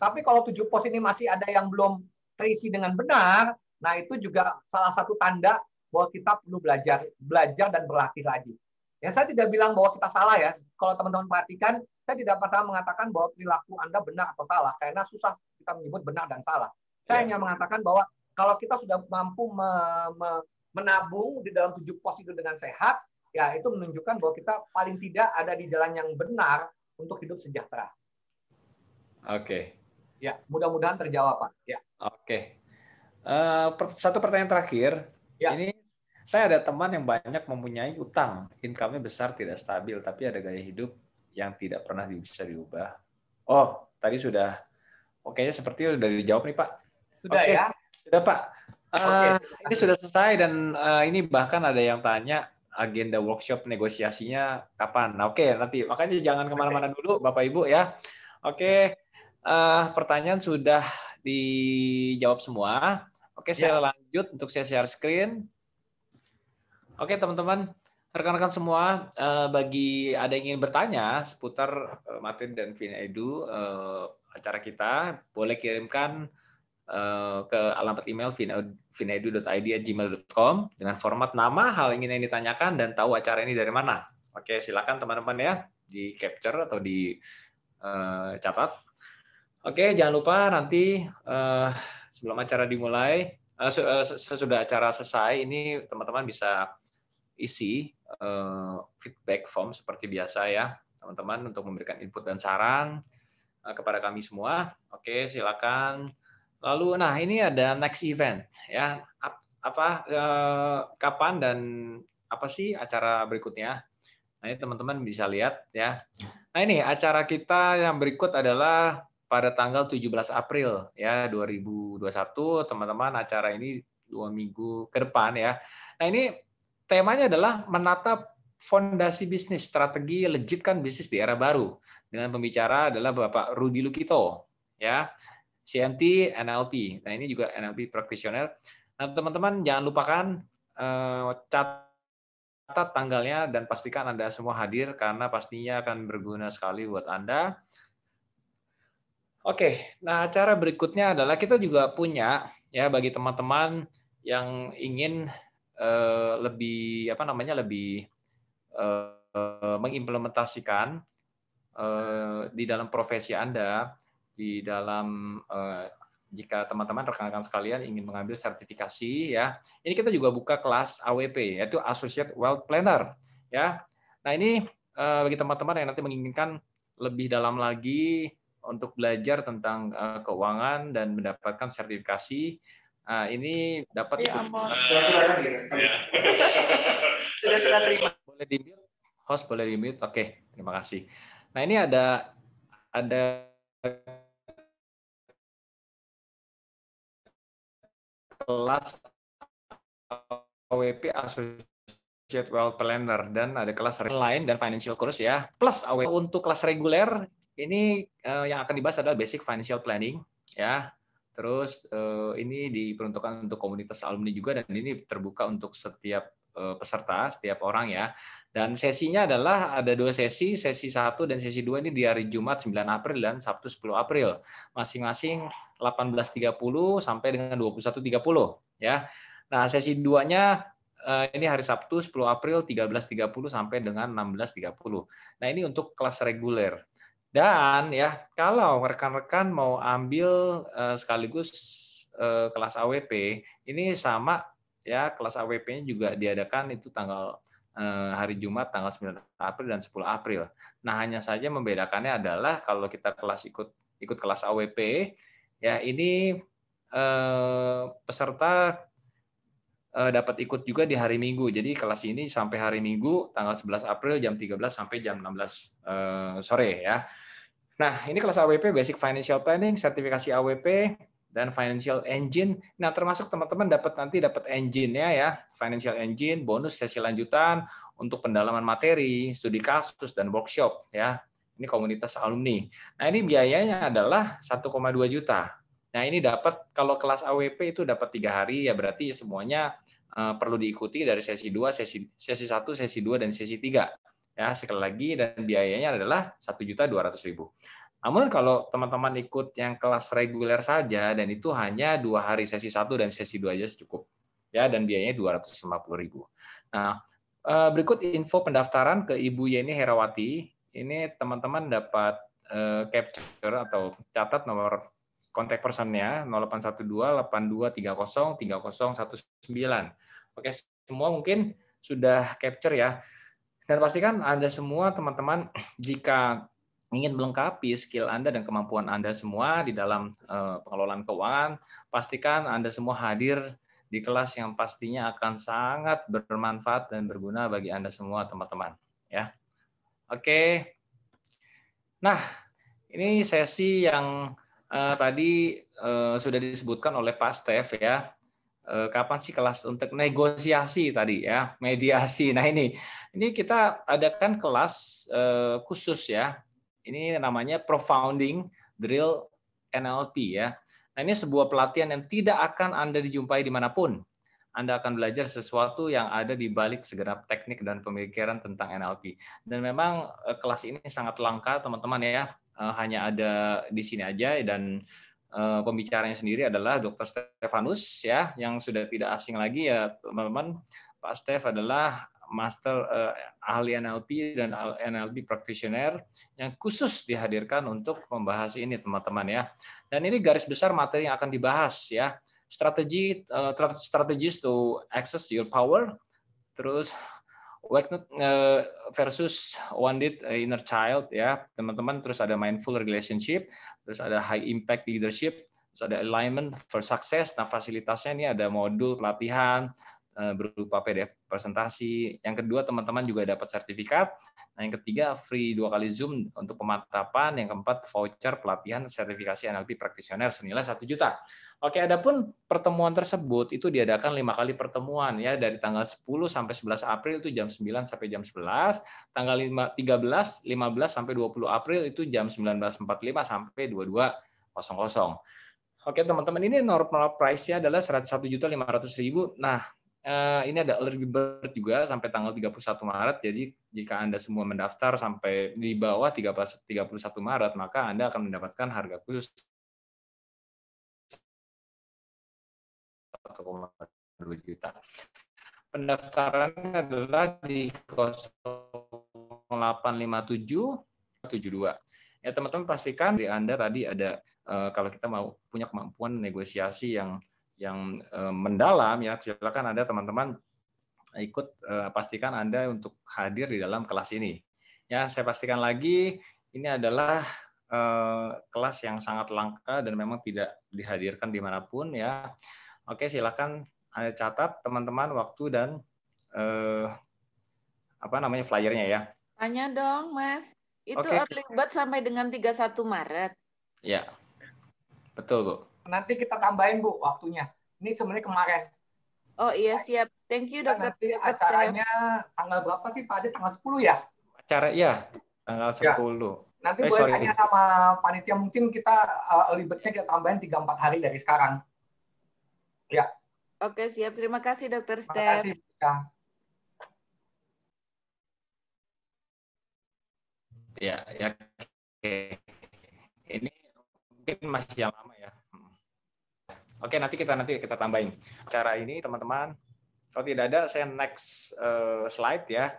Tapi kalau 7 pos ini masih ada yang belum terisi dengan benar, nah itu juga salah satu tanda bahwa kita perlu belajar dan berlatih lagi. Ya, saya tidak bilang bahwa kita salah ya. Kalau teman-teman perhatikan, saya tidak pernah mengatakan bahwa perilaku Anda benar atau salah, karena susah kita menyebut benar dan salah. Saya hanya mengatakan bahwa kalau kita sudah mampu menabung di dalam 7 pos itu dengan sehat, ya itu menunjukkan bahwa kita paling tidak ada di jalan yang benar untuk hidup sejahtera. Oke. Ya, mudah-mudahan terjawab, Pak. Ya. Oke. Satu pertanyaan terakhir. Ya. Ini saya ada teman yang banyak mempunyai utang, income-nya besar, tidak stabil, tapi ada gaya hidup yang tidak pernah bisa diubah. Oh, tadi sudah. Oke, seperti sudah dijawab nih, Pak. Sudah Oke. ya? Sudah, Pak. Ini sudah selesai dan ini bahkan ada yang tanya agenda workshop negosiasinya kapan. Nah, oke, nanti makanya jangan kemana-mana dulu, Bapak Ibu ya. Oke, pertanyaan sudah dijawab semua. Oke, saya lanjut untuk saya share screen. Oke, teman-teman, rekan-rekan semua, bagi ada yang ingin bertanya seputar materi dan FinEdu acara kita, boleh kirimkan ke alamat email finedu.id@gmail.com dengan format nama, hal ingin yang ditanyakan, dan tahu acara ini dari mana. Oke, silakan teman-teman ya, di capture atau di catat. Oke, jangan lupa nanti sebelum acara dimulai, sesudah acara selesai, ini teman-teman bisa isi feedback form seperti biasa ya, teman-teman, untuk memberikan input dan saran kepada kami semua. Oke, silakan. Lalu, nah ini ada next event ya, kapan dan apa sih acara berikutnya? Nah ini teman-teman bisa lihat ya. Nah ini acara kita yang berikut adalah pada tanggal 17 April ya 2021, teman-teman. Acara ini 2 minggu ke depan ya. Nah ini temanya adalah menatap fondasi bisnis, strategi legitkan bisnis di era baru. Dengan pembicara adalah Bapak Rudy Lukito, ya, CMT NLP. Nah ini juga NLP practitioner. Nah teman-teman jangan lupakan catat tanggalnya dan pastikan Anda semua hadir karena pastinya akan berguna sekali buat Anda. Oke, nah acara berikutnya adalah kita juga punya ya bagi teman-teman yang ingin lebih jika teman-teman rekan-rekan sekalian ingin mengambil sertifikasi ya, ini kita juga buka kelas AWP, yaitu Associate Wealth Planner ya. Nah ini bagi teman-teman yang nanti menginginkan lebih dalam lagi untuk belajar tentang keuangan dan mendapatkan sertifikasi, ini dapat ikut. Sudah terima. Boleh di-mute, host boleh di-mute. Oke, terima kasih. Nah ini ada kelas AWP Associate Wealth Planner dan ada kelas lain dan financial course ya. Plus AWP untuk kelas reguler ini yang akan dibahas adalah basic financial planning ya. Terus ini diperuntukkan untuk komunitas alumni juga dan ini terbuka untuk setiap peserta, setiap orang ya. Dan sesinya adalah ada 2 sesi 1 dan sesi 2 ini di hari Jumat 9 April dan Sabtu 10 April. Masing-masing 18.30 sampai dengan 21.30 ya. Nah, sesi 2-nya ini hari Sabtu 10 April 13.30 sampai dengan 16.30. Nah, ini untuk kelas reguler. Dan ya, kalau rekan-rekan mau ambil sekaligus kelas AWP, ini sama ya, kelas AWP-nya juga diadakan itu tanggal hari Jumat tanggal 9 April dan 10 April. Nah, hanya saja membedakannya adalah kalau kita ikut kelas AWP ya, ini peserta dapat ikut juga di hari Minggu. Jadi kelas ini sampai hari Minggu tanggal 11 April jam 13 sampai jam 16 sore ya. Nah, ini kelas AWP Basic Financial Planning, sertifikasi AWP dan Financial Engine. Nah, termasuk teman-teman nanti dapat engine-nya ya, Financial Engine, bonus sesi lanjutan untuk pendalaman materi, studi kasus dan workshop ya. Ini komunitas alumni. Nah, ini biayanya adalah 1,2 juta. Nah, ini dapat kalau kelas AWP itu dapat 3 hari ya, berarti semuanya perlu diikuti dari sesi 2, sesi 1, sesi 2 dan sesi 3. Ya, sekali lagi dan biayanya adalah 1.200.000. Namun kalau teman-teman ikut yang kelas reguler saja dan itu hanya 2 hari sesi 1 dan sesi 2 aja cukup. Ya, dan biayanya 250.000. Nah, berikut info pendaftaran ke Ibu Yeni Herawati. Ini teman-teman dapat capture atau catat nomor kontak personnya 0812 8230 3019. Oke, semua mungkin sudah capture ya. Dan pastikan Anda semua, teman-teman, jika ingin melengkapi skill Anda dan kemampuan Anda semua di dalam pengelolaan keuangan, pastikan Anda semua hadir di kelas yang pastinya akan sangat bermanfaat dan berguna bagi Anda semua, teman-teman. Ya, oke. Nah, ini sesi yang tadi sudah disebutkan oleh Pak Stef ya. Kapan sih kelas untuk negosiasi tadi ya, mediasi. Nah ini kita adakan kelas khusus ya. Ini namanya Profounding Drill NLP ya. Nah ini sebuah pelatihan yang tidak akan Anda dijumpai dimanapun. Anda akan belajar sesuatu yang ada di balik segenap teknik dan pemikiran tentang NLP. Dan memang kelas ini sangat langka teman-teman ya. Hanya ada di sini aja dan pembicaranya sendiri adalah Dr. Stefanus ya, yang sudah tidak asing lagi ya teman-teman. Pak Stef adalah master ahli NLP dan NLP practitioner yang khusus dihadirkan untuk membahas ini teman-teman ya. Dan ini garis besar materi yang akan dibahas ya. Strategies to access your power, terus versus wounded inner child ya teman-teman, terus ada mindful relationship, terus ada high impact leadership, terus ada alignment for success. Nah fasilitasnya ini ada modul pelatihan berupa PDF presentasi. Yang kedua teman-teman juga dapat sertifikat. Nah yang ketiga free 2 kali Zoom untuk pemantapan. Yang keempat voucher pelatihan sertifikasi NLP practitioner senilai 1 juta. Oke, adapun pertemuan tersebut itu diadakan 5 kali pertemuan ya, dari tanggal 10 sampai 11 April itu jam 9 sampai jam 11, tanggal 13, 15 sampai 20 April itu jam 19.45 sampai 22.00. Oke, teman-teman, ini normal price-nya adalah 101.500.000. Nah, ini ada early bird juga sampai tanggal 31 Maret. Jadi jika Anda semua mendaftar sampai di bawah 31 Maret, maka Anda akan mendapatkan harga khusus 1,2 juta. Pendaftarannya adalah di 0857 72. Ya teman-teman pastikan di Anda tadi ada kalau kita mau punya kemampuan negosiasi yang mendalam ya, silakan Anda teman-teman ikut pastikan Anda untuk hadir di dalam kelas ini. Ya, saya pastikan lagi ini adalah kelas yang sangat langka dan memang tidak dihadirkan dimanapun ya. Oke, silakan Anda catat teman-teman waktu dan flyernya ya. Tanya dong, Mas. Itu Oke. early bird sampai dengan 31 Maret. Ya, betul Bu. Nanti kita tambahin Bu waktunya. Ini sebenarnya kemarin. Oh iya siap. Thank you Dokter. Nanti acaranya tanggal berapa sih Pak Ade? Tanggal 10 ya? Acara ya, tanggal 10. Nanti boleh tanya sama panitia, mungkin kita early bird-nya kita tambahin 3-4 hari dari sekarang. Ya. Oke, siap. Terima kasih Dokter Steph. Terima kasih. Ya. Oke. Ini mungkin masih yang lama ya. Oke, nanti kita tambahin. Acara ini teman-teman, kalau tidak ada saya next slide ya.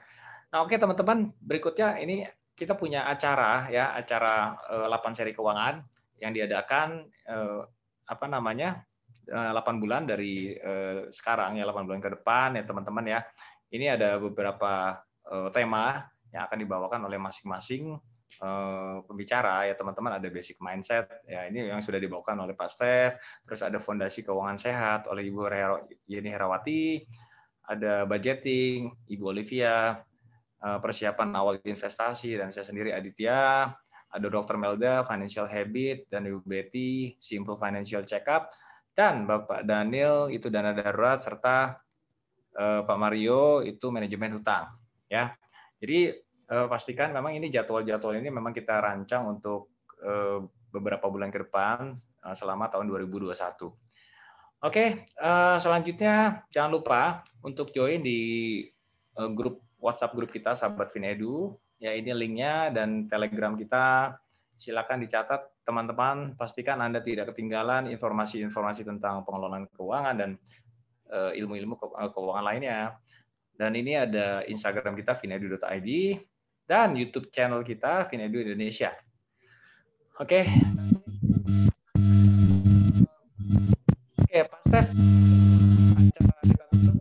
Nah, oke teman-teman, berikutnya ini kita punya acara 8 seri keuangan yang diadakan 8 bulan dari sekarang ya, 8 bulan ke depan ya teman-teman ya. Ini ada beberapa tema yang akan dibawakan oleh masing-masing pembicara ya teman-teman. Ada basic mindset ya, ini yang sudah dibawakan oleh Pak Steph, terus ada fondasi keuangan sehat oleh Ibu Yeni Herawati, ada budgeting Ibu Olivia, persiapan awal investasi dan saya sendiri Aditya, ada Dr. Melda financial habit dan Ibu Betty simple financial checkup, dan Bapak Daniel itu dana darurat, serta Pak Mario itu manajemen hutang ya. Jadi pastikan memang ini jadwal-jadwal ini memang kita rancang untuk beberapa bulan ke depan selama tahun 2021. Oke, selanjutnya jangan lupa untuk join di grup WhatsApp grup kita Sahabat Finedu. Ya, ini linknya dan Telegram kita. Silakan dicatat teman-teman. Pastikan Anda tidak ketinggalan informasi-informasi tentang pengelolaan keuangan dan ilmu-ilmu keuangan lainnya. Dan ini ada Instagram kita finedu.id dan YouTube channel kita Finedu Indonesia. Oke. Oke, Pak Steph. Acara kita tutup.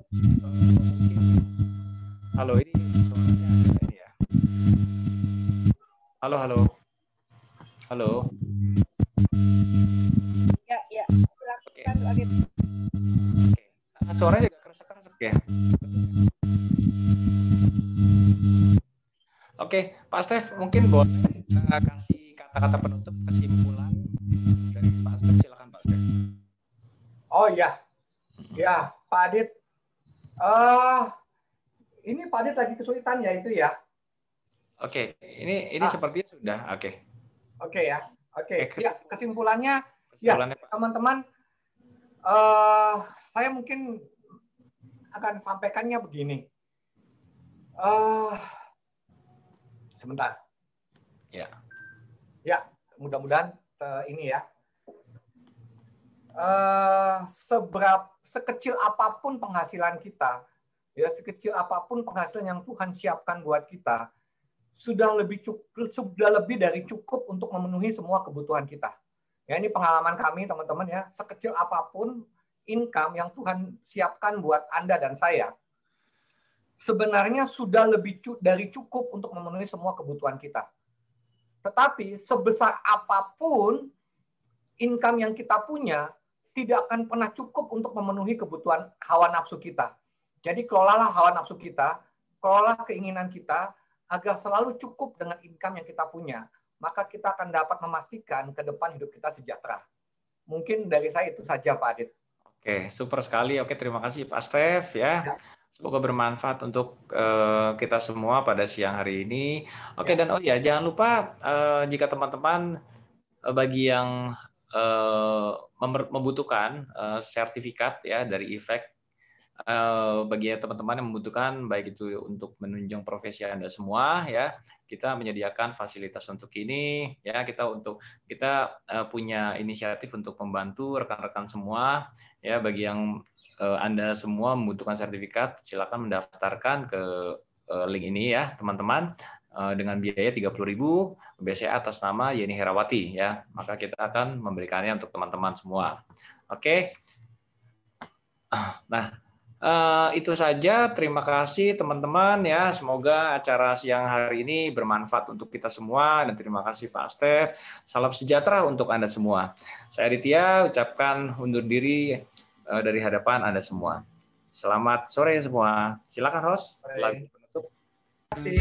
Halo, ini suaranya agak ini ya. Halo. Halo. Ya. Silakan Pak Adit. Oke. Suaranya agak keresek-keresek ya. Oke, Pak Steph mungkin boleh kasih kata-kata penutup kesimpulan dari Pak Steph, silakan Pak Steph. Oh iya, ya Pak Adit. Ini Pak Adit lagi kesulitan ya itu ya. Oke, ini sepertinya sudah oke. Oke ya, oke. Ya kesimpulannya ya Pak. teman-teman, saya mungkin akan sampaikannya begini. Sebentar. Ya, mudah-mudahan ini ya. Sekecil apapun penghasilan kita, ya sekecil apapun penghasilan yang Tuhan siapkan buat kita, sudah lebih dari cukup untuk memenuhi semua kebutuhan kita. Ya, ini pengalaman kami teman-teman ya. Sekecil apapun income yang Tuhan siapkan buat Anda dan saya, sebenarnya sudah lebih dari cukup untuk memenuhi semua kebutuhan kita. Tetapi sebesar apapun income yang kita punya, tidak akan pernah cukup untuk memenuhi kebutuhan hawa nafsu kita. Jadi kelolalah hawa nafsu kita, kelolalah keinginan kita, agar selalu cukup dengan income yang kita punya. Maka kita akan dapat memastikan ke depan hidup kita sejahtera. Mungkin dari saya itu saja Pak Adit. Oke, super sekali. Oke, terima kasih Pak Steph ya. Semoga bermanfaat untuk kita semua pada siang hari ini. Oke, dan jangan lupa jika teman-teman bagi yang membutuhkan sertifikat ya dari Efek, bagi teman-teman yang membutuhkan baik itu untuk menunjang profesi Anda semua ya, kita menyediakan fasilitas untuk ini ya. Kita punya inisiatif untuk membantu rekan-rekan semua ya. Bagi yang Anda semua membutuhkan sertifikat, silakan mendaftarkan ke link ini ya teman-teman. dengan biaya 30.000 BCA atas nama Yeni Herawati ya. Maka kita akan memberikannya untuk teman-teman semua. Oke. Nah, itu saja. Terima kasih teman-teman ya. Semoga acara siang hari ini bermanfaat untuk kita semua dan terima kasih Pak Stef. Salam sejahtera untuk Anda semua. Saya Aditya ucapkan undur diri dari hadapan Anda semua. Selamat sore semua. Silakan host. Lagu penutup. Terima kasih.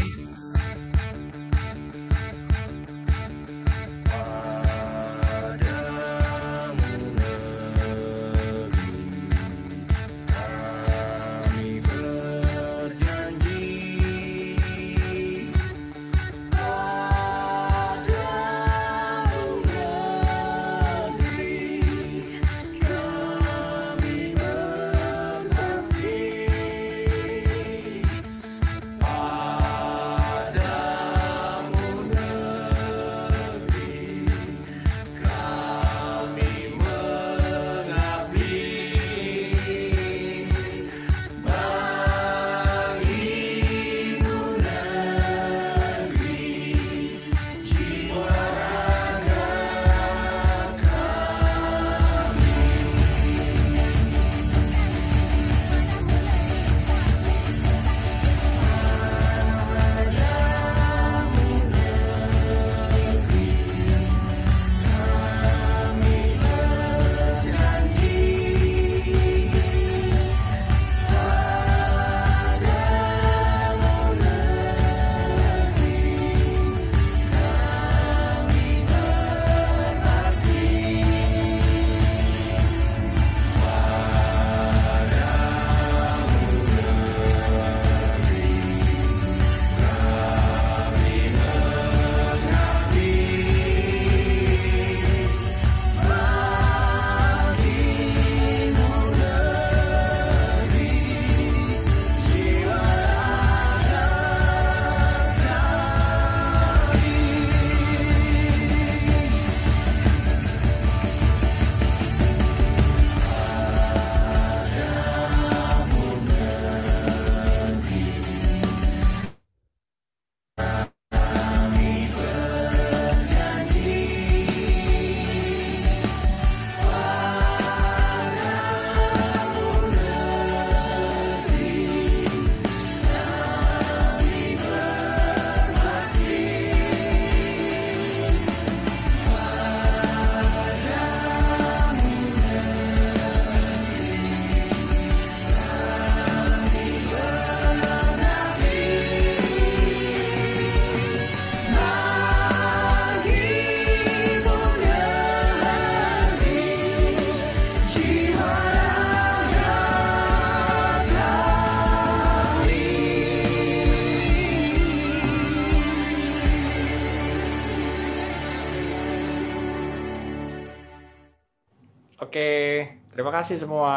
Oke, terima kasih semua.